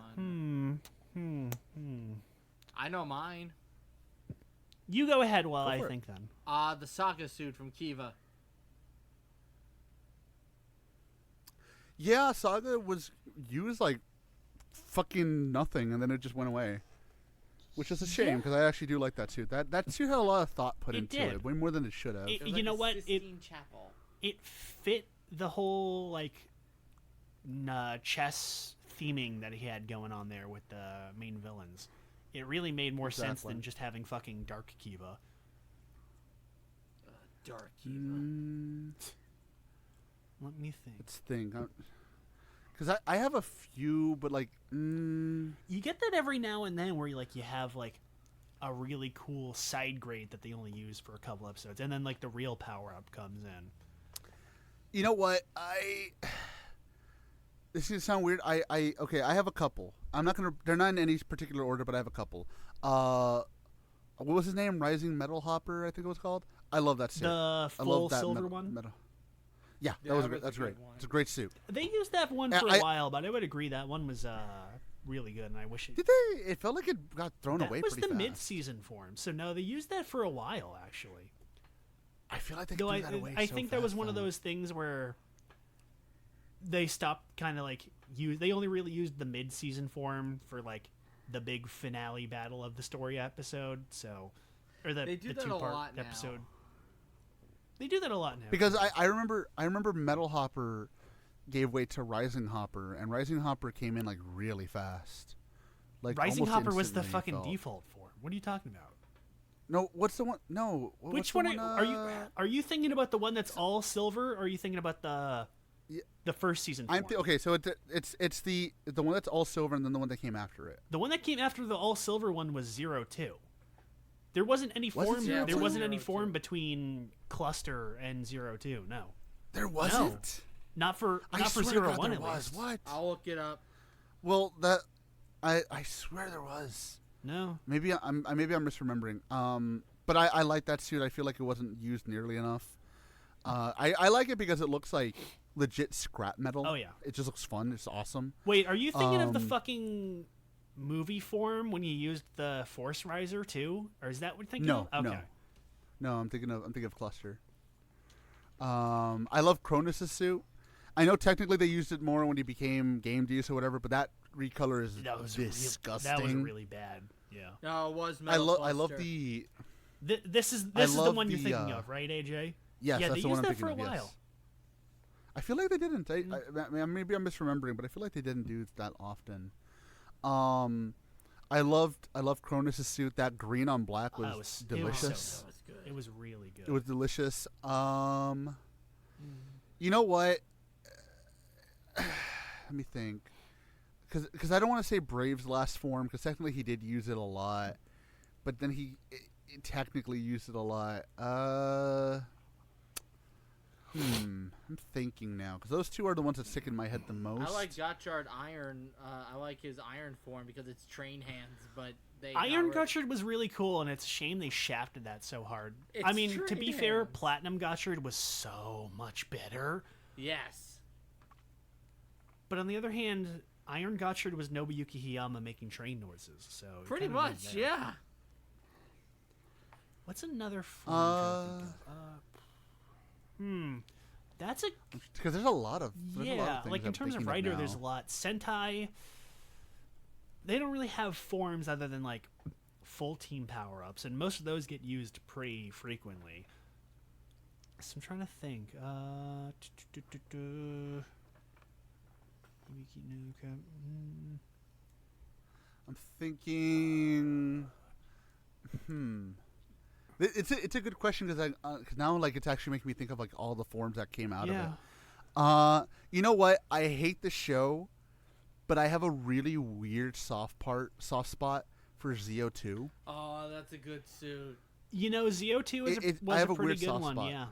Speaker 4: good I know mine.
Speaker 3: You go ahead while I
Speaker 2: for it.
Speaker 3: think then.
Speaker 4: The Saga suit from Kiva.
Speaker 2: Yeah, Saga was used like fucking nothing, and then it just went away. Which is a shame, because I actually do like that suit. That suit had a lot of thought put
Speaker 3: It
Speaker 2: into
Speaker 3: did.
Speaker 2: it, way more than it should have.
Speaker 3: It-
Speaker 4: It was
Speaker 3: You
Speaker 4: like
Speaker 3: know
Speaker 4: a
Speaker 3: what? It-
Speaker 4: Sistine Chapel.
Speaker 3: It fit the whole like chess theming that he had going on there with the main villains. It really made more sense
Speaker 2: Exactly.
Speaker 3: than just having fucking Dark Kiva.
Speaker 4: Dark Kiva.
Speaker 3: Let me think.
Speaker 2: Let's think. Because I have a few, but like...
Speaker 3: You get that every now and then where you have like a really cool side grade that they only use for a couple episodes, and then like the real power up comes in.
Speaker 2: You know what? This is gonna sound weird. Okay, I have a couple. I'm not gonna. They're not in any particular order, but I have a couple. What was his name? Rising Metal Hopper, I think it was called. I love that suit.
Speaker 3: The
Speaker 2: I
Speaker 3: full
Speaker 2: love that
Speaker 3: silver
Speaker 2: metal,
Speaker 3: one.
Speaker 2: Metal. Yeah,
Speaker 4: Yeah,
Speaker 2: that was
Speaker 4: that
Speaker 2: great.
Speaker 4: was a
Speaker 2: That's
Speaker 4: good
Speaker 2: great.
Speaker 4: one.
Speaker 2: It's a great suit.
Speaker 3: They used that one
Speaker 2: Yeah,
Speaker 3: for
Speaker 2: I-
Speaker 3: a while, but I would agree that one was really good, and I wish it.
Speaker 2: Did they? It felt like it got thrown
Speaker 3: That
Speaker 2: away
Speaker 3: was
Speaker 2: pretty
Speaker 3: the
Speaker 2: fast.
Speaker 3: mid-season form, so no, they used that for a while actually.
Speaker 2: I feel like they
Speaker 3: Though
Speaker 2: threw
Speaker 3: I,
Speaker 2: that away
Speaker 3: I
Speaker 2: so
Speaker 3: think that was
Speaker 2: fast,
Speaker 3: one of
Speaker 2: though.
Speaker 3: those things where they stopped kind of like they only really used the mid-season form for like the big finale battle of the story episode, so or the
Speaker 4: They do
Speaker 3: the
Speaker 4: that a
Speaker 3: two-part
Speaker 4: lot now.
Speaker 3: episode. They do that a lot now.
Speaker 2: Because I remember Metal Hopper gave way to Rising Hopper, and Rising Hopper came in like really fast. Like
Speaker 3: Rising
Speaker 2: almost
Speaker 3: Hopper was the
Speaker 2: instantly, it
Speaker 3: fucking
Speaker 2: felt.
Speaker 3: default form. What are you talking about?
Speaker 2: No, what's the one? No, what's
Speaker 3: Which
Speaker 2: the
Speaker 3: one are you thinking about? The one that's all silver, or are you thinking about the
Speaker 2: Yeah.
Speaker 3: the first season form?
Speaker 2: Okay, so it's the one that's all silver, and then the one that came after it.
Speaker 3: The one that came after the all silver one was 02. There wasn't any
Speaker 2: Was it
Speaker 3: form.
Speaker 2: 02?
Speaker 3: There wasn't any
Speaker 4: 02.
Speaker 3: form between Cluster and 02. No,
Speaker 2: There wasn't.
Speaker 3: not for
Speaker 2: I swear to
Speaker 3: 01
Speaker 2: God, there
Speaker 3: at
Speaker 2: was.
Speaker 3: least.
Speaker 2: What?
Speaker 4: I'll look it up.
Speaker 2: Well, I swear there was.
Speaker 3: No,
Speaker 2: Maybe I'm misremembering. But I like that suit. I feel like it wasn't used nearly enough. I like it because it looks like legit scrap metal.
Speaker 3: Oh, yeah.
Speaker 2: It just looks fun. It's awesome.
Speaker 3: wait. Are you thinking of the
Speaker 2: Um,
Speaker 3: fucking movie form when you used the Force Riser too, or is that what you're thinking?
Speaker 2: No,
Speaker 3: of?
Speaker 2: no.
Speaker 3: Okay.
Speaker 2: No, I'm thinking of Cluster. I love Cronus' suit. I know technically they used it more when he became game use or whatever, but that recolor is
Speaker 3: That was
Speaker 2: disgusting.
Speaker 3: that was really bad. Yeah.
Speaker 4: No, it was
Speaker 2: I
Speaker 4: Metal
Speaker 2: love
Speaker 4: Cluster.
Speaker 2: the
Speaker 3: This is
Speaker 2: I
Speaker 3: the
Speaker 2: love
Speaker 3: one you're
Speaker 2: the,
Speaker 3: thinking of, right, AJ?
Speaker 2: yes.
Speaker 3: Yeah,
Speaker 2: that's
Speaker 3: they
Speaker 2: the one
Speaker 3: used
Speaker 2: I'm
Speaker 3: that for a
Speaker 2: thinking of, yes.
Speaker 3: while.
Speaker 2: I feel like they didn't. Maybe I'm misremembering, but I feel like they didn't do that often. I loved Cronus' suit. That green on black was,
Speaker 3: It was so
Speaker 2: delicious.
Speaker 3: good.
Speaker 4: That was good.
Speaker 3: It was really good.
Speaker 2: It was delicious. You know what? Let me think. because I don't want to say Brave's last form, because technically he did use it a lot, but then he technically used it a lot. I'm thinking now, because those two are the ones that stick in my head the most.
Speaker 4: I like Gotchard Iron. I like his Iron form because it's train hands, but they
Speaker 3: Iron Gotchard was really cool, and it's a shame they shafted that so hard. I mean, to be fair, Platinum Gotchard was so much better.
Speaker 4: Yes.
Speaker 3: But on the other hand, Iron Gotchard was Nobuyuki Hiyama making train noises, so
Speaker 4: pretty much, yeah.
Speaker 3: What's another form? That's a
Speaker 2: because there's a lot of
Speaker 3: like in terms of writer, there's a lot. Sentai, they don't really have forms other than like full team power ups, and most of those get used pretty frequently. So I'm trying to think.
Speaker 2: I'm thinking. It's a good question because now like it's actually making me think of like all the forms that came out of it. You know what? I hate the show, but I have a really weird soft spot for ZO2.
Speaker 4: Oh, that's a good suit.
Speaker 3: You know, ZO2 was a pretty good one. Spot. Yeah,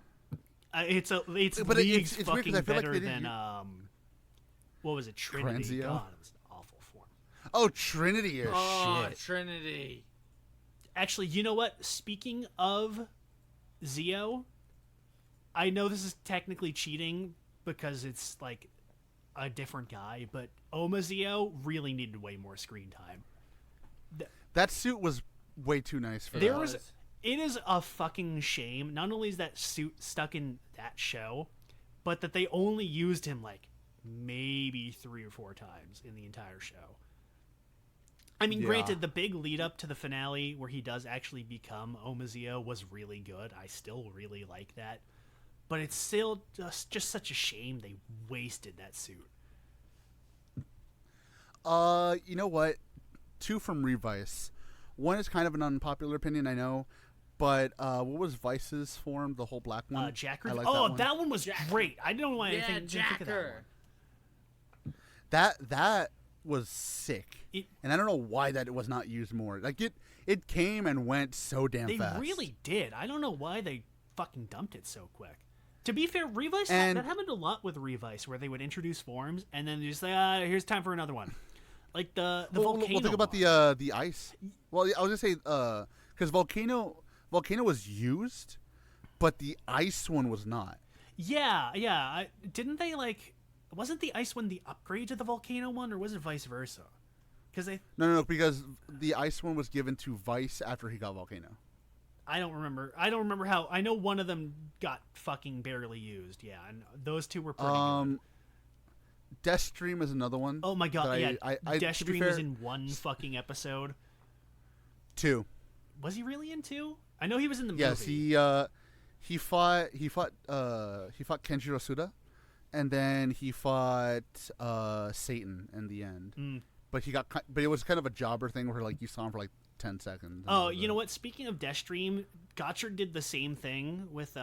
Speaker 3: it's leagues fucking better than what was it? Trinity. God, it was an awful form.
Speaker 2: Oh, Trinity is shit.
Speaker 4: Trinity.
Speaker 3: Actually, you know what? Speaking of Zio, I know this is technically cheating because it's like a different guy, but Oma Zio really needed way more screen time.
Speaker 2: That suit was way too nice for that.
Speaker 3: It is a fucking shame. Not only is that suit stuck in that show, but that they only used him like maybe 3 or 4 times in the entire show. I mean, granted, the big lead up to the finale where he does actually become Omazeo was really good. I still really like that. But it's still just such a shame they wasted that suit.
Speaker 2: You know what? 2 from Revice. One is kind of an unpopular opinion, I know. But what was Vice's form? The whole black one?
Speaker 3: Jacker. That one was great. I don't know why I didn't think of that one.
Speaker 2: That was sick, and I don't know why that it was not used more. Like it came and went so damn fast.
Speaker 3: They really did. I don't know why they fucking dumped it so quick. To be fair, Revice that happened a lot with Revice, where they would introduce forms and then just say, "Here's time for another one." Like the volcano.
Speaker 2: Well, think about the ice. Well, I was gonna say because volcano was used, but the ice one was not.
Speaker 3: Yeah. Didn't they like? Wasn't the ice one the upgrade to the volcano one, or was it vice versa? Because
Speaker 2: No, because the ice one was given to Vice after he got volcano.
Speaker 3: I don't remember how. I know one of them got fucking barely used. Yeah, and those 2 were pretty good.
Speaker 2: Deathstream is another one.
Speaker 3: Oh my god, yeah. Deathstream was in 1 fucking episode.
Speaker 2: 2.
Speaker 3: Was he really in 2? I know he was in the movie.
Speaker 2: Yes, he fought Kenjiro Suda. And then he fought Satan in the end. But it was kind of a jobber thing where like you saw him for like 10 seconds.
Speaker 3: Oh, you know what? Speaking of Deathstream, Gotchard did the same thing with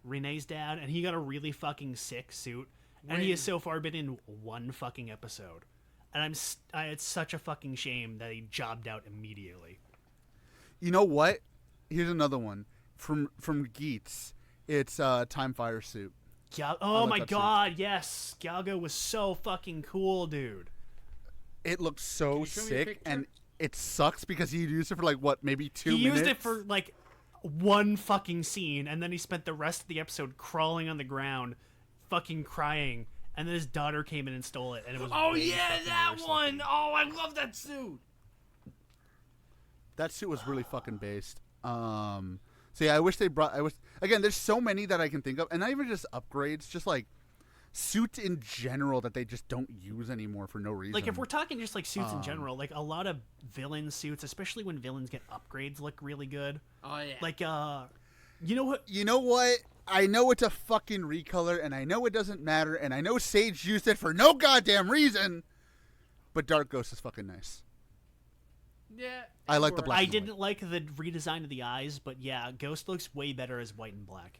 Speaker 3: Renee's dad, and he got a really fucking sick suit. And he has so far been in 1 fucking episode. And it's such a fucking shame that he jobbed out immediately.
Speaker 2: You know what? Here's another one from Geets. It's Time Fire suit.
Speaker 3: Oh my god, yes. Galgo was so fucking cool, dude.
Speaker 2: It looked so sick, and it sucks because he used it for like, what, maybe 2 minutes?
Speaker 3: He used it for like 1 fucking scene, and then he spent the rest of the episode crawling on the ground, fucking crying, and then his daughter came in and stole it, and it was
Speaker 4: that one! Oh, I love that suit!
Speaker 2: That suit was really fucking based. So yeah, I wish they brought. Again, there's so many that I can think of, and not even just upgrades, just like suits in general that they just don't use anymore for no reason.
Speaker 3: Like if we're talking just like suits in general, like a lot of villain suits, especially when villains get upgrades, look really good.
Speaker 4: Oh yeah.
Speaker 3: Like you know what?
Speaker 2: You know what? I know it's a fucking recolor, and I know it doesn't matter, and I know Sage used it for no goddamn reason, but Dark Ghost is fucking nice.
Speaker 4: Yeah,
Speaker 2: I like the black.
Speaker 3: I didn't like the redesign of the eyes, but yeah, Ghost looks way better as white and black.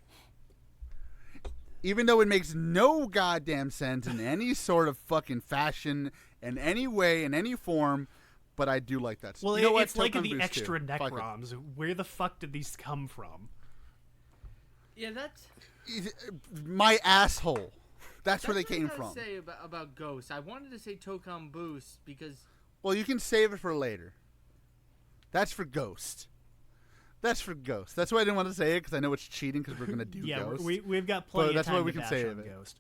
Speaker 2: Even though it makes no goddamn sense in any sort of fucking fashion in any way, in any form, but I do like that.
Speaker 3: Well,
Speaker 2: you know what?
Speaker 3: it's like
Speaker 2: Token
Speaker 3: the
Speaker 2: Boost
Speaker 3: extra
Speaker 2: too. Fuck it.
Speaker 3: Necrons. Where the fuck did these come from?
Speaker 4: Yeah, that's
Speaker 2: My asshole. That's where they
Speaker 4: what I
Speaker 2: came
Speaker 4: gotta
Speaker 2: from.
Speaker 4: say about Ghost. I wanted to say Token Boost because
Speaker 2: Well, you can save it for later. That's for Ghost. That's for Ghost. That's why I didn't want to say it, because I know it's cheating, because we're going to do
Speaker 3: Yeah,
Speaker 2: Ghost.
Speaker 3: we've got plenty of
Speaker 2: that's
Speaker 3: time
Speaker 2: why we
Speaker 3: to
Speaker 2: can
Speaker 3: bash
Speaker 2: save
Speaker 3: on
Speaker 2: it.
Speaker 3: Ghost.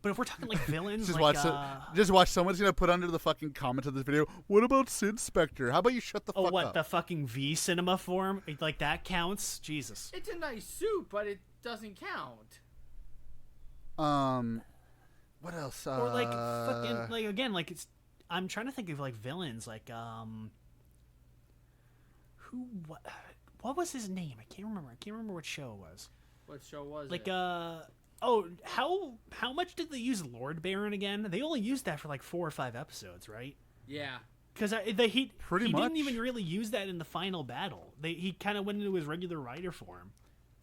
Speaker 3: But if we're talking like villains,
Speaker 2: just
Speaker 3: like
Speaker 2: watch. Someone's going to put under the fucking comment of this video, what about Sid Spectre? How about you shut the fuck up?
Speaker 3: the fucking V cinema form? Like that counts? Jesus.
Speaker 4: it's a nice suit, but it doesn't count.
Speaker 2: What else?
Speaker 3: Or like fucking like again like it's. I'm trying to think of like villains like who what was his name? I can't remember what show it was.
Speaker 4: What show was
Speaker 3: Like
Speaker 4: it?
Speaker 3: how much did they use Lord Baron again? They only used that for like 4 or 5 episodes, right?
Speaker 4: Yeah.
Speaker 3: Because he
Speaker 2: Pretty much.
Speaker 3: didn't even really use that in the final battle. He kind of went into his regular rider form,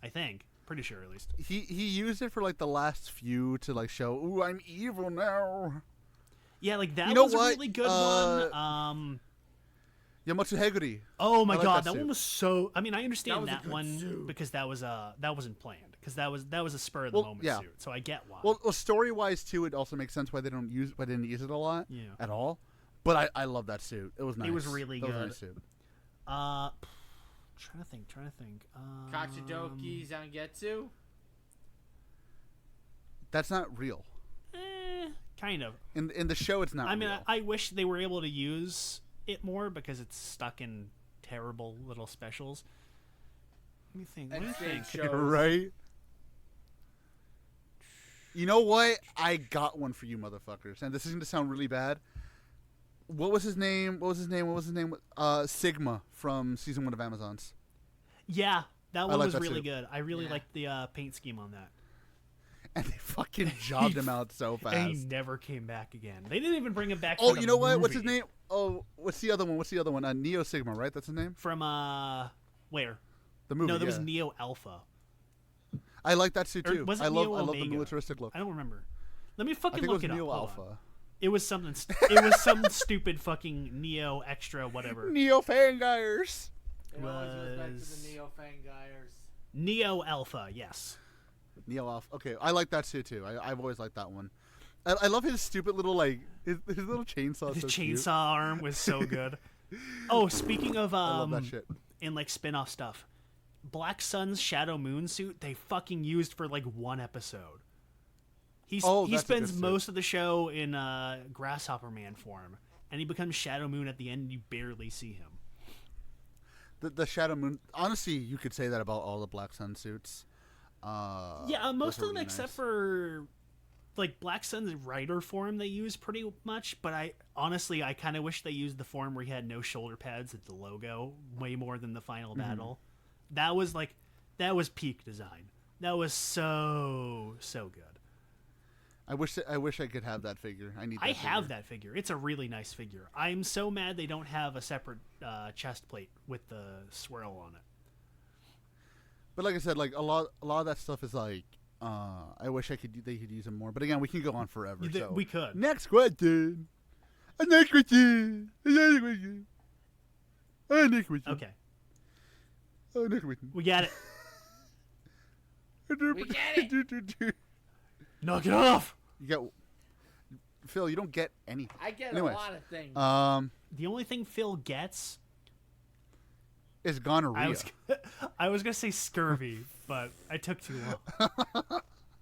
Speaker 3: I think. Pretty sure, at least.
Speaker 2: He used it for like the last few to like show, ooh, I'm evil now.
Speaker 3: Yeah, like that
Speaker 2: You know
Speaker 3: was
Speaker 2: what?
Speaker 3: a really good one.
Speaker 2: Yamatsu Heguri.
Speaker 3: Oh my
Speaker 2: I like
Speaker 3: god,
Speaker 2: that
Speaker 3: that one
Speaker 2: suit.
Speaker 3: was so. I mean, I understand
Speaker 4: was a
Speaker 3: that
Speaker 4: good
Speaker 3: one
Speaker 4: suit.
Speaker 3: because that wasn't planned. Because that was a spur of the moment
Speaker 2: yeah.
Speaker 3: suit. So I get why.
Speaker 2: Well, story wise too, it also makes sense why they didn't use it a lot
Speaker 3: Yeah.
Speaker 2: at all. But I love that suit. It was nice.
Speaker 3: It was really
Speaker 2: that
Speaker 3: good.
Speaker 2: Was a nice suit.
Speaker 3: Trying to think.
Speaker 4: Kachidoki Zangetsu?
Speaker 2: That's not real.
Speaker 3: Kind of.
Speaker 2: In the show, it's not.
Speaker 3: I mean,
Speaker 2: real.
Speaker 3: I wish they were able to use it more because it's stuck in terrible little specials. Let me think. What do you think?
Speaker 4: Shows.
Speaker 2: Right. You know what? I got one for you, motherfuckers. And this is going to sound really bad. What was his name? Sigma from season 1 of Amazons.
Speaker 3: Yeah, that one
Speaker 2: like
Speaker 3: was
Speaker 2: that
Speaker 3: really
Speaker 2: too.
Speaker 3: good. I really
Speaker 4: Yeah.
Speaker 3: liked the paint scheme on that.
Speaker 2: And they fucking jobbed him out so fast.
Speaker 3: And he never came back again. They didn't even bring him back.
Speaker 2: Oh,
Speaker 3: for the
Speaker 2: you know what? What's his
Speaker 3: movie.
Speaker 2: name? Oh, what's the other one? Neo Sigma, right? That's his name?
Speaker 3: From where?
Speaker 2: The movie,
Speaker 3: No, there was
Speaker 2: yeah.
Speaker 3: Neo Alpha.
Speaker 2: I like that suit
Speaker 3: Or
Speaker 2: too.
Speaker 3: was it
Speaker 2: I love
Speaker 3: Neo
Speaker 2: the
Speaker 3: Omega?
Speaker 2: militaristic look.
Speaker 3: I don't remember. Let me
Speaker 2: I
Speaker 3: fucking
Speaker 2: think it
Speaker 3: look
Speaker 2: was
Speaker 3: it up.
Speaker 2: Neo
Speaker 3: Hold
Speaker 2: Alpha.
Speaker 3: on. It was something. It was some stupid fucking Neo extra whatever.
Speaker 2: Neo Fangires.
Speaker 4: It always goes back to
Speaker 3: Was-
Speaker 4: the Neo Fangires.
Speaker 3: Neo Alpha, yes.
Speaker 2: Neo Alpha. Okay, I like that suit too. I've always liked that one. I love his stupid little like his little chainsaw.
Speaker 3: The
Speaker 2: so
Speaker 3: chainsaw
Speaker 2: cute.
Speaker 3: arm was so good. Oh, speaking of
Speaker 2: I love that shit.
Speaker 3: in like spin-off stuff, Black Sun's Shadow Moon suit they fucking used for like 1 episode. He
Speaker 2: That's a good
Speaker 3: spends
Speaker 2: suit.
Speaker 3: most of the show in Grasshopper Man form, and he becomes Shadow Moon at the end. And you barely see him.
Speaker 2: The Shadow Moon. Honestly, you could say that about all the Black Sun suits.
Speaker 3: Yeah, most
Speaker 2: those
Speaker 3: of
Speaker 2: are
Speaker 3: them
Speaker 2: really
Speaker 3: except
Speaker 2: nice.
Speaker 3: for like Black Sun's rider form they use pretty much. But I kind of wish they used the form where he had no shoulder pads at the logo way more than the final
Speaker 2: Mm-hmm.
Speaker 3: battle. That was peak design. That was so good.
Speaker 2: I wish I could have that figure. I need. That
Speaker 3: I have
Speaker 2: figure.
Speaker 3: that figure. It's a really nice figure. I'm so mad they don't have a separate chest plate with the swirl on it.
Speaker 2: But like I said, like a lot of that stuff is like. I wish they could use them more. But again, we can go on forever. So.
Speaker 3: We could.
Speaker 2: Next question. Next question. Next question. Next question.
Speaker 3: Okay,
Speaker 2: Next question.
Speaker 3: we got it.
Speaker 4: We get it.
Speaker 3: Knock it off.
Speaker 2: You get Phil. You don't get anything.
Speaker 4: I get
Speaker 2: Anyways,
Speaker 4: a lot of things.
Speaker 3: The only thing Phil gets,
Speaker 2: is gonorrhea.
Speaker 3: I was gonna say scurvy, but I took too long.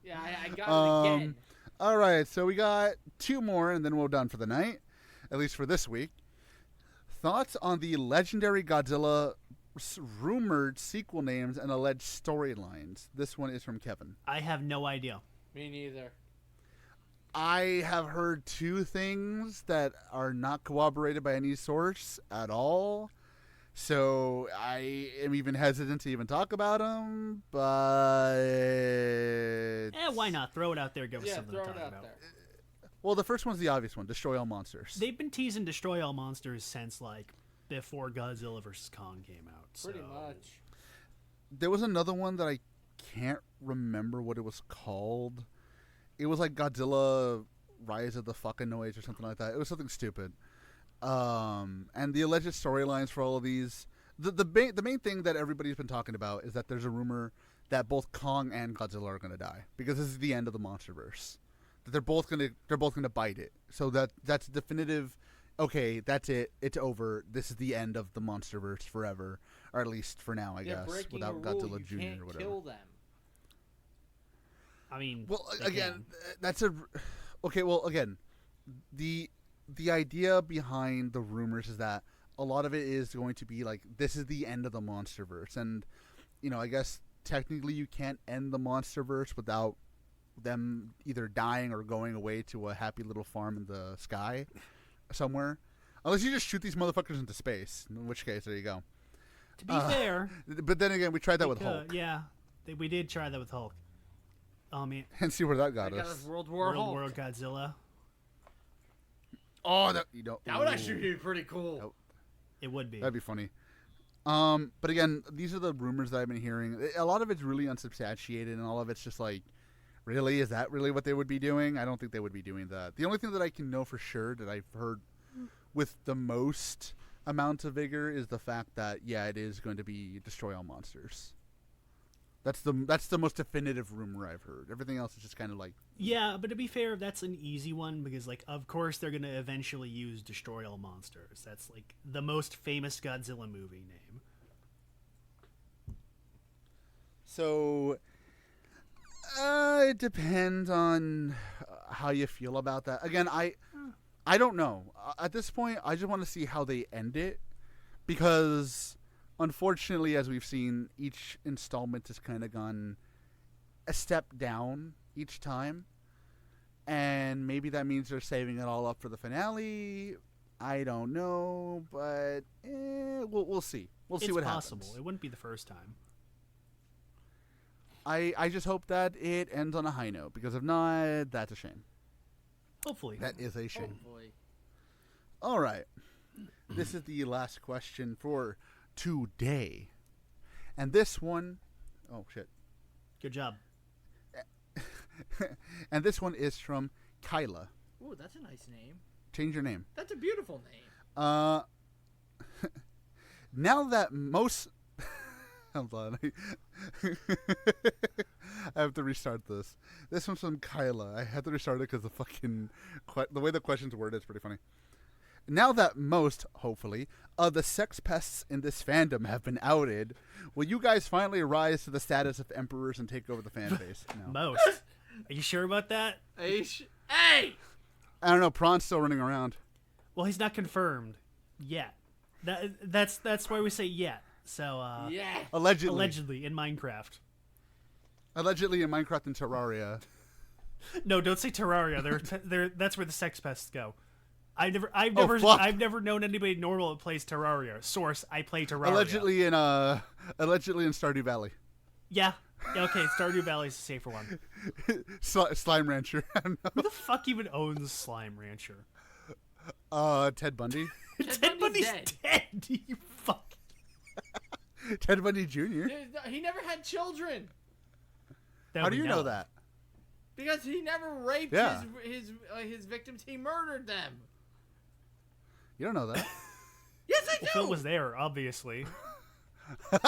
Speaker 4: yeah, I got it again.
Speaker 2: All right, so we got 2 more, and then we're done for the night, at least for this week. Thoughts on the legendary Godzilla rumored sequel names and alleged storylines? This one is from Kevin.
Speaker 3: I have no idea.
Speaker 4: Me neither.
Speaker 2: I have heard 2 things that are not corroborated by any source at all. So I am even hesitant to even talk about them, but...
Speaker 3: Why not? Throw it out there, give us
Speaker 4: Yeah,
Speaker 3: something
Speaker 4: throw
Speaker 3: to
Speaker 4: it
Speaker 3: talk
Speaker 4: out
Speaker 3: about.
Speaker 4: there.
Speaker 2: Well, the first one's the obvious one, destroy all monsters.
Speaker 3: They've been teasing Destroy All Monsters since, like, before Godzilla vs. Kong came out.
Speaker 4: Pretty
Speaker 3: so-
Speaker 4: much.
Speaker 2: There was another one that I can't remember what it was called. It was like Godzilla Rise of the fucking Noise or something like that. It was something stupid. And the alleged storylines for all of these, the main thing that everybody's been talking about is that there's a rumor that both Kong and Godzilla are going to die because this is the end of the MonsterVerse. That they're both gonna bite it. So that's definitive. Okay, that's it. It's over. This is the end of the MonsterVerse forever, or at least for now, I guess, without Godzilla Jr. or whatever.
Speaker 4: Kill them.
Speaker 3: I mean,
Speaker 2: well, again, that's a okay. Well, again, the idea behind the rumors is that a lot of it is going to be like this is the end of the MonsterVerse, and I guess technically you can't end the MonsterVerse without them either dying or going away to a happy little farm in the sky somewhere, unless you just shoot these motherfuckers into space. In which case, there you go.
Speaker 3: To be fair,
Speaker 2: but then again, we tried that with Hulk.
Speaker 3: Yeah, we did try that with Hulk. I mean,
Speaker 2: and see where that got us.
Speaker 4: Got us World War Hulk.
Speaker 3: World Godzilla.
Speaker 2: Oh, that
Speaker 4: would actually be pretty cool.
Speaker 2: Nope.
Speaker 3: It would be.
Speaker 2: That'd be funny. But again, these are the rumors that I've been hearing. A lot of it's really unsubstantiated, and all of it's just like, really? Is that really what they would be doing? I don't think they would be doing that. The only thing that I can know for sure that I've heard with the most amount of vigor is the fact that, yeah, it is going to be destroy all monsters. That's the most definitive rumor I've heard. Everything else is just kind of like...
Speaker 3: Yeah, but to be fair, that's an easy one because, like, of course they're going to eventually use destroy all monsters. That's, like, the most famous Godzilla movie name.
Speaker 2: So... it depends on how you feel about that. Again, I don't know. At this point, I just want to see how they end it, because unfortunately, as we've seen, each installment has kind of gone a step down each time, and maybe that means they're saving it all up for the finale. I don't know, but we'll see. We'll see what happens. It's possible.
Speaker 3: It wouldn't be the first time.
Speaker 2: I just hope that it ends on a high note, because if not, that's a shame.
Speaker 3: Hopefully.
Speaker 2: That is a shame.
Speaker 4: Hopefully.
Speaker 2: All right. This is the last question for today. And this one... Oh, shit.
Speaker 3: Good job.
Speaker 2: And this one is from Kyla.
Speaker 4: Ooh, that's a nice name.
Speaker 2: Change your name.
Speaker 4: That's a beautiful name.
Speaker 2: Now that most... Hold on. I have to restart this. This one's from Kyla. I had to restart it because the way the question's worded is pretty funny. Now that most, hopefully, of the sex pests in this fandom have been outed, will you guys finally rise to the status of emperors and take over the fan base? No.
Speaker 3: Most. Are you sure about that?
Speaker 4: Hey!
Speaker 2: I don't know. Prawn's still running around.
Speaker 3: Well, he's not confirmed yet. That's why we say yet. So,
Speaker 4: yeah.
Speaker 3: Allegedly in Minecraft.
Speaker 2: Allegedly in Minecraft and Terraria.
Speaker 3: No, don't say Terraria. That's where the sex pests go. I've never known anybody normal that plays Terraria. Source: I play Terraria.
Speaker 2: Allegedly in Stardew Valley.
Speaker 3: Yeah. Okay, Stardew Valley's a safer one.
Speaker 2: Slime Rancher. I don't know.
Speaker 3: Who the fuck even owns Slime Rancher?
Speaker 2: Ted Bundy.
Speaker 3: Ted Bundy's dead. You fuck.
Speaker 2: Ted Bundy Jr.
Speaker 4: He never had children.
Speaker 2: How do you know that?
Speaker 4: Because he never raped his victims. He murdered them.
Speaker 2: You don't know that.
Speaker 4: Yes, I do.
Speaker 3: Phil was there, obviously.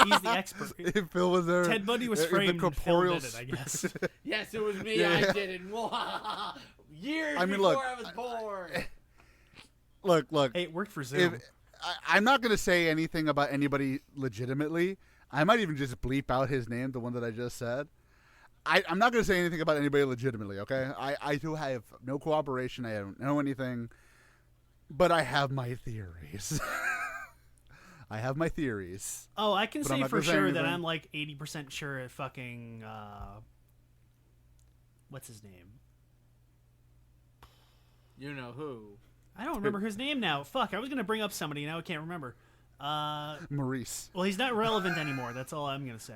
Speaker 3: He's the expert.
Speaker 2: If Phil was there,
Speaker 3: Ted Bundy was framed. And Phil did it, I guess.
Speaker 4: Yes, it was me. I did it. Years before I was born.
Speaker 2: Look.
Speaker 3: Hey, it worked for Zoom.
Speaker 2: I'm not going to say anything about anybody legitimately. I might even just bleep out his name, the one that I just said. I'm not going to say anything about anybody legitimately, okay? I do have no cooperation. I don't know anything. But I have my theories. I have my theories.
Speaker 3: Oh, I can say for sure that I'm like 80% sure at fucking... what's his name?
Speaker 4: You know who.
Speaker 3: I don't remember his name now. Fuck, I was going to bring up somebody, now I can't remember.
Speaker 2: Maurice.
Speaker 3: Well, he's not relevant anymore. That's all I'm going to say.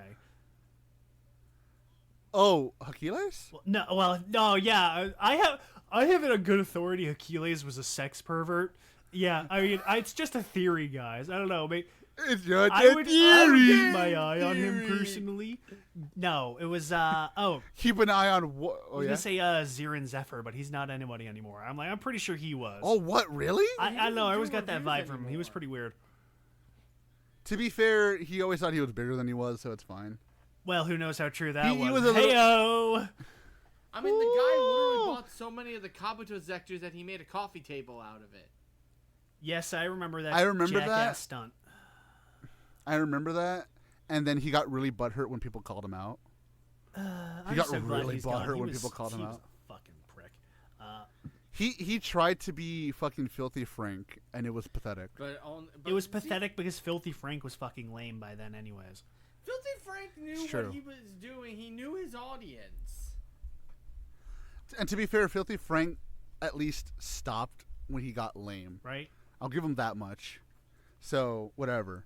Speaker 2: Oh, Achilles?
Speaker 3: No, yeah. I have it on good authority Achilles was a sex pervert. Yeah, I mean, it's just a theory, guys. I don't know.
Speaker 2: It's just
Speaker 3: I
Speaker 2: a
Speaker 3: would
Speaker 2: theory.
Speaker 3: keep my eye on him personally. No, it was
Speaker 2: Keep an eye on what?
Speaker 3: I
Speaker 2: Oh
Speaker 3: was
Speaker 2: yeah.
Speaker 3: gonna say Zirin Zephyr, but he's not anybody anymore. I'm pretty sure he was.
Speaker 2: Oh what? Really?
Speaker 3: I don't know. I always
Speaker 4: doing
Speaker 3: got that
Speaker 4: reviews
Speaker 3: vibe from him. He was
Speaker 4: anymore.
Speaker 3: pretty weird.
Speaker 2: To be fair, he always thought he was bigger than he was, so it's fine.
Speaker 3: Well, who knows how true that
Speaker 2: He
Speaker 3: was?
Speaker 2: was a little-
Speaker 3: Heyo!
Speaker 4: I mean, the guy literally bought so many of the Kabuto sectors that he made a coffee table out of it.
Speaker 3: Yes, I remember that.
Speaker 2: I remember
Speaker 3: jackass
Speaker 2: that.
Speaker 3: stunt.
Speaker 2: I remember that, and then he got really butthurt when people called him out.
Speaker 3: I'm
Speaker 2: got
Speaker 3: so glad
Speaker 2: really
Speaker 3: he's gone.
Speaker 2: butthurt
Speaker 3: He
Speaker 2: when
Speaker 3: was-
Speaker 2: people called him
Speaker 3: he
Speaker 2: out.
Speaker 3: was a fucking prick.
Speaker 2: He tried to be fucking Filthy Frank, and it was pathetic.
Speaker 4: But
Speaker 3: It was
Speaker 4: see,
Speaker 3: pathetic because Filthy Frank was fucking lame by then, anyways.
Speaker 4: Filthy Frank knew
Speaker 2: It's true.
Speaker 4: what he was doing. He knew his audience.
Speaker 2: And to be fair, Filthy Frank at least stopped when he got lame.
Speaker 3: Right?
Speaker 2: I'll give him that much. So, whatever.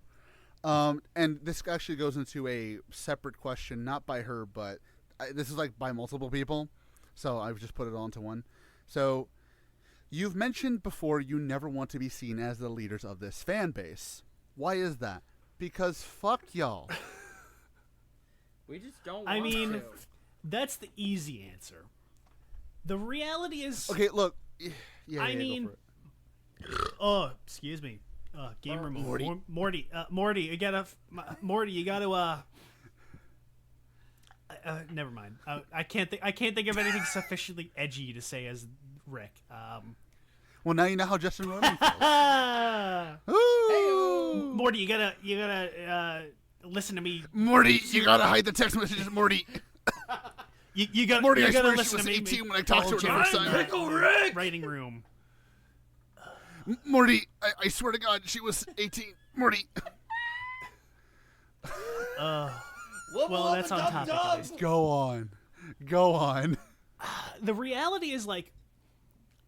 Speaker 2: And this actually goes into a separate question, not by her, but this is like by multiple people. So I've just put it all into one. So, you've mentioned before you never want to be seen as the leaders of this fan base. Why is that? Because fuck y'all.
Speaker 4: We just don't.
Speaker 3: I
Speaker 4: want
Speaker 3: mean,
Speaker 4: to.
Speaker 3: that's the easy answer. The reality is,
Speaker 2: Okay, look. Yeah,
Speaker 3: I
Speaker 2: go
Speaker 3: mean,
Speaker 2: for it.
Speaker 3: oh, excuse me, gamer mode.
Speaker 2: Morty.
Speaker 3: Morty, you gotta, Morty, you gotta. Never mind. I can't think of anything sufficiently edgy to say as Rick.
Speaker 2: Well, now you know how Justin Roiland feels. Ooh.
Speaker 3: Morty, you gotta listen to me.
Speaker 2: Morty, you gotta hide the text messages, Morty.
Speaker 3: You gotta,
Speaker 2: Morty,
Speaker 3: you
Speaker 2: I
Speaker 3: gotta
Speaker 2: swear she
Speaker 3: listen
Speaker 2: was
Speaker 3: to me.
Speaker 2: 18 when I talked to her the first time.
Speaker 4: Pickle Rick!
Speaker 3: Writing room.
Speaker 2: Morty, I swear to God, she was 18. Morty.
Speaker 3: Well, that's on topic at least.
Speaker 2: Go on. Go on.
Speaker 3: The reality is, like,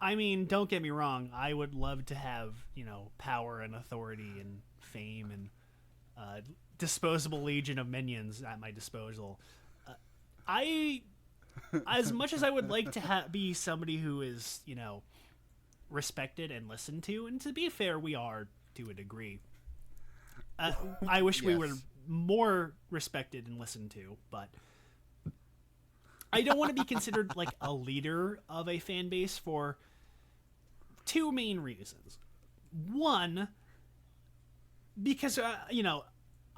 Speaker 3: I mean, don't get me wrong. I would love to have, power and authority and fame and disposable legion of minions at my disposal. As much as I would like to be somebody who is, respected and listened to, and to be fair, we are to a degree. I wish we were
Speaker 2: Yes.
Speaker 3: more respected and listened to, but I don't want to be considered like a leader of a fan base for two main reasons. One, because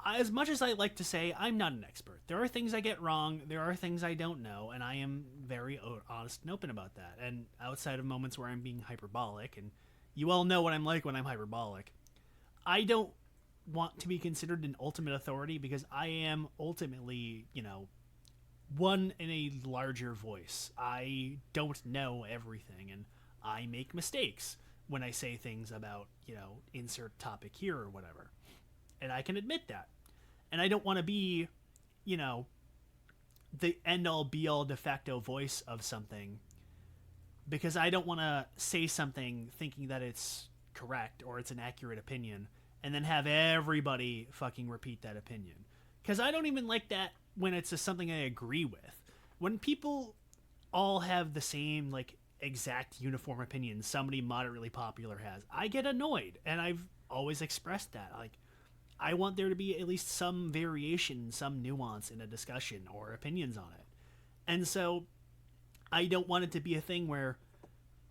Speaker 3: as much as I like to say I'm not an expert, there are things I get wrong, there are things I don't know, and I am very honest and open about that. And outside of moments where I'm being hyperbolic, and you all know what I'm like when I'm hyperbolic, I don't want to be considered an ultimate authority because I am ultimately, one in a larger voice. I don't know everything, and I make mistakes when I say things about, insert topic here or whatever. And I can admit that. And I don't want to be, the end-all, be-all, de facto voice of something because I don't want to say something thinking that it's correct or it's an accurate opinion and then have everybody fucking repeat that opinion. Because I don't even like that when it's just something I agree with. When people all have the same, exact uniform opinion somebody moderately popular has, I get annoyed. And I've always expressed that. I want there to be at least some variation, some nuance in a discussion or opinions on it. And so I don't want it to be a thing where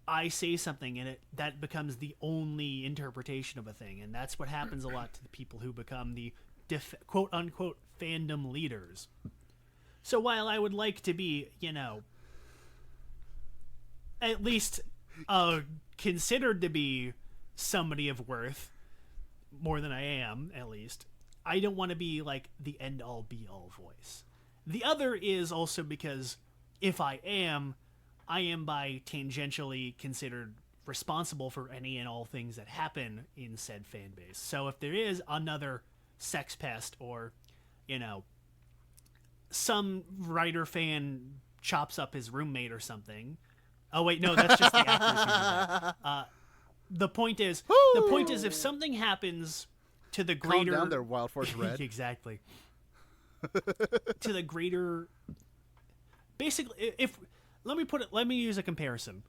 Speaker 3: I say something and that becomes the only interpretation of a thing. And that's what happens a lot to the people who become the quote unquote fandom leaders. So while I would like to be, at least considered to be somebody of worth, more than I am, at least, I don't want to be like the end-all be-all voice. The other is also because if I am by tangentially considered responsible for any and all things that happen in said fan base. So if there is another sex pest or, some writer fan chops up his roommate or something. Oh wait, no, that's just the actors who do that. The point is, if something happens to the greater,
Speaker 2: Calm down there, Wild Force Red.
Speaker 3: Exactly. To the greater, basically, let me use a comparison.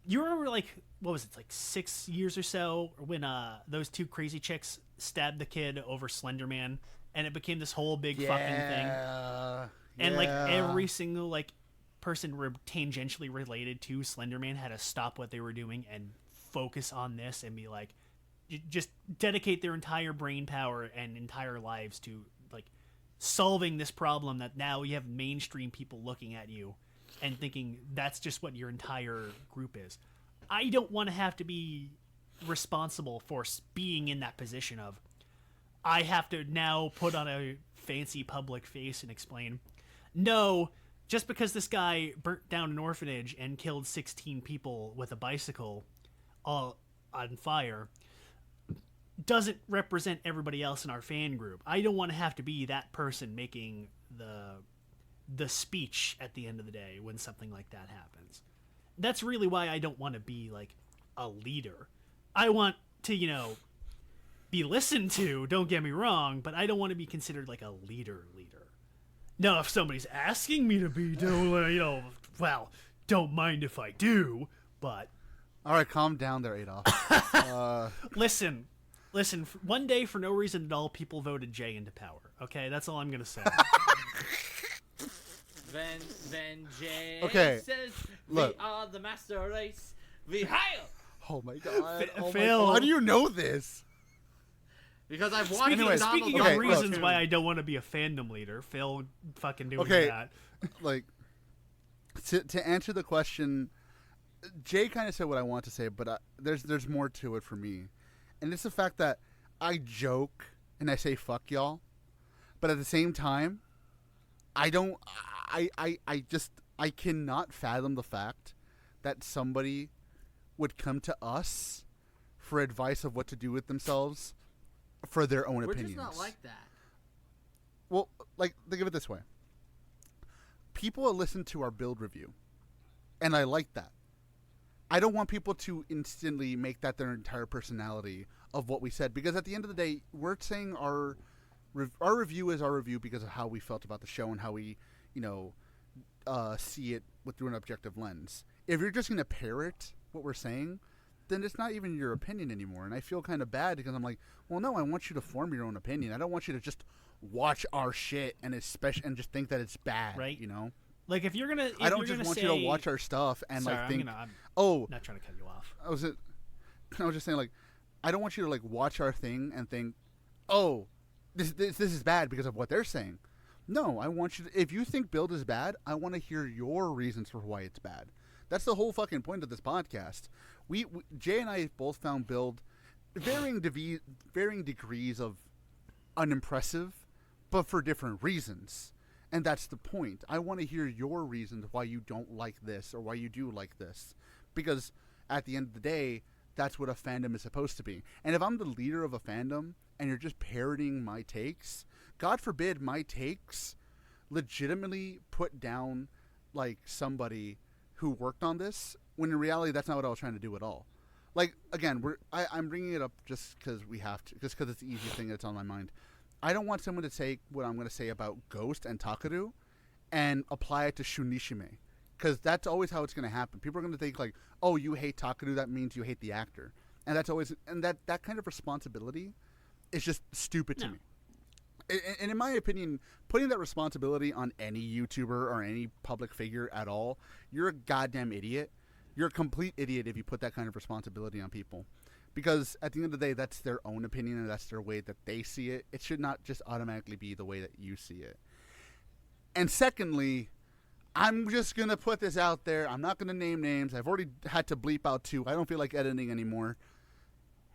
Speaker 3: You remember, like, what was it, like 6 years or so, when those two crazy chicks stabbed the kid over Slender Man, and it became this whole big fucking thing. And like every single like person tangentially related to Slender Man had to stop what they were doing and focus on this and be like, just dedicate their entire brain power and entire lives to like solving this problem that now you have mainstream people looking at you and thinking that's just what your entire group is. I don't want to have to be responsible for being in that position of I have to now put on a fancy public face and explain, no, just because this guy burnt down an orphanage and killed 16 people with a bicycle all on fire doesn't represent everybody else in our fan group. I don't want to have to be that person making the speech at the end of the day when something like that happens. That's really why I don't want to be like a leader. I want to, you know, be listened to, don't get me wrong, but I don't want to be considered like a leader. Now, if somebody's asking me to be, don't mind if I do, but...
Speaker 2: All right, calm down there, Adolf.
Speaker 3: Listen, one day, for no reason at all, people voted Jay into power, okay? That's all I'm going to say.
Speaker 4: Then Jay says,
Speaker 2: look.
Speaker 4: we are the master race. We hail!
Speaker 2: Oh my god.
Speaker 3: Phil.
Speaker 2: How do you know this?
Speaker 4: Because I've watched
Speaker 3: Speaking of reasons why I don't want to be a fandom leader, Phil fucking doing that.
Speaker 2: Like, to answer the question, Jay kind of said what I want to say, but there's more to it for me. And it's the fact that I joke and I say fuck y'all, but at the same time, I cannot fathom the fact that somebody would come to us for advice of what to do with themselves for their own opinions.
Speaker 4: We're just not like that.
Speaker 2: Well, like, think of it this way. People will listen to our build review, and I like that. I don't want people to instantly make that their entire personality of what we said, because at the end of the day, we're saying our review is our review because of how we felt about the show and how we, see it through an objective lens. If you're just going to parrot what we're saying, then it's not even your opinion anymore. And I feel kind of bad because I'm like, well, no, I want you to form your own opinion. I don't want you to just watch our shit and just think that it's bad,
Speaker 3: right?
Speaker 2: You know?
Speaker 3: Like, if you're gonna,
Speaker 2: I don't just want you to watch our stuff and think,
Speaker 3: I'm not trying to cut you off.
Speaker 2: I was just saying, like, I don't want you to like watch our thing and think, oh, this is bad because of what they're saying. No, I want you to, if you think build is bad, I want to hear your reasons for why it's bad. That's the whole fucking point of this podcast. We Jay and I both found build varying degrees of unimpressive, but for different reasons. And that's the point. I want to hear your reasons why you don't like this or why you do like this. Because at the end of the day, that's what a fandom is supposed to be. And if I'm the leader of a fandom and you're just parroting my takes, God forbid my takes legitimately put down like somebody who worked on this, when in reality that's not what I was trying to do at all. Like, again, I'm bringing it up just because we have to, just because it's the easiest thing that's on my mind. I don't want someone to take what I'm going to say about Ghost and Takaru and apply it to Shunishime, because that's always how it's going to happen. People are going to think like, oh, you hate Takaru, that means you hate the actor. And that's always, and that kind of responsibility is just stupid to me. And in my opinion, putting that responsibility on any YouTuber or any public figure at all, you're a goddamn idiot. You're a complete idiot if you put that kind of responsibility on people. Because at the end of the day, that's their own opinion and that's their way that they see it. It should not just automatically be the way that you see it. And secondly, I'm just going to put this out there. I'm not going to name names. I've already had to bleep out 2. I don't feel like editing anymore.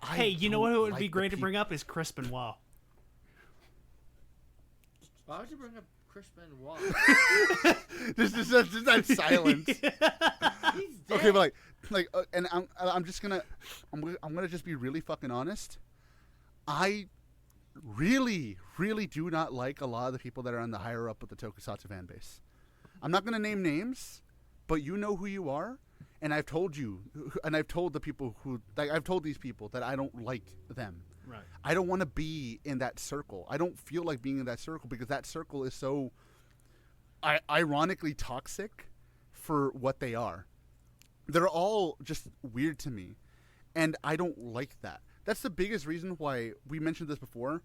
Speaker 3: Hey, you know what would be great to bring up is Chris Benoit.
Speaker 4: Why would you bring up Chris Benoit?
Speaker 2: Just that silence.
Speaker 4: He's dead.
Speaker 2: Okay, but and I'm just gonna just be really fucking honest. I really do not like a lot of the people that are on the higher up with the Tokusatsu fan base. I'm not gonna name names, but you know who you are, and I've told you, and I've told the people who, like, I've told these people that I don't like them.
Speaker 3: Right.
Speaker 2: I don't want to be in that circle. I don't feel like being in that circle because that circle is so ironically toxic for what they are. they're all just weird to me, and I don't like that. That's the biggest reason why we mentioned this before.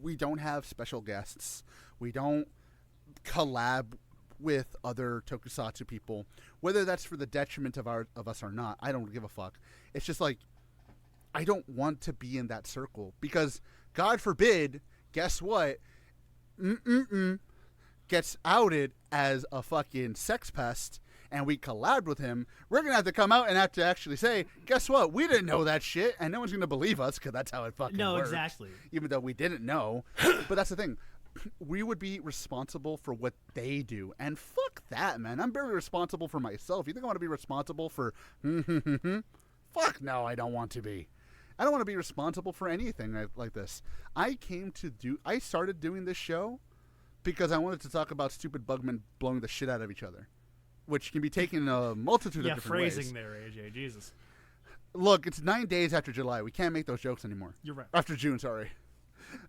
Speaker 2: We don't have special guests. We don't collab with other tokusatsu people, whether that's for the detriment of us or not. I don't give a fuck. It's just like, I don't want to be in that circle because, God forbid, guess what? Gets outed as a fucking sex pest, and we collabed with him. We're gonna have to come out and have to actually say, guess what? We didn't know that shit, and no one's gonna believe us because that's how it fucking
Speaker 3: No,
Speaker 2: works.
Speaker 3: exactly.
Speaker 2: Even though we didn't know, but that's the thing. We would be responsible for what they do, and fuck that, man. I'm very responsible for myself. You think I want to be responsible for? Fuck no, I don't want to be. I don't want to be responsible for anything like this. I started doing this show because I wanted to talk about stupid bugmen blowing the shit out of each other, which can be taken in a multitude of different ways.
Speaker 3: Phrasing there, AJ. Jesus.
Speaker 2: Look, it's 9 days after July. We can't make those jokes anymore.
Speaker 3: You're right.
Speaker 2: After June, sorry.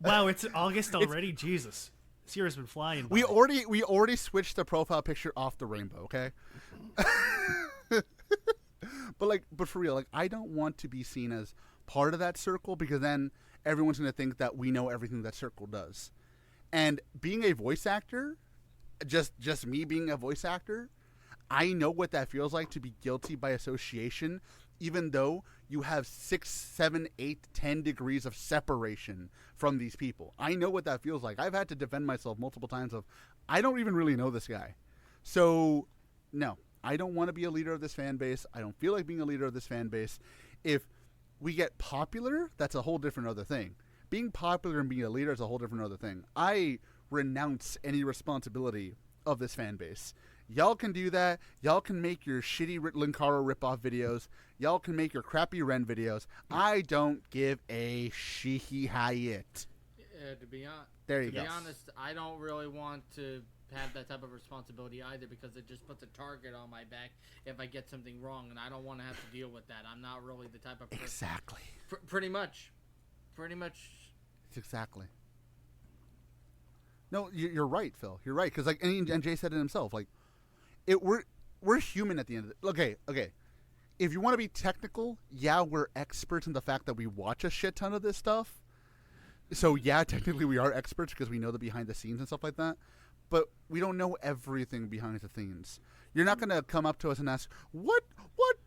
Speaker 3: Wow, it's August already. Jesus, this year has been flying by.
Speaker 2: We already switched the profile picture off the rainbow. Okay. But for real, like, I don't want to be seen as part of that circle because then everyone's gonna think that we know everything that circle does. And being a voice actor, just me being a voice actor, I know what that feels like to be guilty by association, even though you have 6, 7, 8, 10 degrees of separation from these people. I know what that feels like. I've had to defend myself multiple times of, I don't even really know this guy. So, no, I don't want to be a leader of this fan base. I don't feel like being a leader of this fan base. If we get popular, that's a whole different other thing. Being popular and being a leader is a whole different other thing. I renounce any responsibility of this fan base. Y'all can do that. Y'all can make your shitty Linkara ripoff videos. Y'all can make your crappy Ren videos. I don't give a shihayit.
Speaker 4: To be honest, I don't really want to have that type of responsibility either because it just puts a target on my back if I get something wrong, and I don't want to have to deal with that. I'm not really the type of person.
Speaker 2: Exactly.
Speaker 4: Pretty much.
Speaker 2: Exactly. No, you're right, Phil. You're right, because like and Jay said it himself. Like, we're human at the end of it. Okay. If you want to be technical, yeah, we're experts in the fact that we watch a shit ton of this stuff. So yeah, technically we are experts because we know the behind the scenes and stuff like that. But we don't know everything behind the scenes. You're not gonna come up to us and ask, what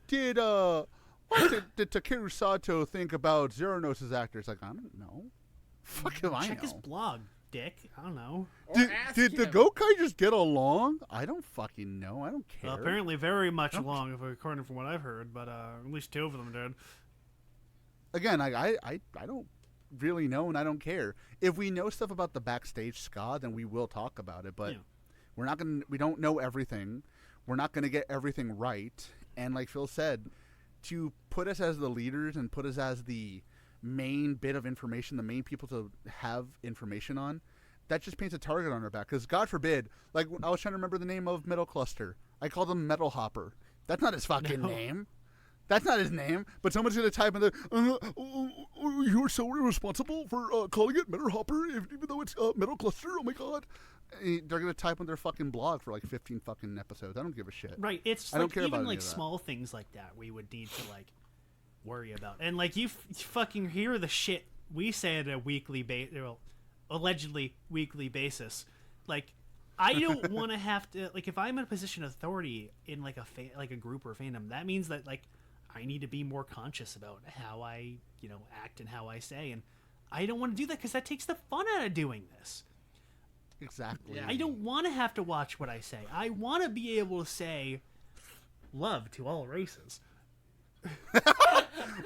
Speaker 2: did Takeru Sato think about Zeronos' actors? Like, I don't know. Fuck if I know.
Speaker 3: Check his blog, dick. I don't know.
Speaker 2: Did the Gokai just get along? I don't fucking know. I don't care.
Speaker 3: Well, apparently very much along, according from what I've heard, but at least 2 of them did.
Speaker 2: Again, I don't really know, and I don't care. If we know stuff about the backstage ska, then we will talk about it, but we don't know everything. We're not gonna get everything right. And like Phil said, to put us as the leaders and put us as the main bit of information, the main people to have information on, that just paints a target on our back. Because God forbid, like, I was trying to remember the name of Metal Cluster. I called him Metal Hopper. That's not his fucking name. That's not his name. But someone's going to type in there, you're so irresponsible for calling it Metal Hopper, even though it's Metal Cluster. Oh my God. They're going to type on their fucking blog for like 15 fucking episodes. I don't give a shit.
Speaker 3: Right. It's
Speaker 2: I don't
Speaker 3: like
Speaker 2: care
Speaker 3: even
Speaker 2: about
Speaker 3: like
Speaker 2: any of that.
Speaker 3: small things like that we would need to like worry about. And like you fucking hear the shit we say at a allegedly weekly basis. Like, I don't want to have to, like, if I'm in a position of authority in like a group or fandom, that means that like I need to be more conscious about how I, act and how I say, and I don't want to do that because that takes the fun out of doing this.
Speaker 2: Exactly.
Speaker 3: I don't want to have to watch what I say. I want to be able to say love to all races.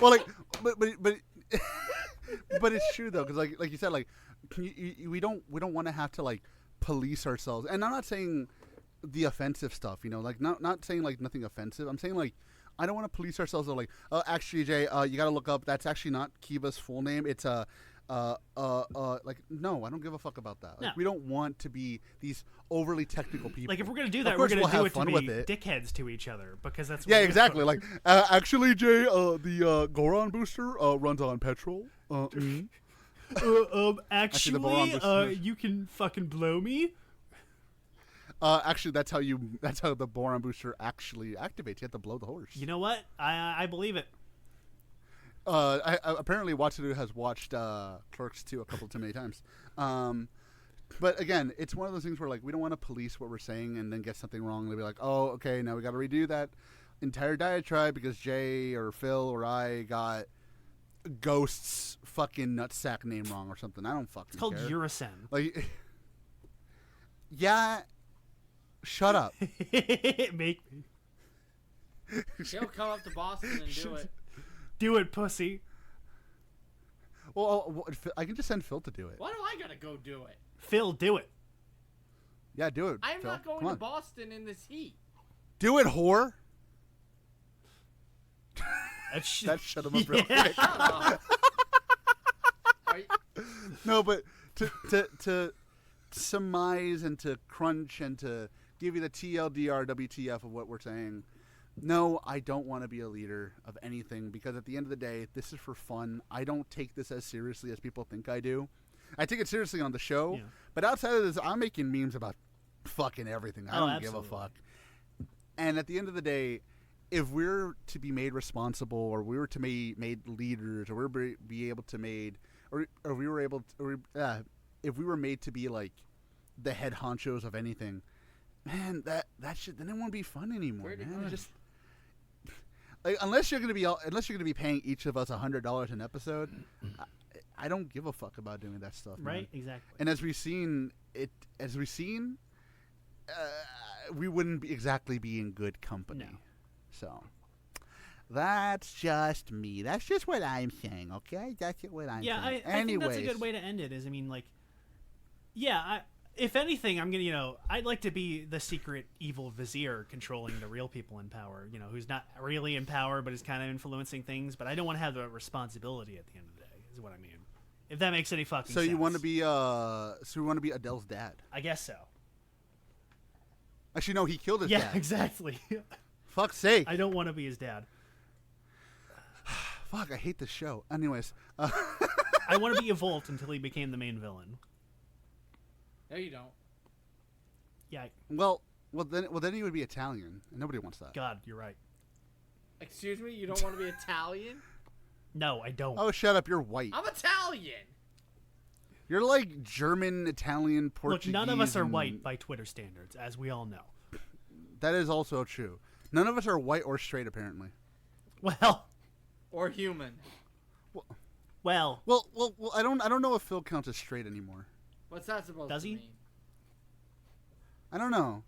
Speaker 2: Well, like, but it's true though, because like you said, like, we don't want to have to like police ourselves. And I'm not saying the offensive stuff, like not saying like nothing offensive. I'm saying like I don't want to police ourselves. Like, actually, Jay, you got to look up. That's actually not Kiva's full name. It's like, no, I don't give a fuck about that. Like,
Speaker 3: No.
Speaker 2: we don't want to be these overly technical people.
Speaker 3: Like, if we're gonna do that,
Speaker 2: Of
Speaker 3: we're
Speaker 2: course
Speaker 3: gonna
Speaker 2: we'll
Speaker 3: do
Speaker 2: have
Speaker 3: it to
Speaker 2: fun
Speaker 3: be
Speaker 2: with it.
Speaker 3: dickheads to each other because that's what
Speaker 2: Yeah,
Speaker 3: we're
Speaker 2: exactly.
Speaker 3: gonna-
Speaker 2: Like, actually, Jay, the Goron booster runs on petrol.
Speaker 3: actually,
Speaker 2: Boron booster-
Speaker 3: you can fucking blow me.
Speaker 2: Actually, that's how the boron booster actually activates. You have to blow the horse.
Speaker 3: You know what? I believe it.
Speaker 2: Apparently Watsudu has watched Clerks 2 a couple too many times. But again, it's one of those things where like we don't want to police what we're saying and then get something wrong. They'll be like, oh, okay, now we got to redo that entire diatribe because Jay or Phil or I got Ghost's fucking nutsack name wrong or something. I don't fucking care.
Speaker 3: It's called Urisen.
Speaker 2: Like, yeah, shut up.
Speaker 3: Make me.
Speaker 4: He'll come up to Boston and do it.
Speaker 3: Do it, pussy.
Speaker 2: Well, I can just send Phil to do it.
Speaker 4: Why do I gotta go do it?
Speaker 3: Phil, do it.
Speaker 2: Yeah, do it.
Speaker 4: I'm
Speaker 2: Phil.
Speaker 4: not going
Speaker 2: Come
Speaker 4: to
Speaker 2: on.
Speaker 4: Boston in this heat.
Speaker 2: Do it, whore.
Speaker 3: That
Speaker 2: shut him up real quick. No, but to surmise and to crunch and to give you the TLDR WTF of what we're saying. No, I don't want to be a leader of anything because at the end of the day, this is for fun. I don't take this as seriously as people think I do. I take it seriously on the show, but outside of this, I'm making memes about fucking everything. I don't give a fuck. And at the end of the day, if we're to be made responsible, or we were to be made leaders, or we were be able to made, or we were able, to, if we were made to be like the head honchos of anything, man, that shit, then it won't be fun anymore, man. It just like, unless you're gonna be paying each of us $100 an episode, I don't give a fuck about doing that stuff, man.
Speaker 3: Right, exactly.
Speaker 2: And as we've seen, we wouldn't exactly be in good company.
Speaker 3: No.
Speaker 2: So that's just me. That's just what I'm saying. Okay, that's what I'm saying.
Speaker 3: I think that's a good way to end it. If anything, I'm gonna, I'd like to be the secret evil vizier controlling the real people in power. Who's not really in power, but is kind of influencing things. But I don't want to have the responsibility at the end of the day. Is what I mean. If that makes any fucking sense.
Speaker 2: So you want to be Adele's dad?
Speaker 3: I guess so.
Speaker 2: Actually, no, he killed his dad.
Speaker 3: Yeah, exactly.
Speaker 2: Fuck's sake.
Speaker 3: I don't want to be his dad.
Speaker 2: Fuck, I hate this show. Anyways.
Speaker 3: I want to be Evolved until he became the main villain.
Speaker 4: No, you don't.
Speaker 3: Yeah.
Speaker 2: Well, then he would be Italian, and nobody wants that.
Speaker 3: God, you're right.
Speaker 4: Excuse me? You don't want to be Italian?
Speaker 3: No, I don't.
Speaker 2: Oh, shut up. You're white.
Speaker 4: I'm Italian!
Speaker 2: You're like German, Italian, Portuguese.
Speaker 3: Look, none of us are white by Twitter standards, as we all know.
Speaker 2: That is also true. None of us are white or straight, apparently.
Speaker 3: Well.
Speaker 4: Or human.
Speaker 3: Well.
Speaker 2: Well, I don't know if Phil counts as straight anymore.
Speaker 4: What's that supposed
Speaker 3: Does
Speaker 4: to
Speaker 3: he?
Speaker 4: mean?
Speaker 2: I don't know.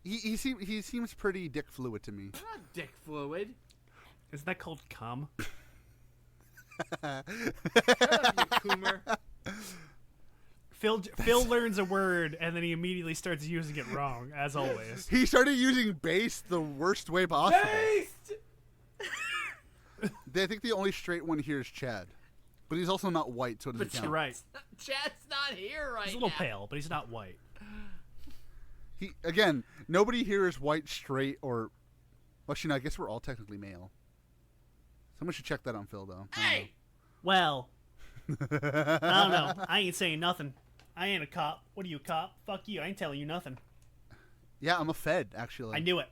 Speaker 2: He seems pretty dick fluid to me.
Speaker 4: I'm not dick fluid.
Speaker 3: Isn't that called cum?
Speaker 4: Shut up, you coomer.
Speaker 3: Phil learns a word and then he immediately starts using it wrong, as always.
Speaker 2: He started using based the worst way possible.
Speaker 4: Based!
Speaker 2: I think the only straight one here is Chad. But he's also not white, so it doesn't count.
Speaker 3: You're right.
Speaker 4: Chad's not here right now.
Speaker 3: He's a little pale, but he's not white.
Speaker 2: Again, nobody here is white, straight, or... Well, I guess we're all technically male. Someone should check that on Phil, though.
Speaker 4: Hey!
Speaker 3: Well, I don't know. I ain't saying nothing. I ain't a cop. What are you, a cop? Fuck you. I ain't telling you nothing.
Speaker 2: Yeah, I'm a Fed, actually.
Speaker 3: I knew it.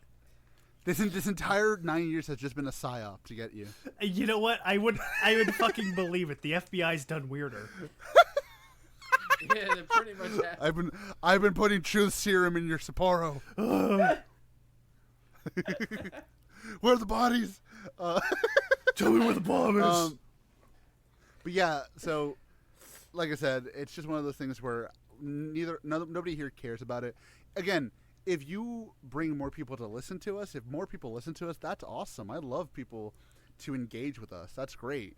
Speaker 2: This entire 9 years has just been a psyop to get you.
Speaker 3: You know what? I would fucking believe it. The FBI's done weirder.
Speaker 4: Yeah, they pretty much have.
Speaker 2: I've been putting truth serum in your Sapporo. Where are the bodies?
Speaker 3: Tell me where the bomb is.
Speaker 2: But yeah, so like I said, it's just one of those things where nobody here cares about it. Again, if you bring more people to listen to us, if more people listen to us, that's awesome. I love people to engage with us. That's great.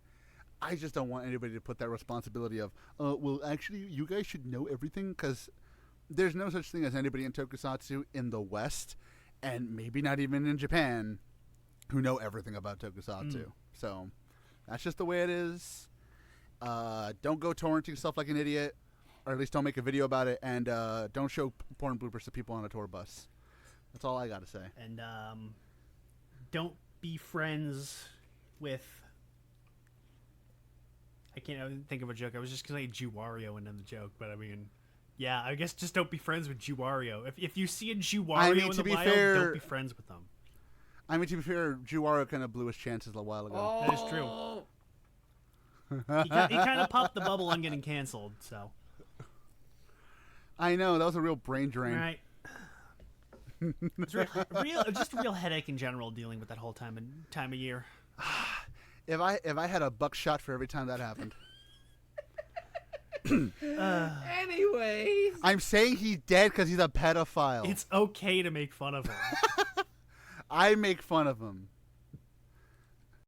Speaker 2: I just don't want anybody to put that responsibility of, well, actually, you guys should know everything, because there's no such thing as anybody in Tokusatsu in the West, and maybe not even in Japan, who know everything about Tokusatsu. So that's just the way it is. Don't go torrenting stuff like an idiot, or at least don't make a video about it, and don't show porn bloopers to people on a tour bus. That's all I got to say.
Speaker 3: And don't be friends with... I can't even think of a joke. I was just going to say Juwario and then the joke, but I mean, Yeah, I guess just don't be friends with Juwario. If you see a Juwario in the wild, don't be friends with them.
Speaker 2: I mean, to be fair, Juwario kind of blew his chances a while ago.
Speaker 4: Oh.
Speaker 3: That is true. He kind of popped the bubble on getting canceled, so.
Speaker 2: I know, that was a real brain drain.
Speaker 3: Right. It's just a real headache in general dealing with that whole time of year.
Speaker 2: If I had a buckshot for every time that happened.
Speaker 4: Anyways.
Speaker 2: I'm saying he's dead because he's a pedophile.
Speaker 3: It's okay to make fun of him.
Speaker 2: I make fun of him.